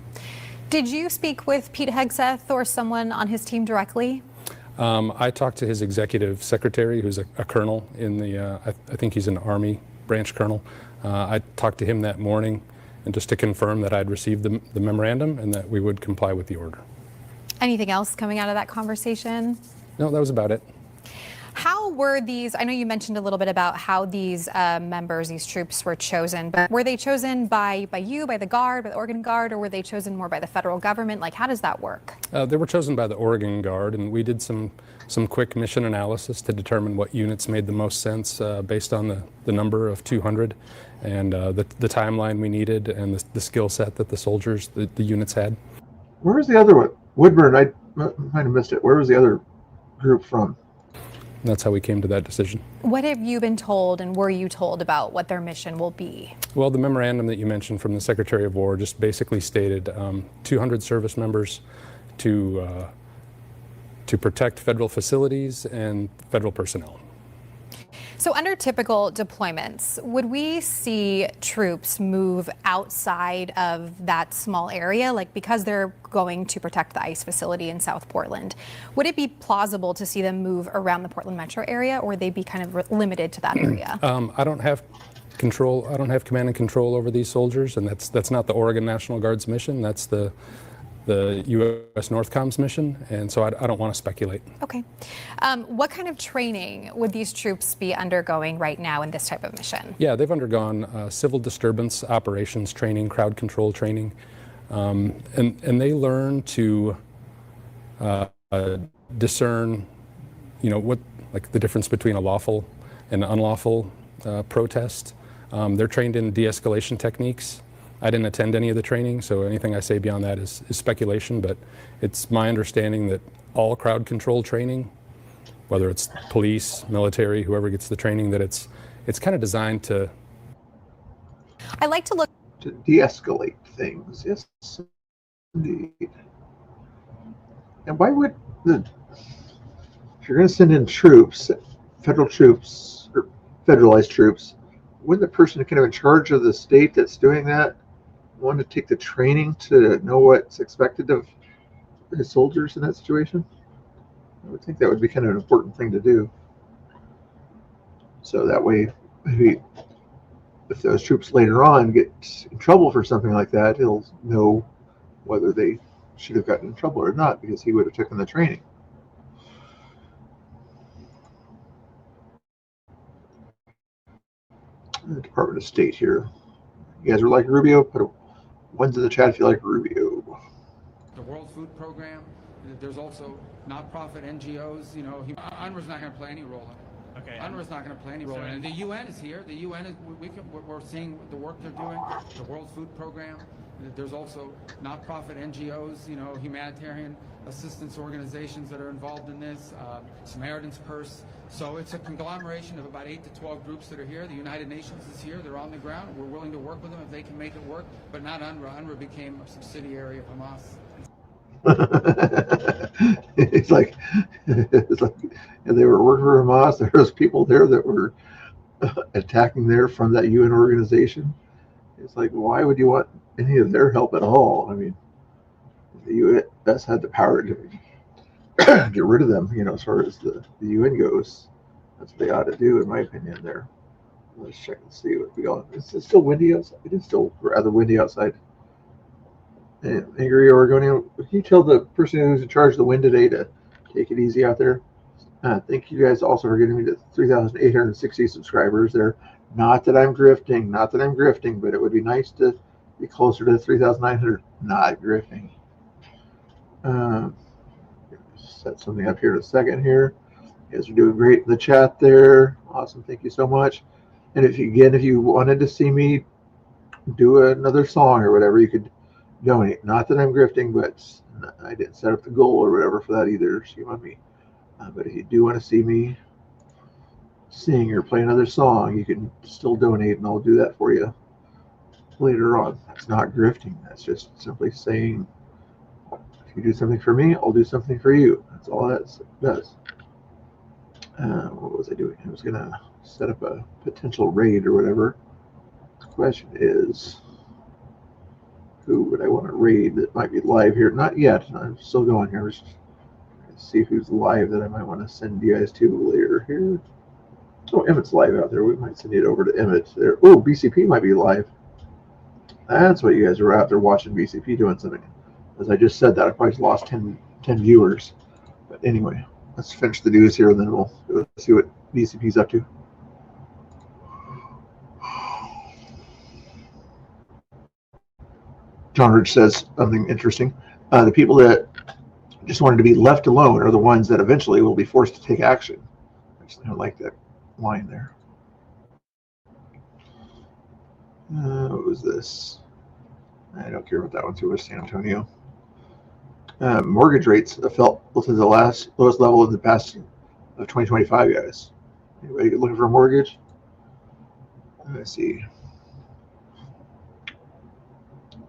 Did you speak with Pete Hegseth or someone on his team directly? I talked to his executive secretary, who's a colonel in the, I think he's an Army branch colonel. I talked to him that morning, and just to confirm that I'd received the memorandum and that we would comply with the order. Anything else coming out of that conversation? No, that was about it. How were these, I know you mentioned a little bit about how these members, these troops were chosen, but were they chosen by you, by the Guard, by the Oregon Guard, or were they chosen more by the federal government? Like, how does that work? They were chosen by the Oregon Guard, and we did some quick mission analysis to determine what units made the most sense based on the number of 200 and the timeline we needed and the skill set that the soldiers, the units had. Where was the other one? Woodburn, I might have missed it. Where was the other group from? That's how we came to that decision. What have you been told, and were you told about what their mission will be? Well, the memorandum that you mentioned from the Secretary of War just basically stated 200 service members to protect federal facilities and federal personnel. So under typical deployments, would we see troops move outside of that small area? Like, because they're going to protect the ICE facility in South Portland, would it be plausible to see them move around the Portland metro area, or would they be kind of limited to that area? I don't have control. I don't have command and control over these soldiers, and that's not the Oregon National Guard's mission. That's the U.S. Northcom's mission, and so I don't want to speculate. Okay. What kind of training would these troops be undergoing right now in this type of mission? Yeah, they've undergone civil disturbance operations training, crowd control training, and they learn to discern, you know, what, like, the difference between a lawful and unlawful protest. They're trained in de-escalation techniques. I didn't attend any of the training, so anything I say beyond that is speculation, but it's my understanding that all crowd control training, whether it's police, military, whoever gets the training, that it's kind of designed to... I like to look... To de-escalate things, yes, indeed. And why would if you're going to send in troops, federal troops, or federalized troops, wouldn't the person kind of in charge of the state that's doing that want to take the training to know what's expected of his soldiers in that situation? I would think that would be kind of an important thing to do. So that way, maybe if those troops later on get in trouble for something like that, he'll know whether they should have gotten in trouble or not, because he would have taken the training. The Department of State here. You guys are like Rubio? Put ones in the chat if you like Rubio. World Food Program. There's also nonprofit NGOs. You know, UNRWA's not going to play any role in it. Okay. UNRWA's not going to play any role in it. The UN is here. The UN is. We're seeing the work they're doing. The World Food Program. There's also nonprofit NGOs. You know, humanitarian assistance organizations that are involved in this. Samaritan's Purse. So it's a conglomeration of about 8 to 12 groups that are here. The United Nations is here. They're on the ground. We're willing to work with them if they can make it work. But not UNRWA. UNRWA became a subsidiary of Hamas. it's like and they were working for Hamas. There was people there that were attacking there from that UN organization. It's like, why would you want any of their help at all? I mean, the U.S. had the power to get rid of them, you know, as far as the UN goes. That's what they ought to do, in my opinion, there. Let's check and see what we got. Is it still windy outside? It is still rather windy outside. Angry Oregonian, can you tell the person who's in charge of the wind today to take it easy out there? Thank you guys also for getting me to 3,860 subscribers there. Not that I'm grifting, but it would be nice to be closer to 3,900. Not grifting. Set something up here in a second here. You guys are doing great in the chat there. Awesome, thank you so much. And if you wanted to see me do another song or whatever, you could donate. Not that I'm grifting, but I didn't set up the goal or whatever for that either. Shame on me. But if you do want to see me sing or play another song, you can still donate, and I'll do that for you later on. That's not grifting. That's just simply saying, if you do something for me, I'll do something for you. That's all that does. What was I doing? I was going to set up a potential raid or whatever. The question is, who would I want to raid that might be live here? Not yet. I'm still going here. Let's see who's live that I might want to send you guys to later here. Oh, Emmett's live out there. We might send it over to Emmett there. Oh, BCP might be live. That's what you guys are out there watching, BCP doing something. As I just said that, I probably lost 10 viewers. But anyway, let's finish the news here, and then we'll see what BCP's up to. John Rich says something interesting. The people that just wanted to be left alone are the ones that eventually will be forced to take action. I like that line there. What was this? I don't care about that one too much, San Antonio. Mortgage rates fell to the lowest level in the past of 2025, guys. Anybody looking for a mortgage? Let's see.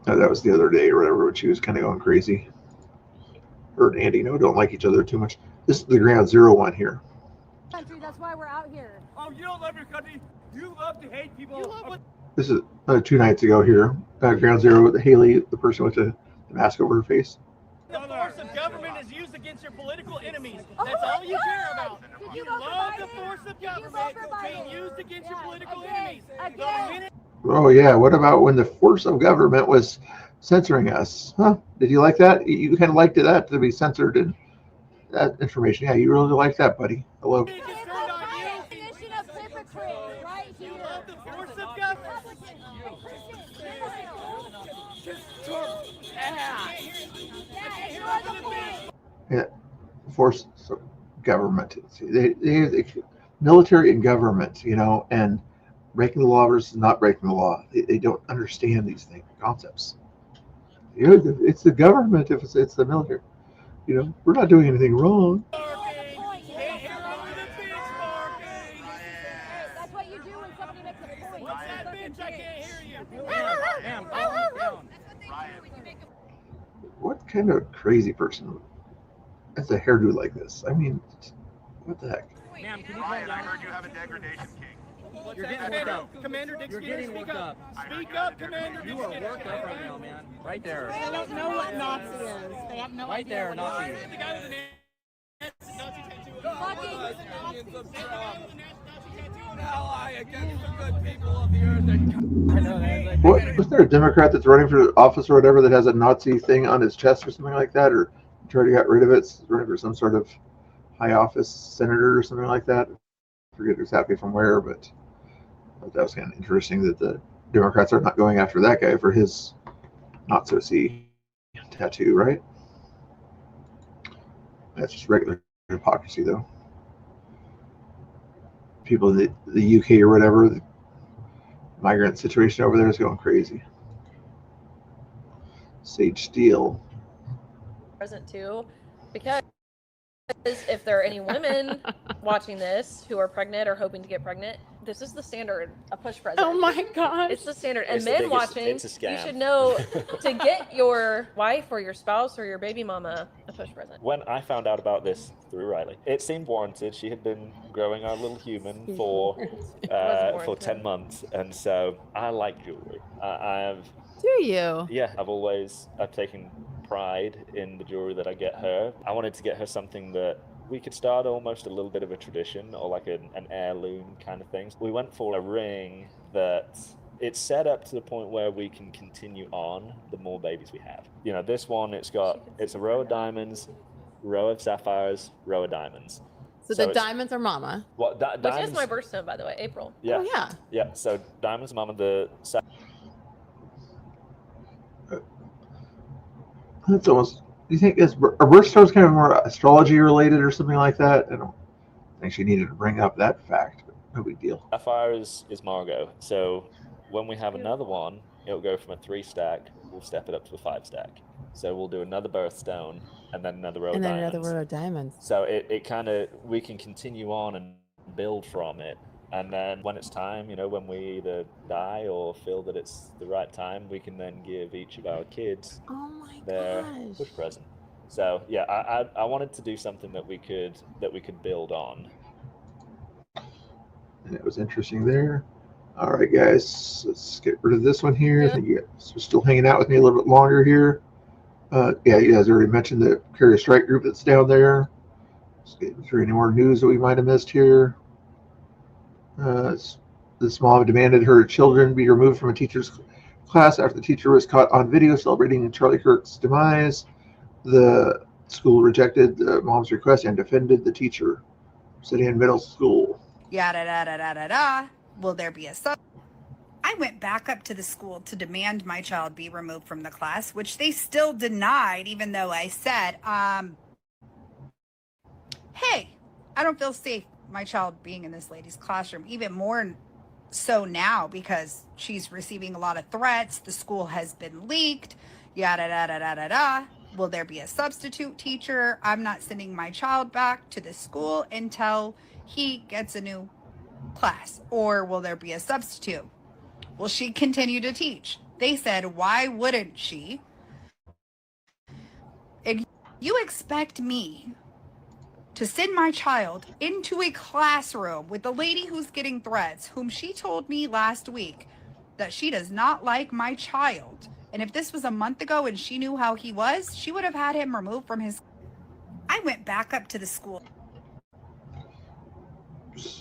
Oh, that was the other day or whatever, when she was kind of going crazy. Her and Andy don't like each other too much. This is the Ground Zero one here. Country, that's why we're out here. Oh, you don't love your country. You love to hate people. You love what? This is 2 nights ago here. Ground Zero with Haley, the person with the mask over her face. The force of government is used against your political enemies. That's all you care about. You love the force of government being used against your political enemies. Oh yeah, what about when the force of government was censoring us? Huh? Did you like that? You kind of liked that to be censored and that information. Yeah, you really liked that, buddy. Hello. Yeah, force of government. See, they military and government, you know, and breaking the law versus not breaking the law. They don't understand these concepts. You know, it's the government if it's the military. You know, we're not doing anything wrong. That's what you do when somebody makes a point. What's that bitch? I can't hear you. What kind of crazy person has a hairdo like this? I mean, what the heck? Ma'am, can you calm down? I heard you have a degradation king. You're getting worked up. Commander Dick Skinner, You're getting worked up. Speak up, Commander Dick Skinner. You are worked up right now, man. Right there. They don't know what Nazi is. They have no right idea there, what Nazi. The guy with the Nazi tattoo. An ally against the good people of the earth. What was there a Democrat that's running for office or whatever that has a Nazi thing on his chest or something like that, or tried to get rid of it? Running for some sort of high office, senator or something like that. I forget exactly from where, but that was kind of interesting that the Democrats are not going after that guy for his not so see tattoo, right? That's just regular hypocrisy, though. People in the UK or whatever, the migrant situation over there is going crazy. Sage Steele. Present too, because if there are any women watching this who are pregnant or hoping to get pregnant, this is the standard, a push present. Oh my gosh. It's the standard. And It's the men biggest- watching, it's a scam. you should know to get your wife or your spouse or your baby mama a push present. When I found out about this through Riley, it seemed warranted. She had been growing our little human for 10 months, and so I like jewelry. I have. Do you? Yeah, I've taken pride in the jewelry that I get her. I wanted to get her something that we could start almost a little bit of a tradition, or like an heirloom kind of thing. We went for a ring that it's set up to the point where we can continue on the more babies we have. You know, this one, it's a row of diamonds, row of sapphires, row of diamonds. So the diamonds are mama. What Which diamonds? is my birthstone, by the way, April. Yeah. Oh, yeah. Yeah. So diamonds, mama. The That's almost. Do you think are birthstones kind of more astrology related or something like that? I don't think she needed to bring up that fact, but no big deal. sapphire is Margot. So when we have another one, it'll go from a 3-stack. We'll step it up to a 5-stack. So we'll do another birthstone and then another row And of then diamonds. another row of diamonds. So it kind of, we can continue on and build from it. And then when it's time, you know, when we either die or feel that it's the right time, we can then give each of our kids their push present. So yeah, I wanted to do something that we could build on. And it was interesting there. All right, guys, let's get rid of this one here. I think you guys are still hanging out with me a little bit longer here. Yeah, you guys already mentioned the Carrier Strike group that's down there. Let's get through any more news that we might have missed here. This mom demanded her children be removed from a teacher's class after the teacher was caught on video celebrating Charlie Kirk's demise. The school rejected the mom's request and defended the teacher sitting in middle school. Yada da da da da da. Will there be a sub? I went back up to the school to demand my child be removed from the class, which they still denied, even though I said, hey, I don't feel safe my child being in this lady's classroom, even more so now because she's receiving a lot of threats. The school has been leaked, yada da da da da da. Will there be a substitute teacher? I'm not sending my child back to the school until he gets a new class. Or will there be a substitute? Will she continue to teach? They said, why wouldn't she? If you expect me to send my child into a classroom with the lady who's getting threats, whom she told me last week that she does not like my child, and if this was a month ago and she knew how he was, she would have had him removed from his... I went back up to the school.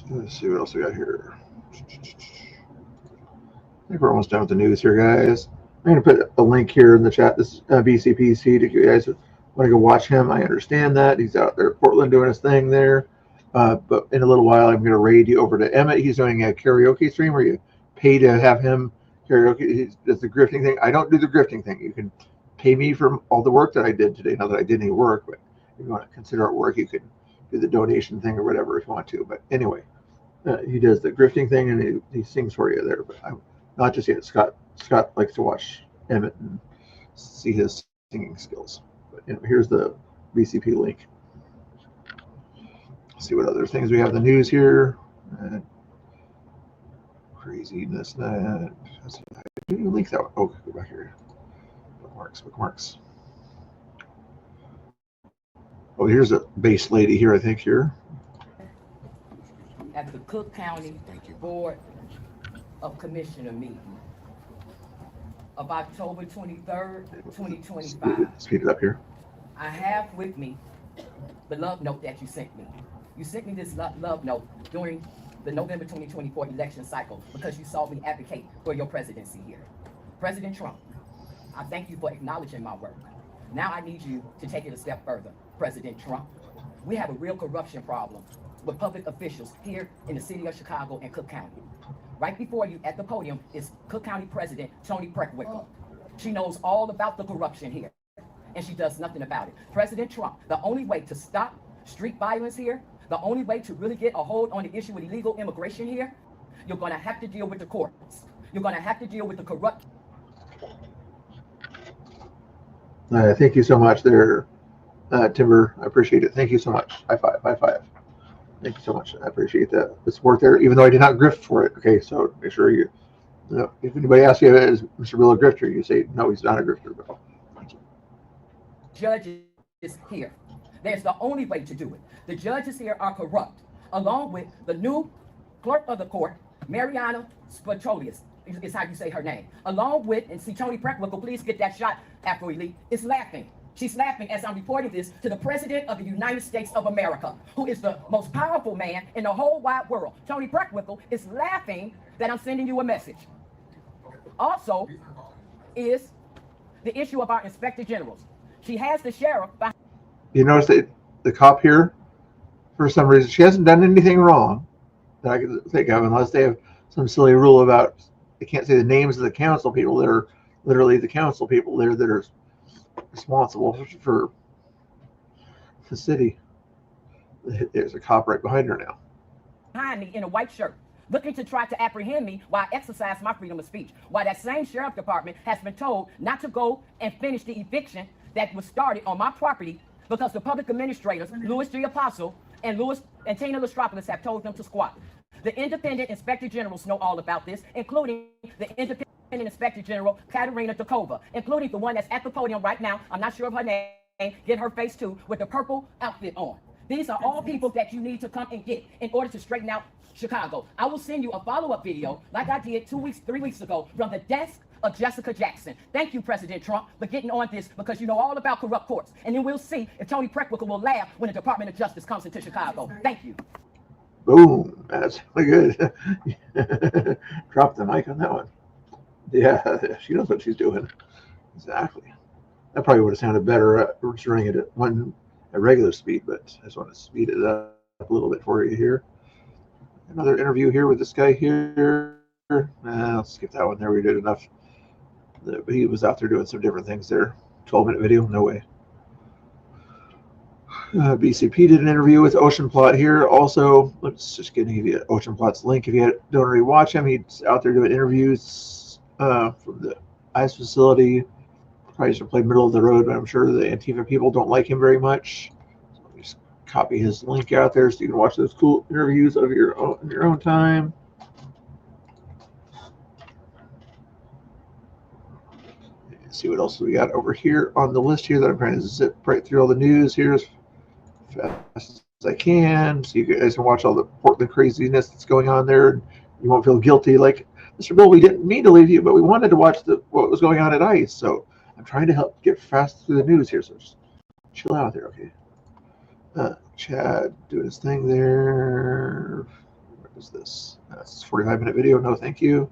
Let's see what else we got here. I think we're almost done with the news here, guys. I'm going to put a link here in the chat. This is BCPC. If you guys want to go watch him, I understand that. He's out there in Portland doing his thing there. But in a little while, I'm going to raid you over to Emmett. He's doing a karaoke stream where you pay to have him karaoke. He does the grifting thing. I don't do the grifting thing. You can pay me for all the work that I did today. Not that I did any work, but if you want to consider it work, you can do the donation thing or whatever if you want to. But anyway, he does the grifting thing and he sings for you there. But I'm not just yet. Scott likes to watch Emmett and see his singing skills. But anyway, here's the BCP link. Let's see what other things we have in the news here. Craziness. That. Did you link that one? Oh, go back here. Bookmarks. Oh, here's a base lady here, I think, here. At the Cook County Board of Commissioner meeting of October 23rd, 2025. Speed it up here. I have with me the love note that you sent me. You sent me this love note during the November 2024 election cycle because you saw me advocate for your presidency here. President Trump, I thank you for acknowledging my work. Now I need you to take it a step further, President Trump. We have a real corruption problem with public officials here in the city of Chicago and Cook County. Right before you at the podium is Cook County President Toni Preckwinkle. She knows all about the corruption here. and she does nothing about it. President Trump, the only way to stop street violence here, the only way to really get a hold on the issue with illegal immigration here, you're going to have to deal with the courts. You're going to have to deal with the corrupt. Thank you so much there, Timber. I appreciate it. Thank you so much. High five. High five. Thank you so much. I appreciate that. It's work there, even though I did not grift for it. Okay, so make sure you know, if anybody asks you, is Mr. Bill a grifter? You say, no, he's not a grifter, Bill. Thank you. Judges here. There's the only way to do it. The judges here are corrupt, along with the new clerk of the court, Mariana Spatrolius, is how you say her name. Along with, and see Toni Preckwinkle, please get that shot, Afro-Elite, is laughing. She's laughing as I'm reporting this to the President of the United States of America, who is the most powerful man in the whole wide world. Toni Preckwinkle is laughing that I'm sending you a message. Also is the issue of our inspector generals. She has the sheriff behind. You notice that the cop here, for some reason, she hasn't done anything wrong that I can think of, unless they have some silly rule about they can't say the names of the council people. They're literally the council people there that are responsible for the city. There's a cop right behind her now. Behind me in a white shirt, looking to try to apprehend me while I exercise my freedom of speech. While that same sheriff department has been told not to go and finish the eviction that was started on my property because the public administrators, Louis G. Apostle and Tina Lestropoulos, have told them to squat. The independent inspector generals know all about this, including the independent Inspector General Katerina Dakova, including the one that's at the podium right now. I'm not sure of her name. Get her face too, with the purple outfit on. These are all people that you need to come and get in order to straighten out Chicago. I will send you a follow-up video like I did 3 weeks ago from the desk of Jessica Jackson. Thank you, President Trump, for getting on this, because you know all about corrupt courts. And then we'll see if Toni Preckwinkle will laugh when the Department of Justice comes into Chicago. Thank you. Boom. That's really good. Drop the mic on that one. Yeah, she knows what she's doing. Exactly. That probably would have sounded better running it at regular speed, but I just want to speed it up a little bit for you here. Another interview here with this guy here. Let's skip that one there. We did enough. He was out there doing some different things there. 12-minute video? No way. BCP did an interview with Ocean Plot here. Also, let's just give you Ocean Plot's link if you don't already watch him. He's out there doing interviews from the ICE facility. Probably just play middle of the road, but I'm sure the Antifa people don't like him very much. So let me just copy his link out there so you can watch those cool interviews of your own time. See what else we got over here on the list here that I'm trying to zip right through all the news here as fast as I can, so you guys can watch all the Portland craziness that's going on there. You won't feel guilty like, Mr. Bill, we didn't mean to leave you, but we wanted to watch what was going on at ICE. So I'm trying to help get fast through the news here. So just chill out there, okay? Chad doing his thing there. What is this? That's a 45-minute video. No, thank you.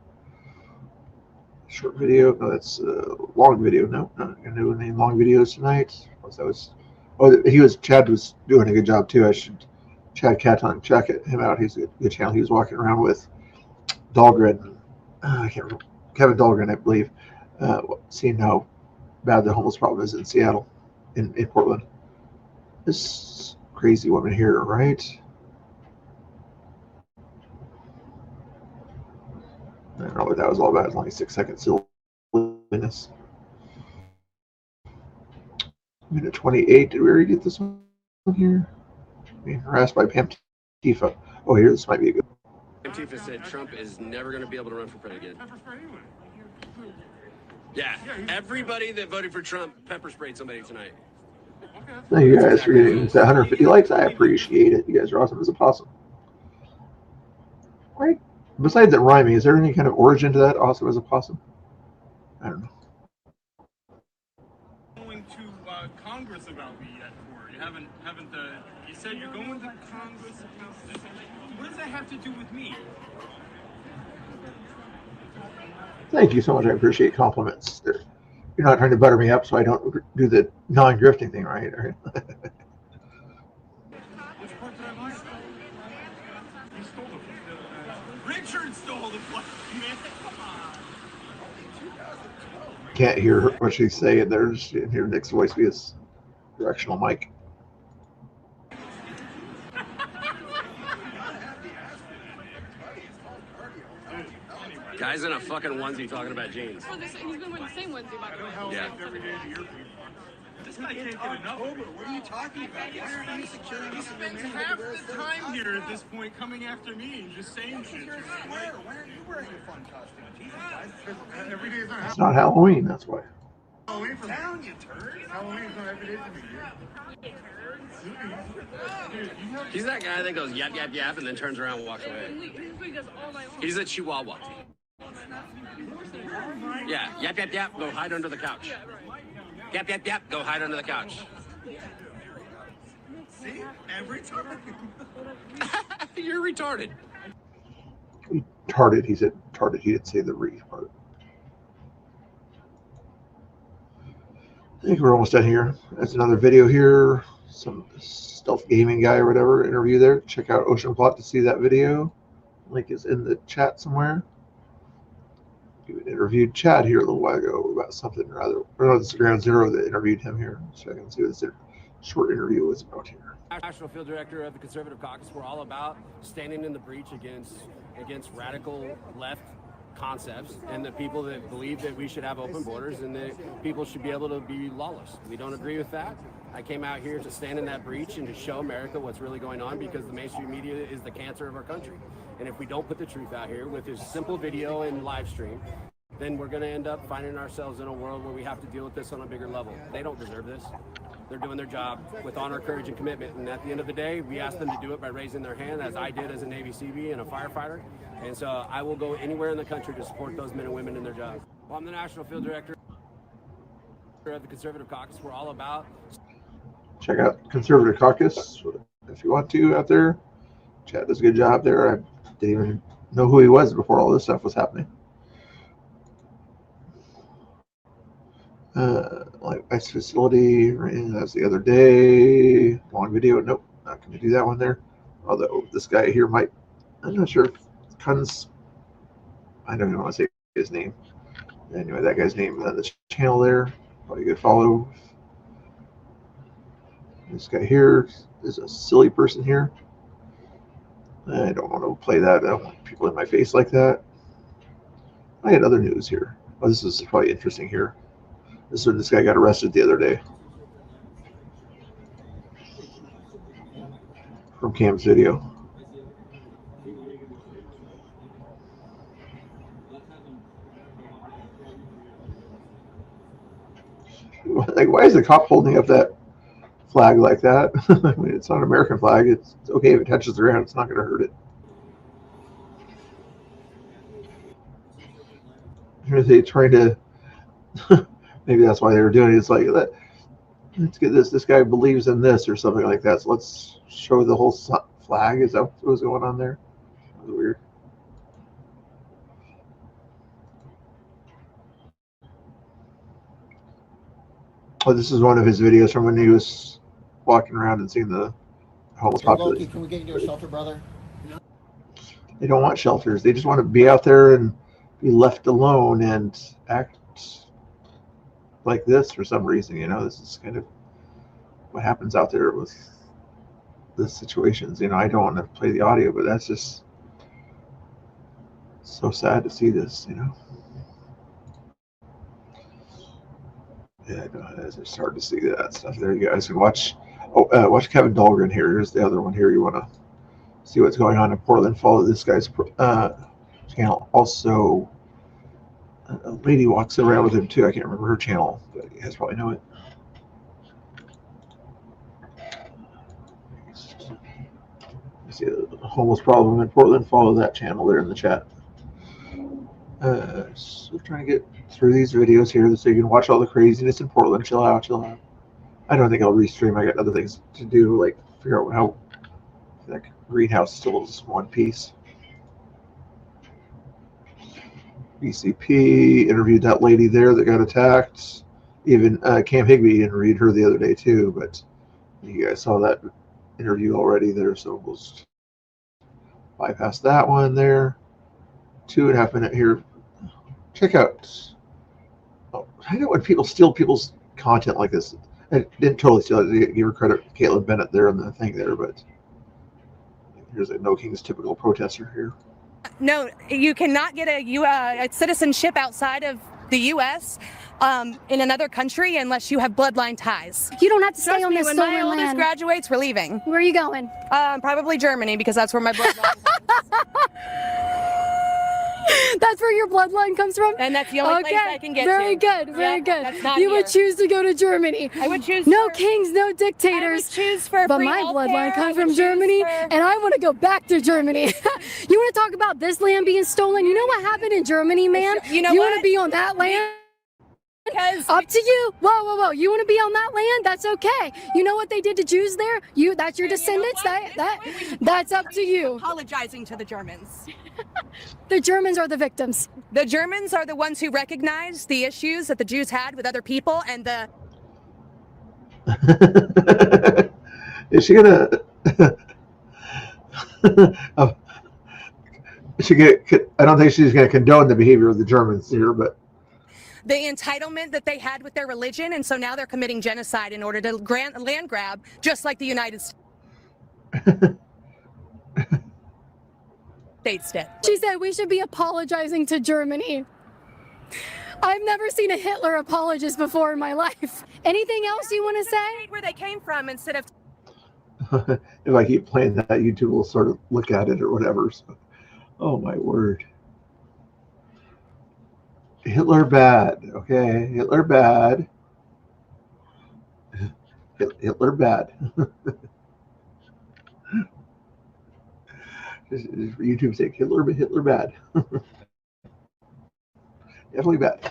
Short video. No, that's a long video. No, not gonna do any long videos tonight. Chad was doing a good job too. I should Chad Caton, check him out. He's a good channel. He was walking around with Dahlgren. I can't remember, Kevin Dahlgren, I believe, seeing how bad the homeless problem is in Seattle, in Portland. This crazy woman here, right? I don't know what that was all about. It's only 6 seconds silliness. Minute 28. Did we already get this one here? Being harassed by Pam Tifa. Oh, here, this might be a good. Tifa said Trump is never going to be able to run for president again. Yeah, everybody that voted for Trump pepper sprayed somebody tonight. Thank you guys for getting to 150 likes. I appreciate it. You guys are awesome as a possum. Right? Besides it rhyming, is there any kind of origin to that? Awesome as a possum? I don't know. Going to Congress about me yet, Corey. You haven't. You said you're going to Congress about this. What does that have to do with me? Thank you so much. I appreciate compliments. You're not trying to butter me up so I don't do the non-grifting thing, right? Which part did I lie about? You stole the flag. Richard stole the flag, man. Come on. 2012, man. Can't hear what she's saying. There's you can hear Nick's voice via his directional mic. Guy's in a fucking onesie talking about jeans. Oh, he's been wearing the same onesie, by the way. Yeah. This guy can't get enough. What are you talking about? Why are you securing me? He spends half the time here at this point coming after me, just saying shit. Why are you wearing a fun costume? Jesus Christ. Every day is not It's not Halloween, that's why. Halloween for town, you turd. Halloween's not every day for me, dude. He's that guy that goes yap, yap, yap, and then turns around and walks away. He's a chihuahua. Yeah, yap, yap, yap, go hide under the couch. Yap, yap, yap, go hide under the couch. See? Every time. You're retarded. Retarded, he said retarded. He didn't say the re part. I think we're almost done here. There's another video here. Some stealth gaming guy or whatever interview there. Check out Ocean Plot to see that video. Link is in the chat somewhere. We interviewed Chad here a little while ago about something or other. Or no, this is Ground Zero that interviewed him here. So I can see what this short interview was about here. National Field Director of the Conservative Caucus. We're all about standing in the breach against radical left concepts and the people that believe that we should have open borders and that people should be able to be lawless. We don't agree with that. I came out here to stand in that breach and to show America what's really going on, because the mainstream media is the cancer of our country. And if we don't put the truth out here with this simple video and live stream, then we're going to end up finding ourselves in a world where we have to deal with this on a bigger level. They don't deserve this. They're doing their job with honor, courage, and commitment. And at the end of the day, we ask them to do it by raising their hand, as I did as a Navy CB and a firefighter. And so I will go anywhere in the country to support those men and women in their job. Well, I'm the National Field Director of the Conservative Caucus. We're all about... Check out Conservative Caucus if you want to out there. Chad does a good job there. I didn't even know who he was before all this stuff was happening. Like ICE facility, right? That's the other day. Long video. Nope, not going to do that one there. Although this guy here might, I'm not sure if Kunz, I don't even want to say his name. Anyway, that guy's name on the channel there. Probably a good follow. This guy here is a silly person here. I don't want to play that. I don't want people in my face like that. I had other news here. Oh, this is probably interesting here. This is when this guy got arrested the other day. From Cam's video. Like, why is the cop holding up that flag like that? I mean, it's not an American flag. It's okay if it touches the ground. It's not going to hurt it. Are they trying to... Maybe that's why they were doing it. It's like, let's get this. This guy believes in this or something like that. So let's show the whole flag. Is that what was going on there? That was weird. Oh, this is one of his videos from when he was walking around and seeing the homeless population. Can we get into a shelter, brother? They don't want shelters. They just want to be out there and be left alone and act like this for some reason. You know, this is kind of what happens out there with the situations. You know, I don't want to play the audio, but that's just so sad to see this, you know. Yeah, I know, it's hard to see that stuff there. You guys can watch. Oh, watch Kevin Dahlgren here. Here's the other one here. You want to see what's going on in Portland? Follow this guy's channel. Also, a lady walks around with him too. I can't remember her channel, but you guys probably know it. You see the homeless problem in Portland? Follow that channel there in the chat. So trying to get through these videos here so you can watch all the craziness in Portland. Chill out, chill out. I don't think I'll restream. I got other things to do, like figure out how that greenhouse still is one piece. BCP interviewed that lady there that got attacked. Even Cam Higbee interviewed her the other day too, but you guys saw that interview already there, so we'll just bypass that one there. 2.5 minute here. Check out Oh, I know when people steal people's content like this. I didn't totally steal it. Give her credit, Caitlin Bennett there on the thing there, but here's a No King's typical protester here. No, you cannot get a citizenship outside of the U.S. In another country unless you have bloodline ties. You don't have to stay Trust on me, this when stolen my oldest land. graduates, we're leaving. Where are you going? Probably Germany because that's where my bloodline That's where your bloodline comes from? and that's the only place I can get very to. good, very Yep, good. that's not You here. would choose to go to Germany. I would choose no for- kings, no dictators. I would choose for But free my healthcare. bloodline I comes would from choose Germany, for- and I want to go back to Germany. You want to talk about this land being stolen? You know what happened in Germany, man? You know you what? want to be on that land? Because Up to you. Whoa. You want to be on that land? That's okay. You know what they did to Jews there? That's your descendants? That's up to you. apologizing to the Germans. The Germans are the victims. The Germans are the ones who recognize the issues that the Jews had with other people and the Is she gonna? I don't think she's gonna condone the behavior of the Germans here, but entitlement that they had with their religion, and so now they're committing genocide in order to grant land grab, just like the United States did. She said we should be apologizing to Germany. I've never seen a Hitler apologist before in my life. Anything else you want to say? Where they came from instead of if I keep playing that, YouTube will sort of look at it or whatever. So, oh my word. Hitler bad. Okay, Hitler bad. Hitler bad. For YouTube's sake, Hitler bad. Definitely bad.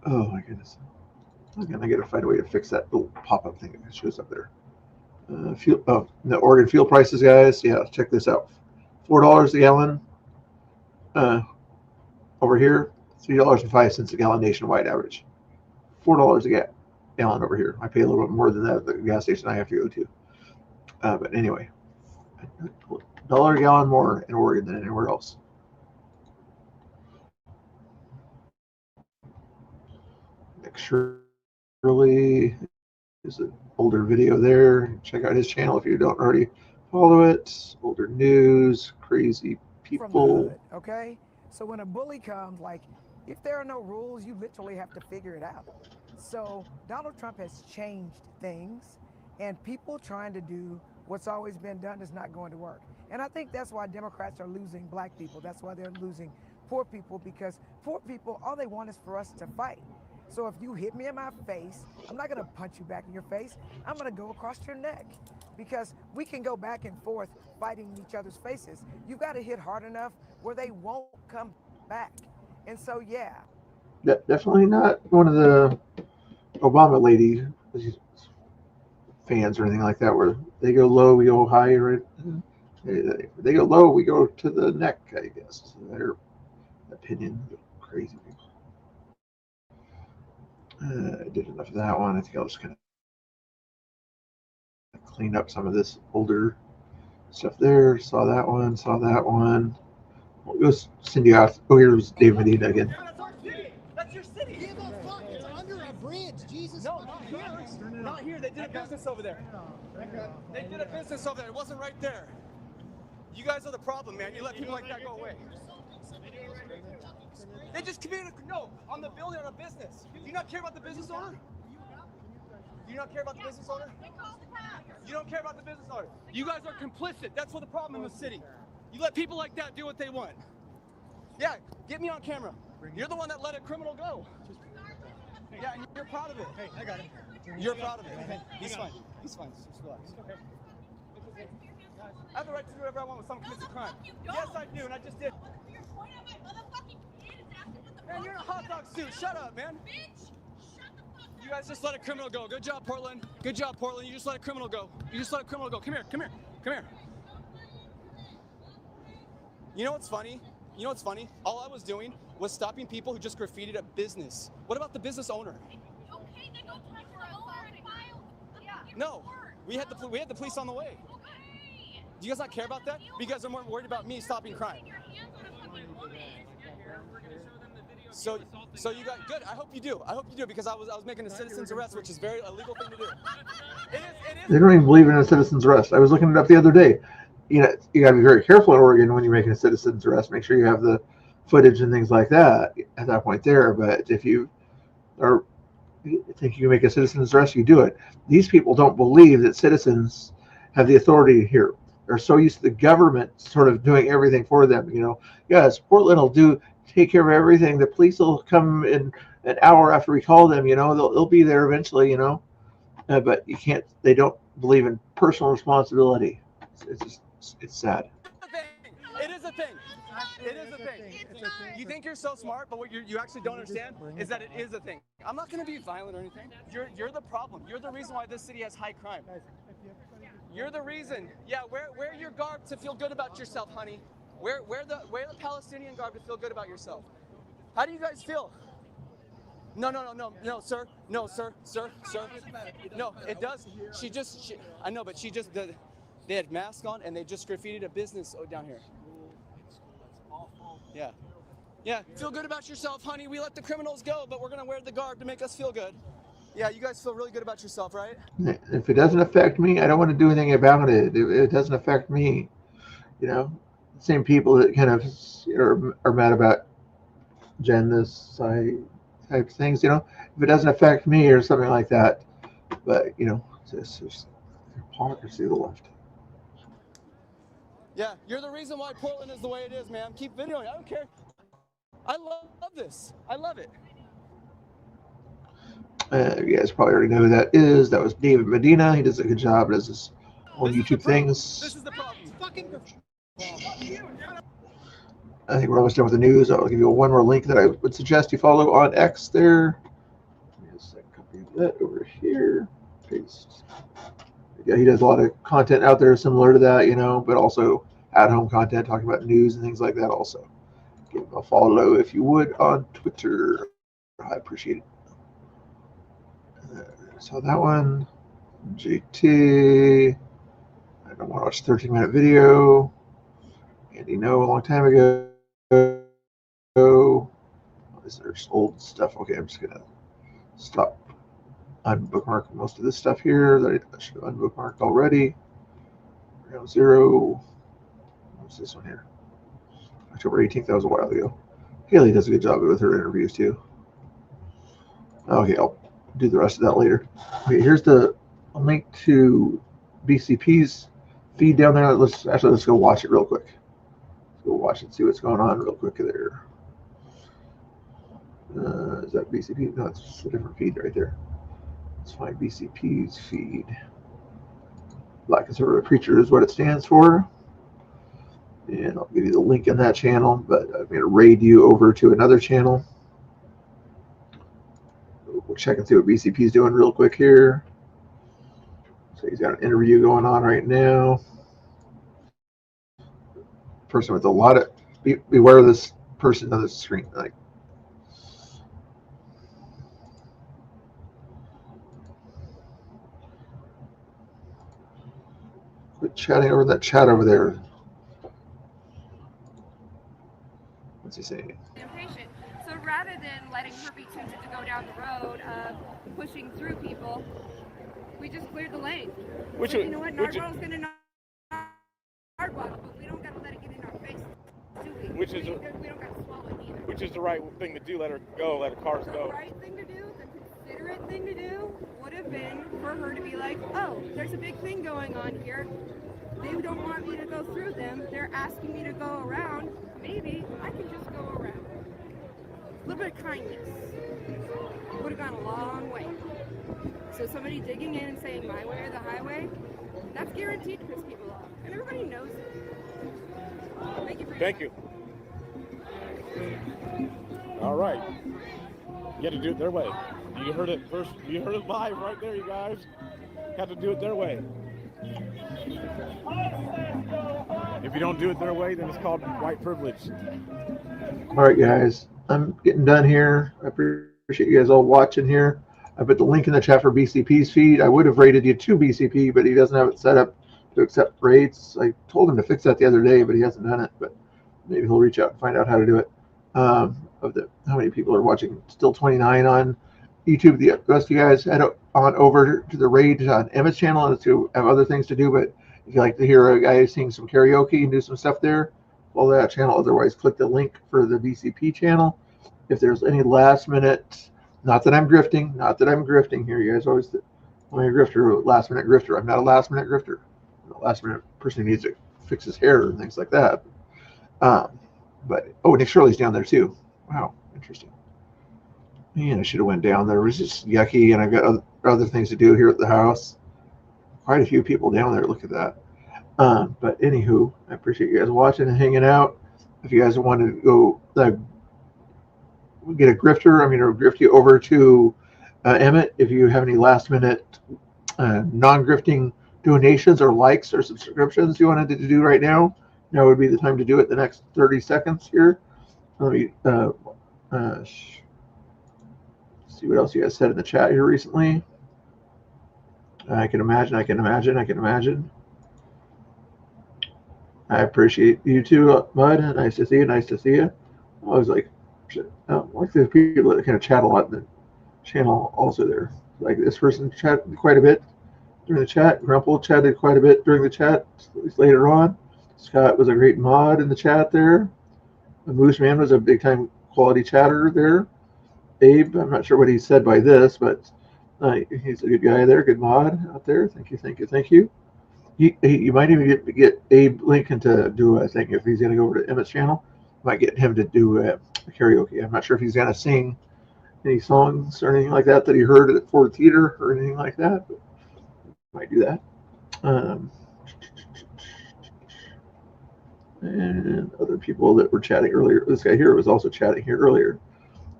Oh my goodness. Again, I gotta find a way to fix that little pop-up thing that shows up there. The Oregon fuel prices, guys. Yeah, check this out. $4 a gallon. Over here, $3.05 a gallon nationwide average. $4 a gallon over here. I pay a little bit more than that at the gas station I have to go to. But anyway, $1 a gallon more in Oregon than anywhere else. Nick Shirley is an older video there. Check out his channel if you don't already follow it. Older news, crazy From the people. hood, okay? So when a bully comes, like, if there are no rules, you literally have to figure it out. So Donald Trump has changed things, and people trying to do what's always been done is not going to work. And I think that's why Democrats are losing black people. That's why they're losing poor people, because poor people, all they want is for us to fight. So if you hit me in my face, I'm not gonna punch you back in your face. I'm gonna go across your neck, because we can go back and forth fighting in each other's faces. You've got to hit hard enough where they won't come back. And so, yeah. Definitely not one of the Obama lady fans or anything like that, where they go low, we go high, right? They go low, we go to the neck, I guess. Their opinion. Crazy people. I did enough of that one. I think I'll just kind of clean up some of this older stuff there. Saw that one, saw that one. We'll go send you out. Oh, here's Dave Medina again. That's your city. Give a fuck. It's under a bridge. Jesus. No, not here. Not here. They did a business over there. They did a business over there. It wasn't right there. You guys are the problem, man. You let people like that go away. They just committed on the building on a business. Do you not care about the business owner? Do you not care about the business owner? You don't care about the business owner. You guys are complicit. That's what the problem in the city. You let people like that do what they want. Yeah, get me on camera. You're the one that let a criminal go. Yeah, and you're proud of it. Hey, I got it. You're proud of it. He's fine. He's fine. Just relax. Okay. I have the right to do whatever I want when someone commits a crime. Yes, I do, and I just did. Man, you're in a hot dog suit. Shut up, man. You guys just let a criminal go. Good job, Portland. Good job, Portland. You just let a criminal go. You just let a criminal go. Come here. Come here. Come here. You know what's funny? You know what's funny? All I was doing was stopping people who just graffitied a business. What about the business owner? Okay, then don't touch the owner. No, we had the police on the way. Do you guys not care about that? You guys are more worried about me stopping crime. So you got good. I hope you do. I hope you do, because I was making a citizen's arrest, which is very illegal thing to do. They don't even believe in a citizen's arrest. I was looking it up the other day. You know, you got to be very careful in Oregon when you're making a citizen's arrest. Make sure you have the footage and things like that at that point there. But if you think you can make a citizen's arrest, you do it. These people don't believe that citizens have the authority here. They're so used to the government sort of doing everything for them. You know, yes, Portland will take care of everything. The police will come in an hour after we call them. You know, they'll be there eventually. You know, but you can't. They don't believe in personal responsibility. It's sad. It is a thing. It is a thing. You think you're so smart, but what you actually don't understand is that it is a thing. I'm not going to be violent or anything. You're the problem. You're the reason why this city has high crime. You're the reason. Yeah, wear your garb to feel good about yourself, honey. Wear the Palestinian garb to feel good about yourself. How do you guys feel? No, sir. No, sir. No, it does. I know, but they had masks on and they just graffitied a business down here. Yeah. Feel good about yourself, honey. We let the criminals go, but we're gonna wear the garb to make us feel good. Yeah, you guys feel really good about yourself, right? If it doesn't affect me, I don't want to do anything about it. If it doesn't affect me, you know, same people that kind of are mad about genocide type things, you know, if it doesn't affect me or something like that, but you know, it's just hypocrisy of the left. Yeah, you're the reason why Portland is the way it is, man. Keep videoing. I don't care. I love this. I love it. You guys probably already know who that is. That was David Medina. He does a good job. Does his own YouTube things. This is the problem. I think we're almost done with the news. I'll give you one more link that I would suggest you follow on X there. Just copy that over here. Paste. Yeah, he does a lot of content out there similar to that, you know, but also at-home content talking about news and things like that also. Give him a follow if you would on Twitter. I appreciate it. So that one, JT. I don't want to watch a 13-minute video. Andy No a long time ago. There's old stuff. Okay, I'm just gonna stop. Unbookmark most of this stuff here that I should have unbookmarked already. Round 0. What's this one here? October 18th. That was a while ago. Haley does a good job with her interviews too. Okay, I'll do the rest of that later. Okay, here's the link to BCP's feed down there. Let's go watch it real quick. Let's go watch it, see what's going on real quick there. Is that BCP? No, it's just a different feed right there. Let's find BCP's feed. Black Conservative Preacher is what it stands for. And I'll give you the link in that channel, but I'm going to raid you over to another channel. We'll check and see what BCP is doing real quick here. So he's got an interview going on right now. Person with a lot of, beware of this person on the screen. Like, quit chatting over that chat over there. What's he saying? Impatient. So rather than letting her be tempted to go down the road of pushing through people, we just cleared the lane. Which so, you know what? Nardwell's going to Nardwell, but we don't got to let it get in our face, do we? We don't got to swallow it either. Which is the right thing to do. Let her go. Let her cars go. The right thing to do, the considerate thing to do, would have been for her to be like, oh, there's a big thing going on here. They don't want me to go through them. They're asking me to go around. Maybe I can just go around. A little bit of kindness would have gone a long way. So somebody digging in and saying my way or the highway, that's guaranteed to piss people off. And everybody knows it. Thank you for your Thank you. All right. You got to do it their way. You heard it first. You heard it live right there, you guys. Got to do it their way. If you don't do it their way, then it's called white privilege. All right, guys. I'm getting done here. I appreciate you guys all watching here. I put the link in the chat for BCP's feed. I would have rated you to BCP, but he doesn't have it set up to accept raids. I told him to fix that the other day, but he hasn't done it. But maybe he'll reach out and find out how to do it. of the how many people are watching. Still 29 on YouTube. The rest of you guys head on over to the Rage on Emmett's channel and to have other things to do. But if you like to hear a guy sing some karaoke and do some stuff there, follow that channel. Otherwise, click the link for the BCP channel. If there's any last minute, not that I'm grifting here. You guys always only a grifter, last minute grifter. I'm not a last minute grifter. I'm a last minute person who needs to fix his hair and things like that. But oh, Nick Shirley's down there too. Wow, interesting. Man, I should have went down there. It was just yucky, and I've got other things to do here at the house. Quite a few people down there. Look at that. But anywho, I appreciate you guys watching and hanging out. If you guys want to go get a grifter, or grift you over to Emmett. If you have any last minute non-grifting donations or likes or subscriptions you wanted to do right now, now would be the time to do it. The next 30 seconds here. Let me see what else you guys said in the chat here recently. I can imagine. I appreciate you too, Bud. Nice to see you. I was like the people that kind of chat a lot in the channel also there. Like this person chatted quite a bit during the chat. Grumple chatted quite a bit during the chat, at least later on. Scott was a great mod in the chat there. The Moose Man was a big time quality chatter there. Abe, I'm not sure what he said by this, but he's a good guy there, good mod out there. Thank you. You might even get Abe Lincoln to do a thing if he's going to go over to Emmett's channel. Might get him to do a karaoke. I'm not sure if he's going to sing any songs or anything like that he heard at Ford Theater or anything like that, but might do that. And other people that were chatting earlier. This guy here was also chatting here earlier.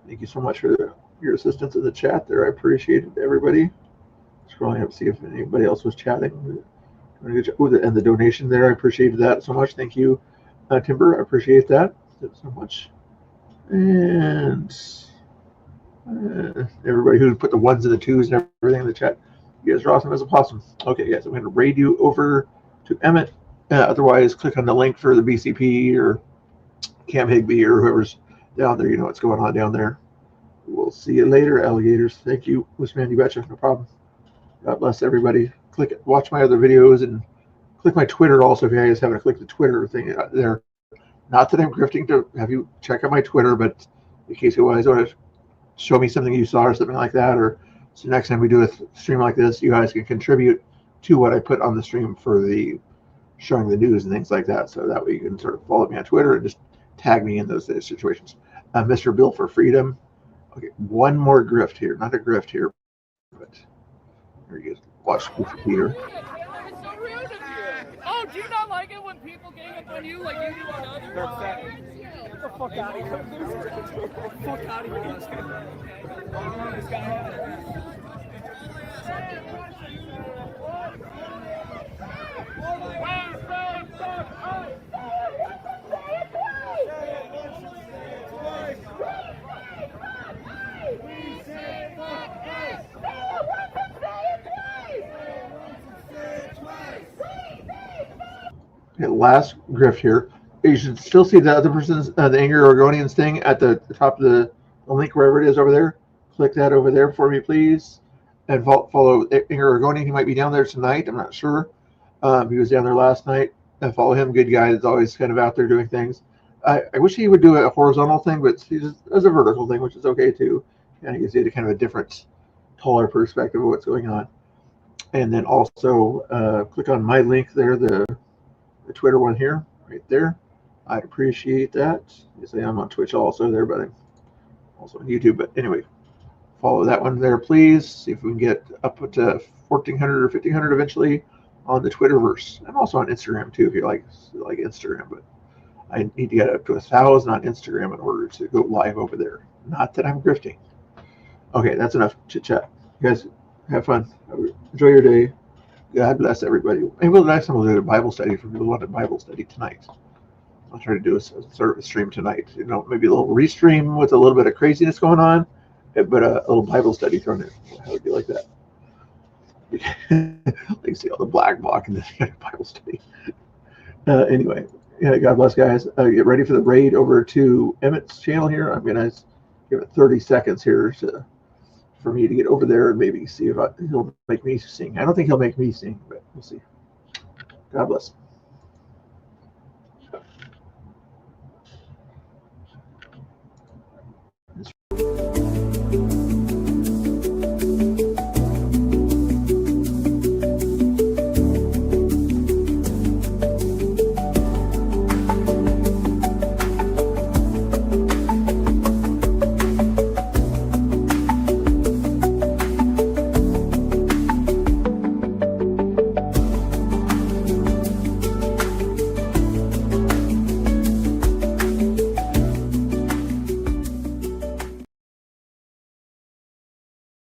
Thank you so much for your assistance in the chat there. I appreciate it, everybody. Scrolling up to see if anybody else was chatting. And the donation there, I appreciated that so much. Thank you, Timber. I appreciate that so much. And everybody who put the ones and the twos and everything in the chat. You guys are awesome as a possum. Okay, guys, I'm going to raid you over to Emmett. Otherwise, click on the link for the BCP or Cam Higby or whoever's down there. You know what's going on down there. We'll see you later, alligators. Thank you, Wisman. You betcha. No problem. God bless everybody. Watch my other videos and click my Twitter also if you guys haven't clicked the Twitter thing there. Not that I'm grifting to have you check out my Twitter, but in case you guys want to show me something you saw or something like that, or so next time we do a stream like this, you guys can contribute to what I put on the stream for the showing the news and things like that. So that way you can sort of follow me on Twitter and just tag me in those situations. Mr. Bill for Freedom. Okay, one more grift here. Not a grift here, but here you go. Watch Peter. Oh, do you not like it when people gang up on you like you do on others? They're upset. Get the fuck out of here. Get the fuck out of here. This guy. Okay, last grift here. You should still see the other person's, the Angry Oregonians thing at the top of the link, wherever it is over there. Click that over there for me, please. And follow Angry Oregonian. He might be down there tonight. I'm not sure. He was down there last night. And follow him. Good guy. That's always kind of out there doing things. I wish he would do a horizontal thing, but he just does a vertical thing, which is okay too. And you can see the kind of a different, taller perspective of what's going on. And then also click on my link there, the Twitter one here, right there. I'd appreciate that. You say I'm on Twitch also there, but I'm also on YouTube. But anyway, follow that one there, please. See if we can get up to 1,400 or 1,500 eventually on the Twitterverse. I'm also on Instagram too, if you like Instagram. But I need to get up to 1,000 on Instagram in order to go live over there. Not that I'm grifting. Okay, that's enough chit chat. You guys have fun. Enjoy your day. God bless everybody. Maybe the next time we'll do a Bible study for people who want a Bible study tonight. I'll try to do a sort of a stream tonight. You know, maybe a little restream with a little bit of craziness going on, but a little Bible study thrown in. How would you like that? You see all the black block in this Bible study. Anyway, Yeah, God bless, guys. Get ready for the raid over to Emmett's channel here. I'm gonna give it 30 seconds here for me to get over there and maybe see if he'll make me sing. I don't think he'll make me sing, but we'll see. God bless.